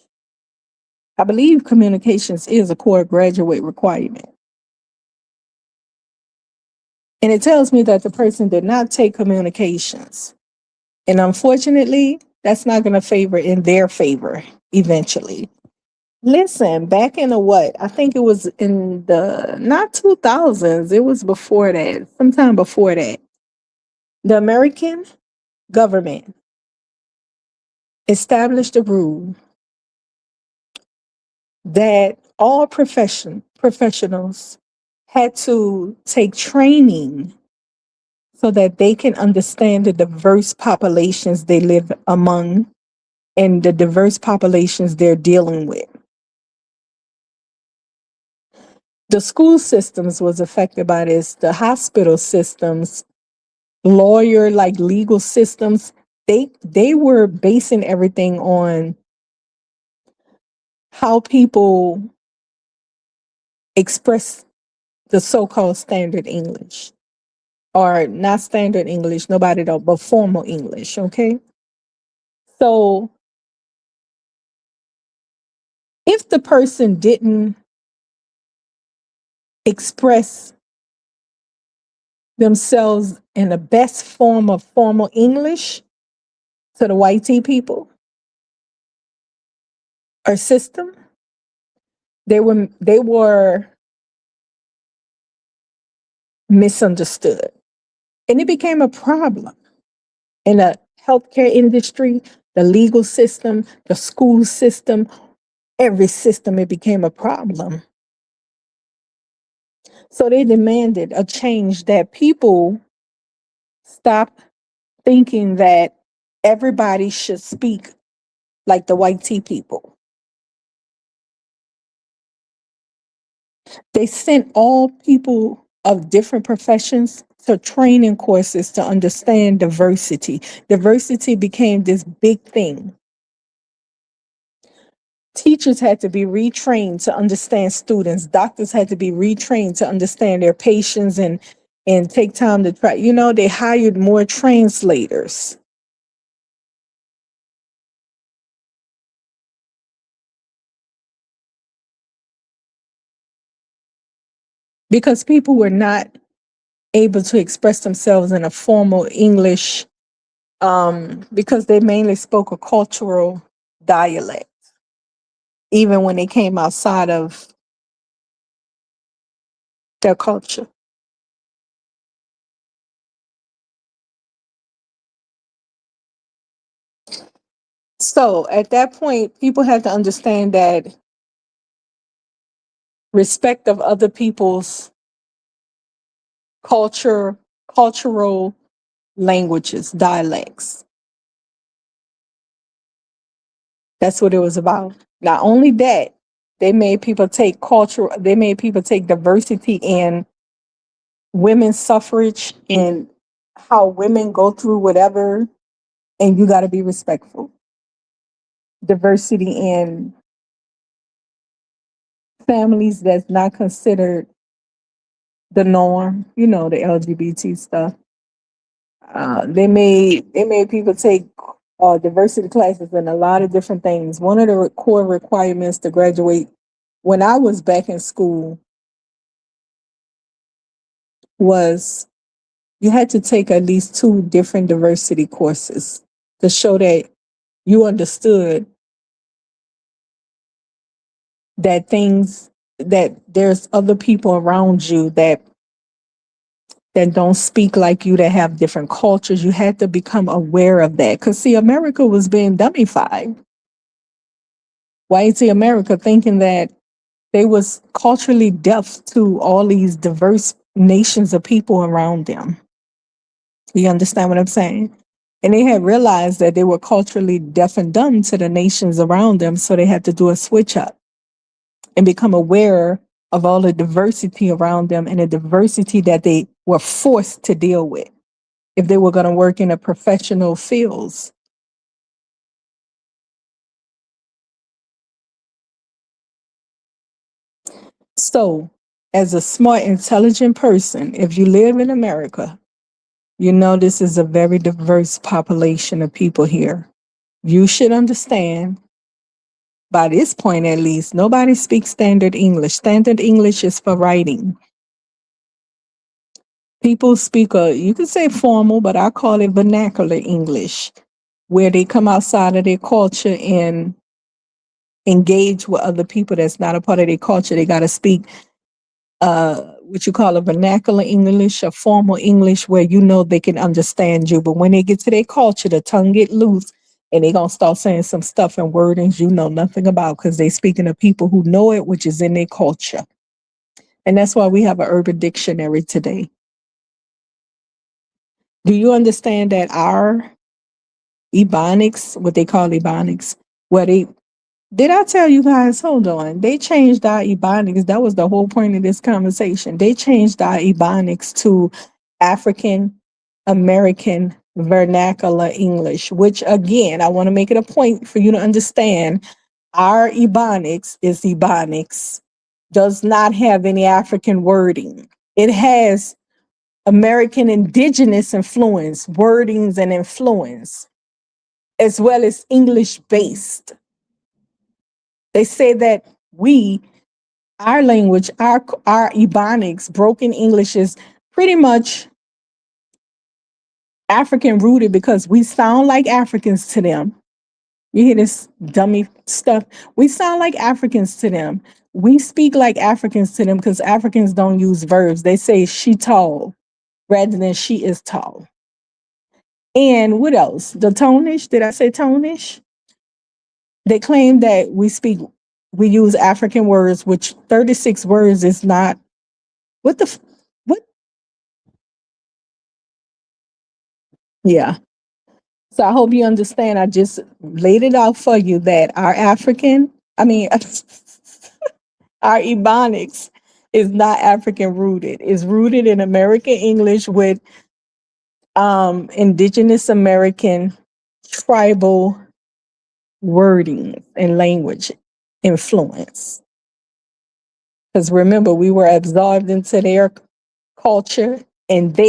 I believe communications is a core graduate requirement. And it tells me that the person did not take communications. And unfortunately, that's not going to favor in their favor eventually. Listen, back in the what? I think it was in the not 2000s, it was before that, sometime before that. The American government established a rule that all professionals had to take training so that they can understand the diverse populations they live among and the diverse populations they're dealing with. The school systems was affected by this, the hospital systems, like legal systems, they were basing everything on how people express the so-called standard English, or not standard English, nobody don't, but formal English, okay? So if the person didn't express themselves in the best form of formal English to the white tea people or system, they were misunderstood. And it became a problem in the healthcare industry, the legal system, the school system, every system, it became a problem. So they demanded a change, that people stop thinking that everybody should speak like the white tea people. They sent all people of different professions to training courses to understand diversity. Diversity became this big thing. Teachers had to be retrained to understand students. Doctors had to be retrained to understand their patients, and take time to try. They hired more translators because people were not able to express themselves in a formal English, because they mainly spoke a cultural dialect, even when they came outside of their culture. So at that point, people had to understand that respect of other people's culture, cultural languages, dialects. That's what it was about. Not only that, they made people take diversity in women's suffrage and how women go through whatever, and you got to be respectful. Diversity in families that's not considered the norm, the LGBT stuff. They made people take diversity classes in a lot of different things. One of the core requirements to graduate when I was back in school was you had to take at least two different diversity courses to show that you understood that there's other people around you that don't speak like you, that have different cultures. You had to become aware of that. Because, see, America was being dummified. White America thinking that They was culturally deaf to all these diverse nations of people around them. You understand what I'm saying? And they had realized that they were culturally deaf and dumb to the nations around them, so they had to do a switch up and become aware of all the diversity around them and the diversity that they were forced to deal with if they were going to work in a professional fields. So, as a smart, intelligent person, if you live in America, you know this is a very diverse population of people here. You should understand, by this point at least, nobody speaks standard English. Standard English is for writing. People speak you could say formal, but I call it vernacular English, where they come outside of their culture and engage with other people that's not a part of their culture. They got to speak what you call a vernacular English, a formal English, where you know they can understand you. But when they get to their culture, the tongue get loose and they gonna start saying some stuff and wordings you know nothing about because they speaking to people who know it, which is in their culture. And that's why we have an urban dictionary today. Do you understand that our Ebonics, what they call Ebonics, where they did I tell you guys, hold on, they changed our Ebonics. That was the whole point of this conversation. They changed our Ebonics to African American Vernacular English, which again, I want to make it a point for you to understand our Ebonics is Ebonics, does not have any African wording. It has American indigenous influence, wordings and influence, as well as English based. They say that our language, our Ebonics, broken English is pretty much African rooted because we sound like Africans to them. You hear this dummy stuff? We sound like Africans to them. We speak like Africans to them because Africans don't use verbs. They say she tall rather than she is tall. And what else? The tonish, did I say tonish? They claim that we use African words, which 36 words is not, what? Yeah. So I hope you understand. I just laid it out for you that I mean, our Ebonics is not African rooted. It's rooted in American English with indigenous American tribal wording and language influence. Because remember, we were absorbed into their culture and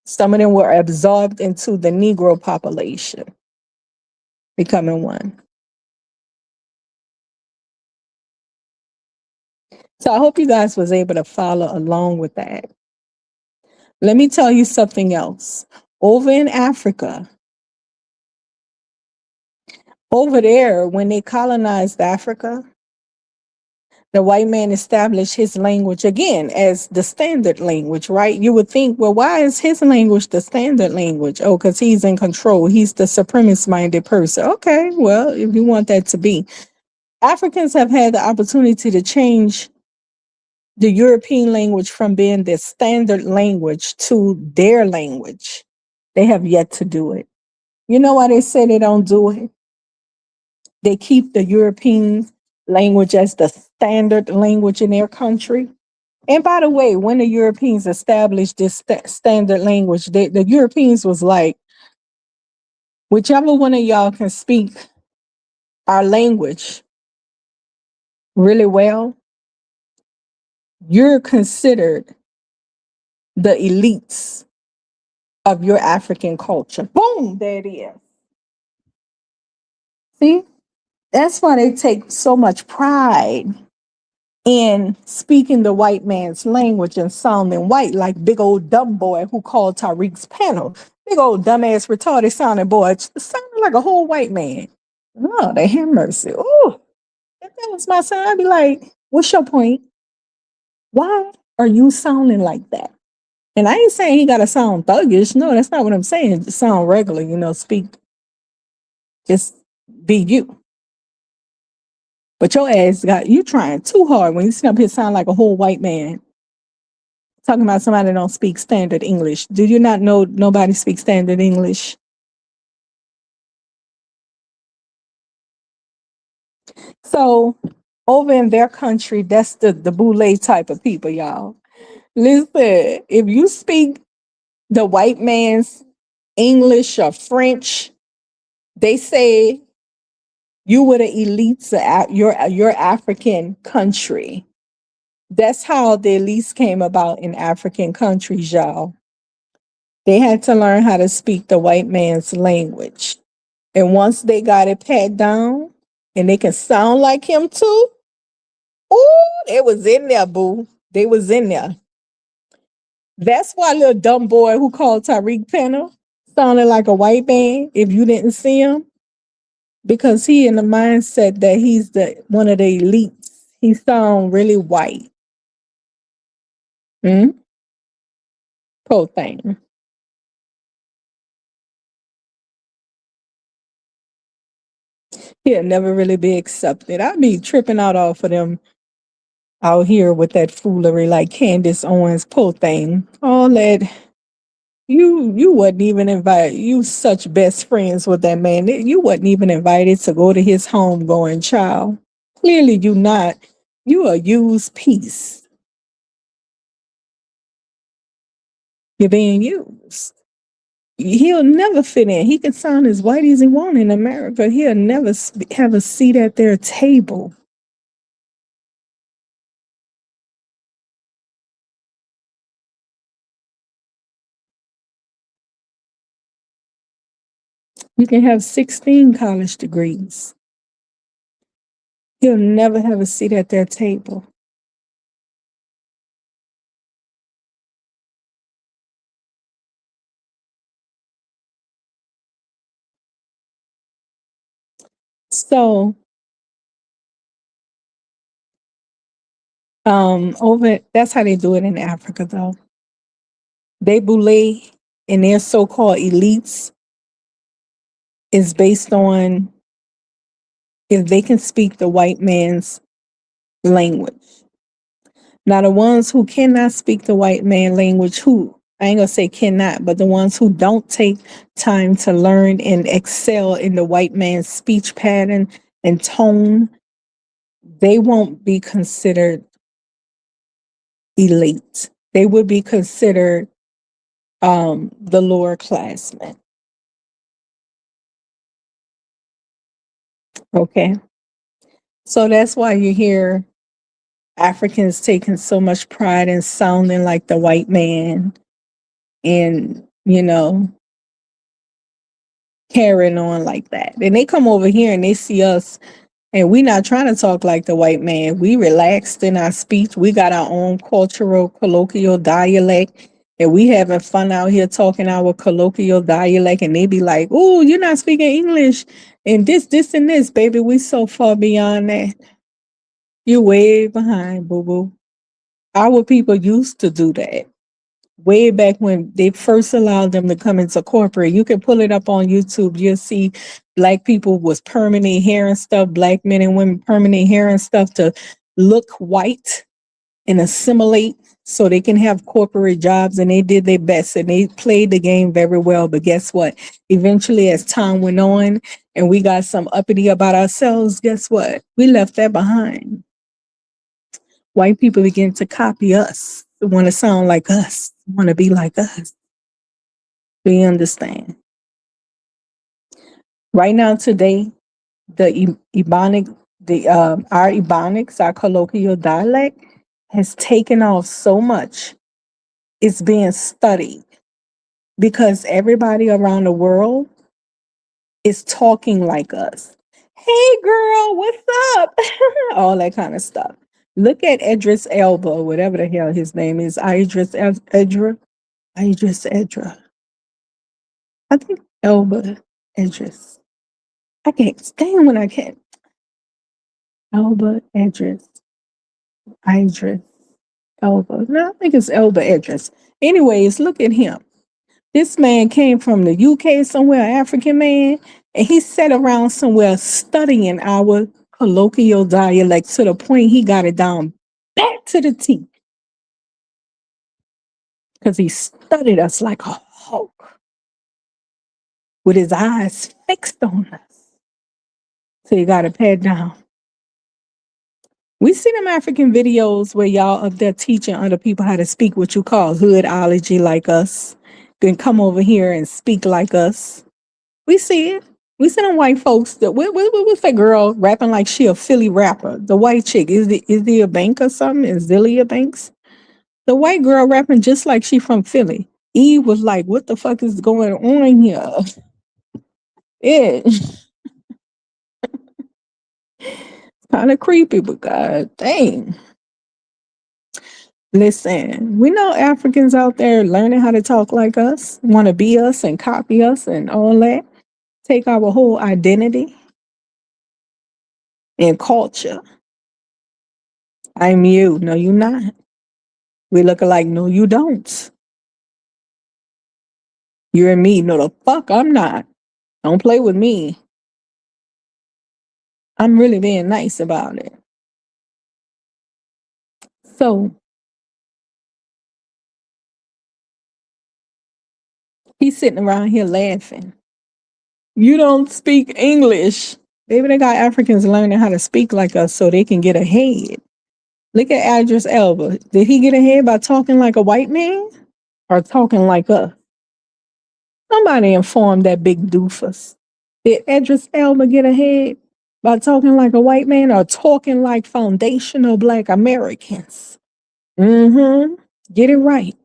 some of them were absorbed into the Negro population, becoming one. So I hope you guys was able to follow along with that. Let me tell you something else. Over in Africa, over there, when they colonized Africa, the white man established his language again as the standard language, right? You would think, well, why is his language the standard language? Oh, because he's in control. He's the supremacist minded person. Okay, well, if you want that to be. Africans have had the opportunity to change the European language from being the standard language to their language. They have yet to do it. You know why they say they don't do it? They keep the European language as the standard language in their country. And by the way, when the Europeans established this standard language, the Europeans was like, whichever one of y'all can speak our language really well, you're considered the elites of your African culture. Boom, there it is. See, that's why they take so much pride in speaking the white man's language and sounding white, like big old dumb boy who called Tariq's panel. Big old dumbass retarded sounding boy, sounding like a whole white man. Oh, they have mercy. Oh, if that was my son, I'd be like, what's your point? Why are you sounding like that? And I ain't saying he got to sound thuggish. No, that's not what I'm saying. Just sound regular, speak, just be you. But your ass got you trying too hard when you sit up here sound like a whole white man talking about somebody that don't speak standard English. Do you not know nobody speaks standard English? So over in their country, that's the boule type of people, y'all. Listen, if you speak the white man's English or French, they say you were the elites of your African country. That's how the elites came about in African countries, y'all. They had to learn how to speak the white man's language. And once they got it pat down and they can sound like him too, ooh, they was in there, boo. They was in there. That's why little dumb boy who called Tariq Penner sounded like a white man if you didn't see him, because he in the mindset that he's the one of the elites. He sound really white. Hmm? Poor thing. He'll never really be accepted. I'd be tripping out off of them out here with that foolery like Candace Owens, poor thing. All that you wasn't even invited. You such best friends with that man. You wasn't even invited to go to his home going child. Clearly you not. You a used piece. You're being used. He'll never fit in. He can sound as white as he want in America. He'll never have a seat at their table. You can have 16 college degrees. He'll never have a seat at their table. So, that's how they do it in Africa, though. They boule and their so-called elites is based on if they can speak the white man's language. Now, the ones who cannot speak the white man language, who I ain't gonna say cannot, but the ones who don't take time to learn and excel in the white man's speech pattern and tone, they won't be considered elite. They would be considered the lower classmen. Okay. So that's why you hear Africans taking so much pride in sounding like the white man and, carrying on like that. And they come over here and they see us and we not trying to talk like the white man. We relaxed in our speech. We got our own cultural colloquial dialect. And we having fun out here talking our colloquial dialect. And they be like, oh, you're not speaking English. And this, and this, baby. We so far beyond that. You way behind, boo-boo. Our people used to do that. Way back when they first allowed them to come into corporate. You can pull it up on YouTube. You'll see black people was permanent hair and stuff, black men and women permanent hair and stuff to look white and assimilate so they can have corporate jobs, and they did their best and they played the game very well. But guess what? Eventually, as time went on and we got some uppity about ourselves, guess what? We left that behind. White people begin to copy us, want to sound like us, want to be like us. Do you understand? Right now, today, the Ebonic, our Ebonics, our colloquial dialect, has taken off so much. It's being studied because everybody around the world is talking like us. Hey, girl, what's up? All that kind of stuff. Look at Idris Elba, whatever the hell his name is. Idris Edra. Idris Edra. I think Elba Idris. I can't stand when I can't. Elba Idris. Idris. Elba. No, I think it's Elba Idris. Anyways, look at him. This man came from the UK somewhere, African man, and he sat around somewhere studying our colloquial dialect to the point he got it down back to the T. Because he studied us like a hawk with his eyes fixed on us. So you got to pad down. We see them African videos where y'all up there teaching other people how to speak what you call hoodology like us. Then come over here and speak like us. We see it. We see them white folks. What's that girl rapping like she a Philly rapper? The white chick. Is the a bank or something? Is Zilia Banks? The white girl rapping just like she from Philly. Eve was like, what the fuck is going on here? It's kind of creepy, but god dang. Listen, we know Africans out there learning how to talk like us, want to be us and copy us and all that. Take our whole identity and culture. I'm you. No, you not. We look alike. No, you don't. You're and me. No, the fuck I'm not. Don't play with me. I'm really being nice about it. So he's sitting around here laughing. You don't speak English. Maybe they got Africans learning how to speak like us so they can get ahead. Look at Idris Elba. Did he get ahead by talking like a white man or talking like us? Somebody informed that big doofus. Did Idris Elba get ahead by talking like a white man or talking like foundational Black Americans? Mm-hmm. Get it right.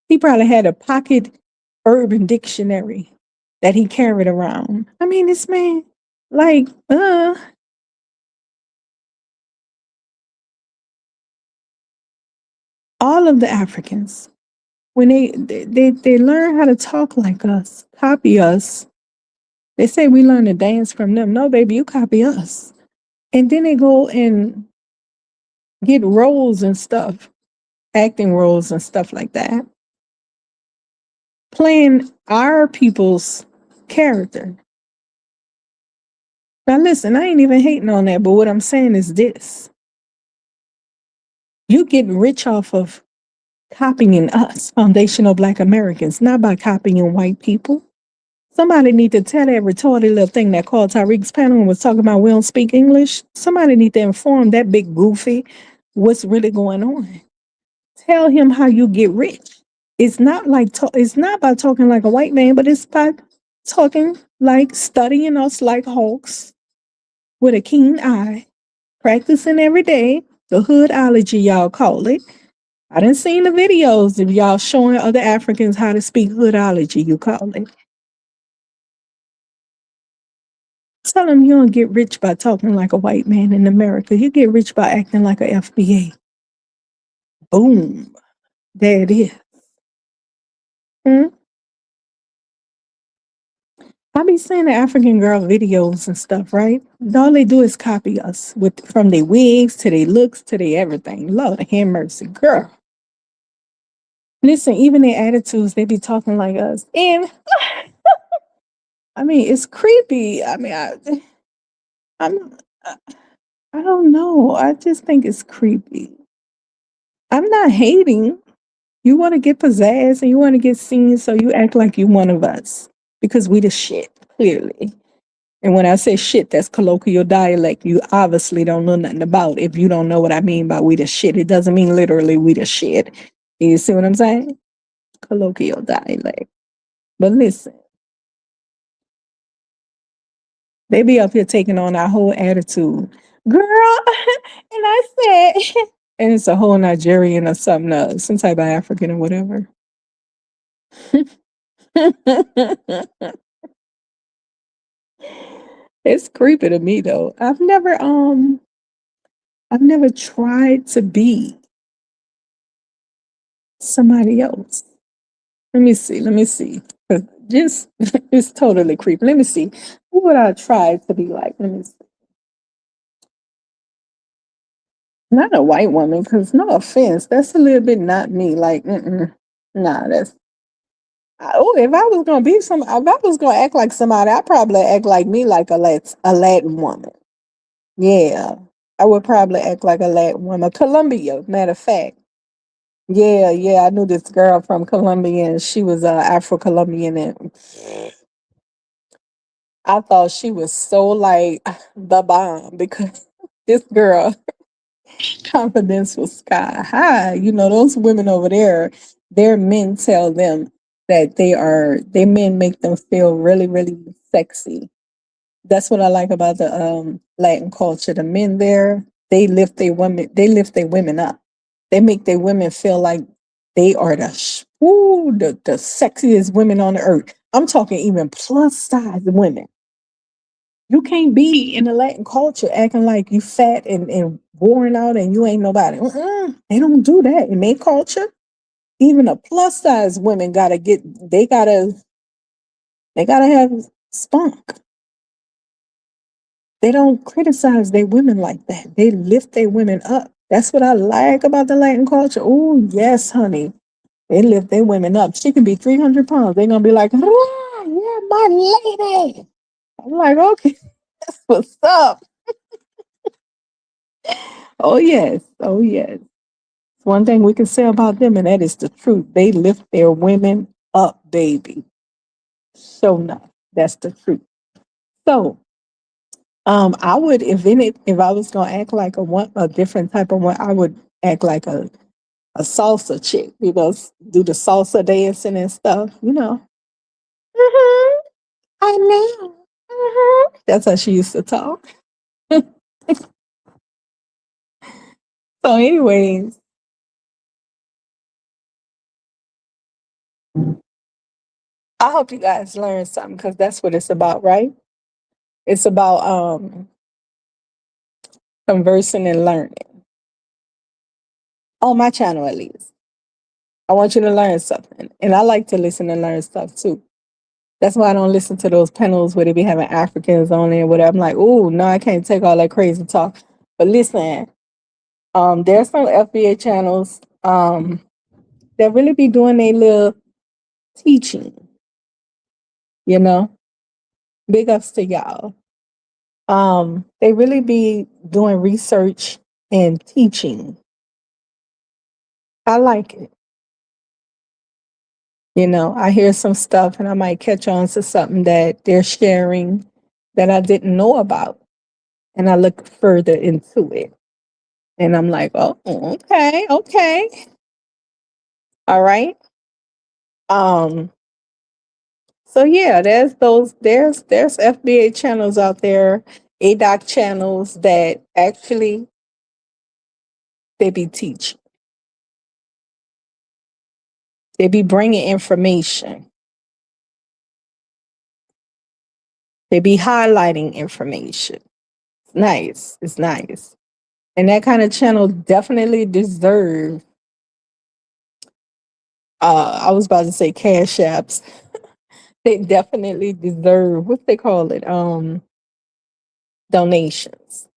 He probably had a pocket urban dictionary that he carried around. I mean, this man, like, all of the Africans, when they learn how to talk like us, copy us, they say we learn to dance from them. No, baby, you copy us. And then they go and get roles and stuff, acting roles and stuff like that, playing our people's character. Now, listen, I ain't even hating on that, but what I'm saying is this. You get rich off of copying us, foundational Black Americans, not by copying white people. Somebody need to tell that retarded little thing that called Tariq's panel and was talking about we don't speak English. Somebody need to inform that big goofy what's really going on. Tell him how you get rich. It's not like it's not by talking like a white man, but it's by talking like studying us like hawks with a keen eye, practicing every day, the hoodology y'all call it. I done seen the videos of y'all showing other Africans how to speak hoodology, you call it. Tell them you don't get rich by talking like a white man in America. You get rich by acting like a FBA. Boom. There it is. I be seeing the African girl videos and stuff, right? All they do is copy us from their wigs to their looks to their everything. Lord have mercy, girl. Listen, even their attitudes, they be talking like us. And I mean, it's creepy. I mean, I don't know. I just think it's creepy. I'm not hating. You want to get pizzazz and you want to get seen, so you act like you one of us because we the shit, clearly. And when I say shit, that's colloquial dialect. You obviously don't know nothing about if you don't know what I mean by we the shit. It doesn't mean literally we the shit. You see what I'm saying? Colloquial dialect. But listen, they be up here taking on our whole attitude. Girl, and I said, and it's a whole Nigerian or something, some type of African or whatever. It's creepy to me though. I've never tried to be somebody else. Let me see. Just it's totally creepy. Let me see. Who would I try to be like? Let me see. Not a white woman, because no offense, that's a little bit not me. Like, nah, that's. If I was gonna be if I was gonna act like somebody, I'd probably act like me, like a Latin woman. Yeah. I would probably act like a Latin woman. Colombia, matter of fact. Yeah, yeah. I knew this girl from Colombia and she was Afro Colombian and I thought she was so like the bomb because this girl confidence was sky high. You know, those women over there, their men tell them that their men make them feel really, really sexy. That's what I like about the Latin culture. The men there, they lift their women up. They make their women feel like they are the sexiest women on the earth. I'm talking even plus size women. You can't be in the Latin culture acting like you fat and worn out and you ain't nobody. They don't do that in their culture. Even a plus size women they gotta have spunk. They don't criticize their women like that. They lift their women up. That's what I like about the Latin culture. Oh yes, honey. They lift their women up. She can be 300 pounds. They're gonna be like, ah, yeah, my lady. I'm like, okay, that's what's up. Oh yes, oh yes. One thing we can say about them, and that is the truth. They lift their women up, baby. So enough. That's the truth. So, I would, if I was gonna act like a different type of one, I would act like a salsa chick. You know, do the salsa dancing and stuff. You know. Mhm, I know. That's how she used to talk. So, anyways, I hope you guys learned something because that's what it's about, right? It's about conversing and learning on my channel at least. I want you to learn something. And I like to listen and learn stuff too. That's why I don't listen to those panels where they be having Africans on there, whatever. I'm like, oh no, I can't take all that crazy talk. But listen, there's some FBA channels that really be doing a little teaching, you know. Big ups to y'all. They really be doing research and teaching. I like it. You know, I hear some stuff and I might catch on to something that they're sharing that I didn't know about. And I look further into it. And I'm like, oh, okay, okay. All right. Um, so yeah, there's FBA channels out there, ADOC channels that actually they be teaching. They be bringing information. They be highlighting information. It's nice. It's nice. And that kind of channel definitely deserve I was about to say cash apps. They definitely deserve what they call it, donations.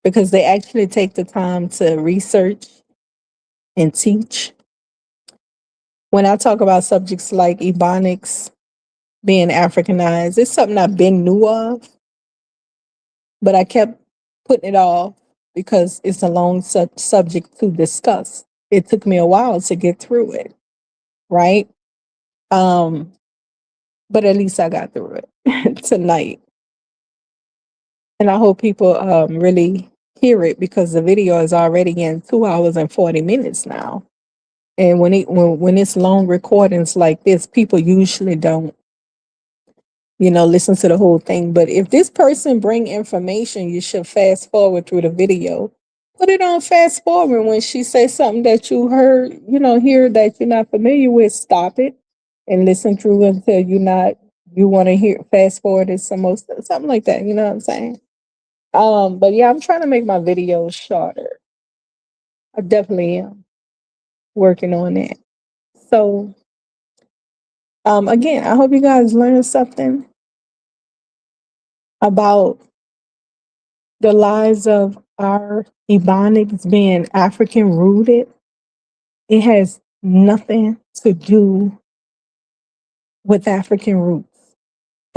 Because they actually take the time to research and teach. When I talk about subjects like Ebonics, being Africanized, it's something I've been knew of, but I kept putting it off because it's a long subject to discuss. It took me a while to get through it, right? Um, but at least I got through it tonight. And I hope people really hear it because the video is already in 2 hours and 40 minutes now. And when it's long recordings like this, people usually don't, listen to the whole thing. But if this person bring information, you should fast forward through the video. Put it on fast forward when she says something that you heard, hear that you're not familiar with. Stop it and listen through until you want to hear fast forward it some more something like that. You know what I'm saying? But yeah, I'm trying to make my videos shorter. I definitely am working on it. So, again, I hope you guys learned something about the lives of our Ebonics being African rooted. It has nothing to do with African roots.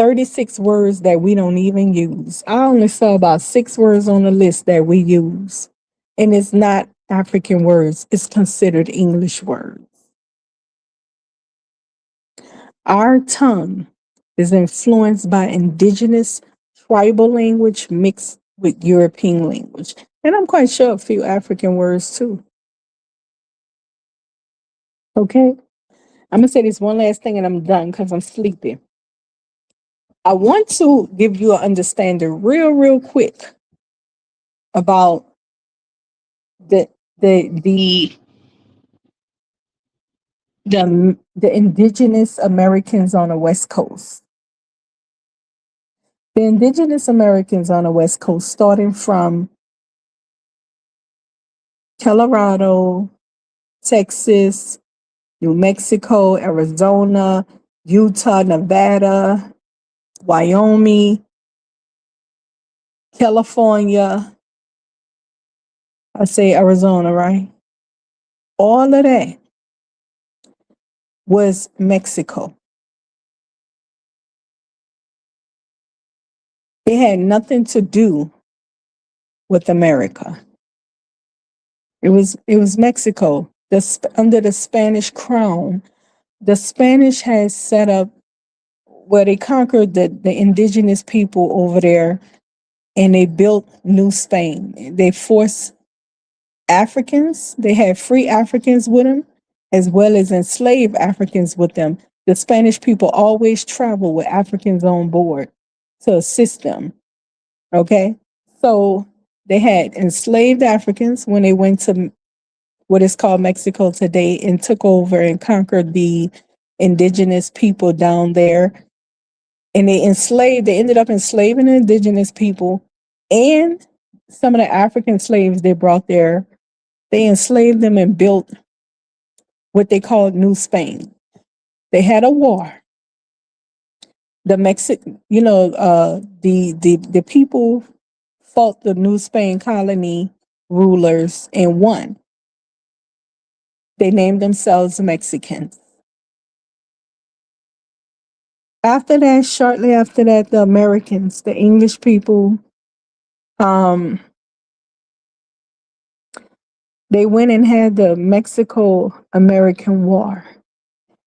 36 words that we don't even use. I only saw about 6 words on the list that we use. And it's not African words, it's considered English words. Our tongue is influenced by indigenous tribal language mixed with European language. And I'm quite sure a few African words too. Okay. I'm going to say this one last thing and I'm done because I'm sleepy. I want to give you an understanding real quick about the the the the indigenous Americans on the West Coast. The indigenous Americans on the West Coast, starting from Colorado, Texas, New Mexico, Arizona, Utah, Nevada, Wyoming, California. I say Arizona, right? All of that was Mexico. It had nothing to do with America. It was Mexico. Under the Spanish crown, the Spanish had set up where they conquered the indigenous people over there and they built New Spain. They forced Africans, they had free Africans with them, as well as enslaved Africans with them. The Spanish people always travel with Africans on board to assist them. Okay? So they had enslaved Africans when they went to what is called Mexico today and took over and conquered the indigenous people down there. And they ended up enslaving the indigenous people and some of the African slaves they brought there. They enslaved them and built what they called New Spain. They had a war. The the people fought the New Spain colony rulers and won. They named themselves Mexicans. After that, shortly after that, the Americans, the English people, um, they went and had the Mexico-American War,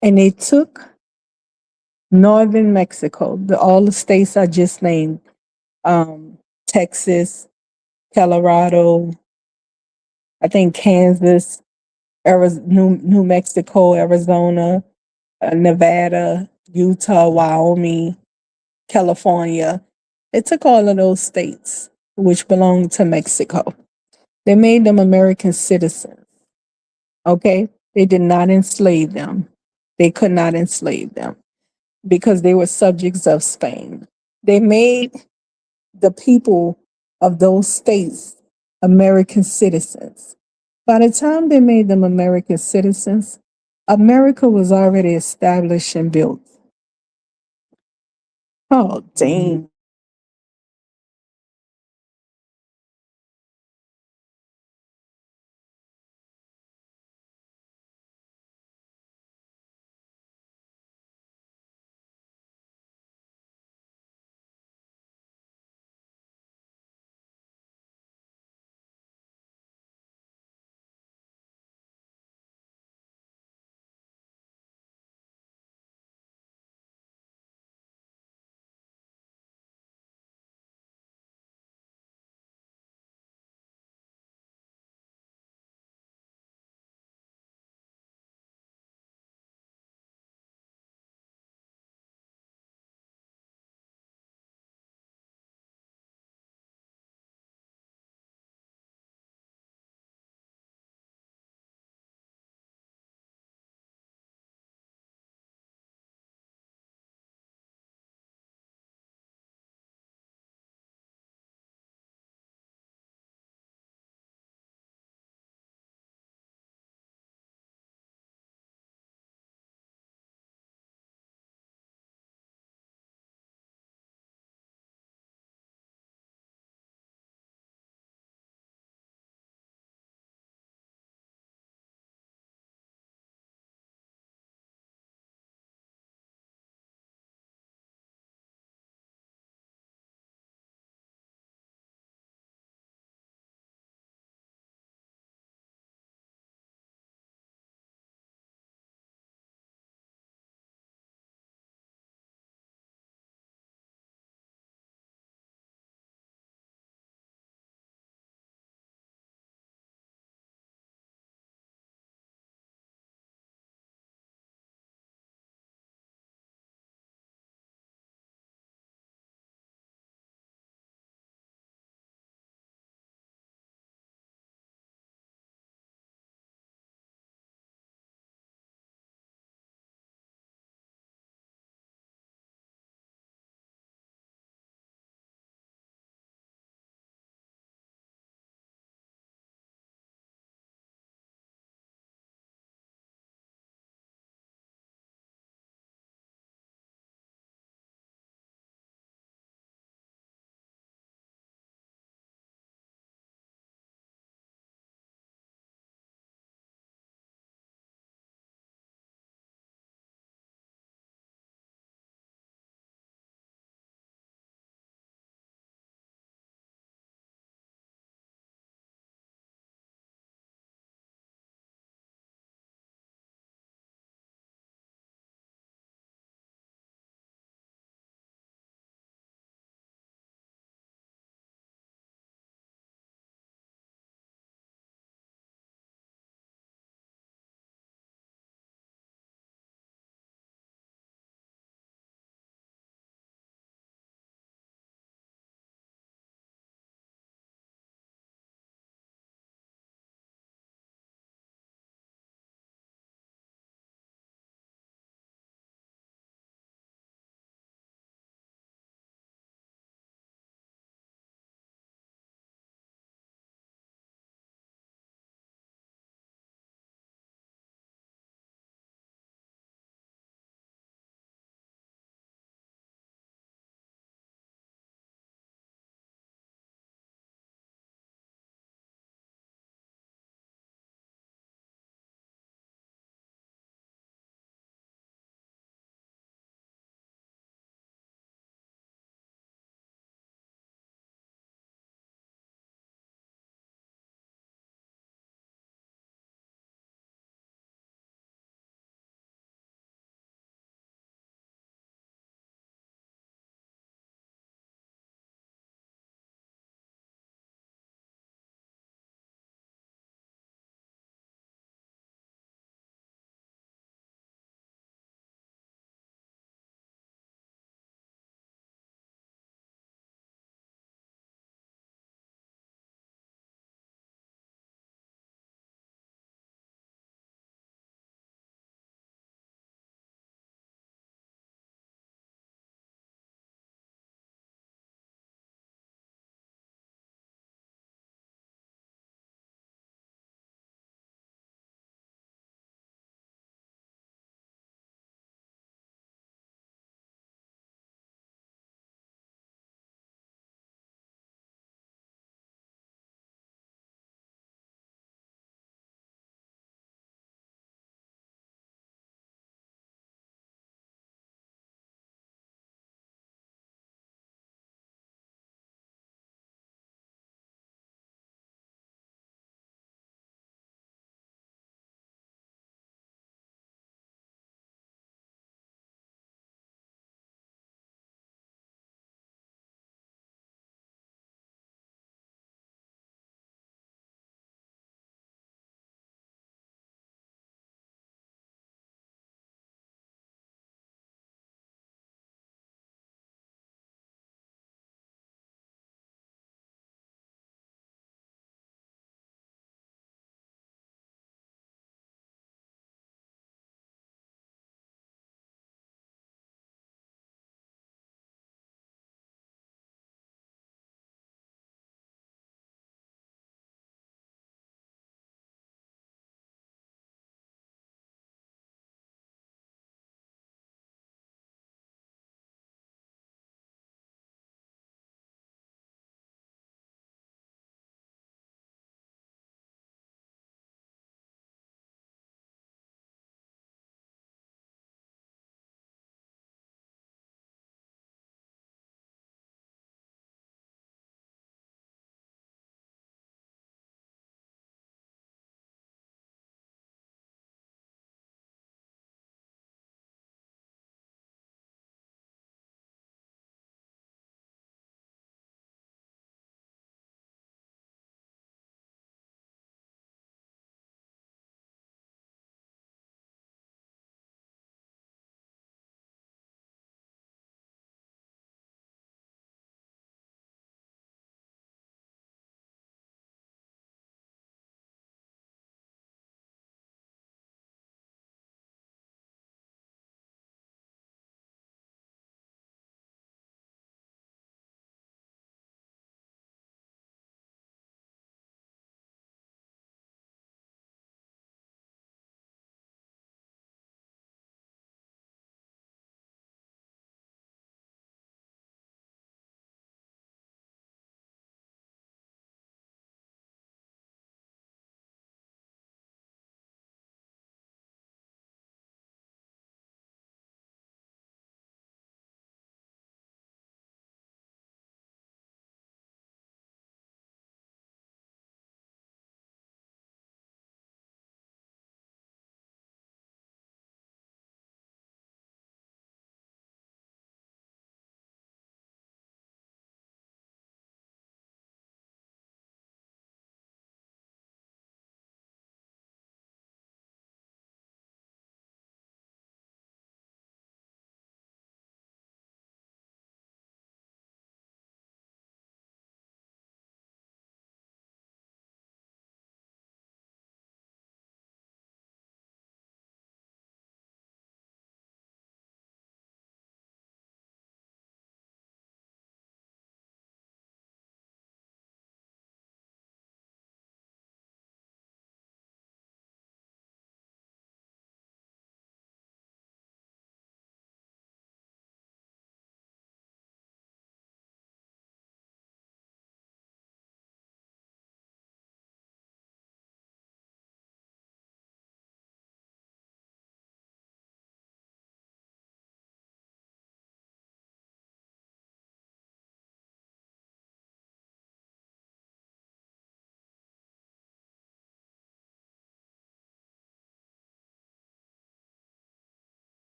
and they took northern Mexico, all the states I just named, Texas, Colorado, I think Kansas, New Mexico, Arizona, Nevada, Utah, Wyoming, California. They took all of those states which belonged to Mexico. They made them American citizens. Okay? They did not enslave them. They could not enslave them because they were subjects of Spain. They made the people of those states American citizens. By the time they made them American citizens, America was already established and built. Oh, dang.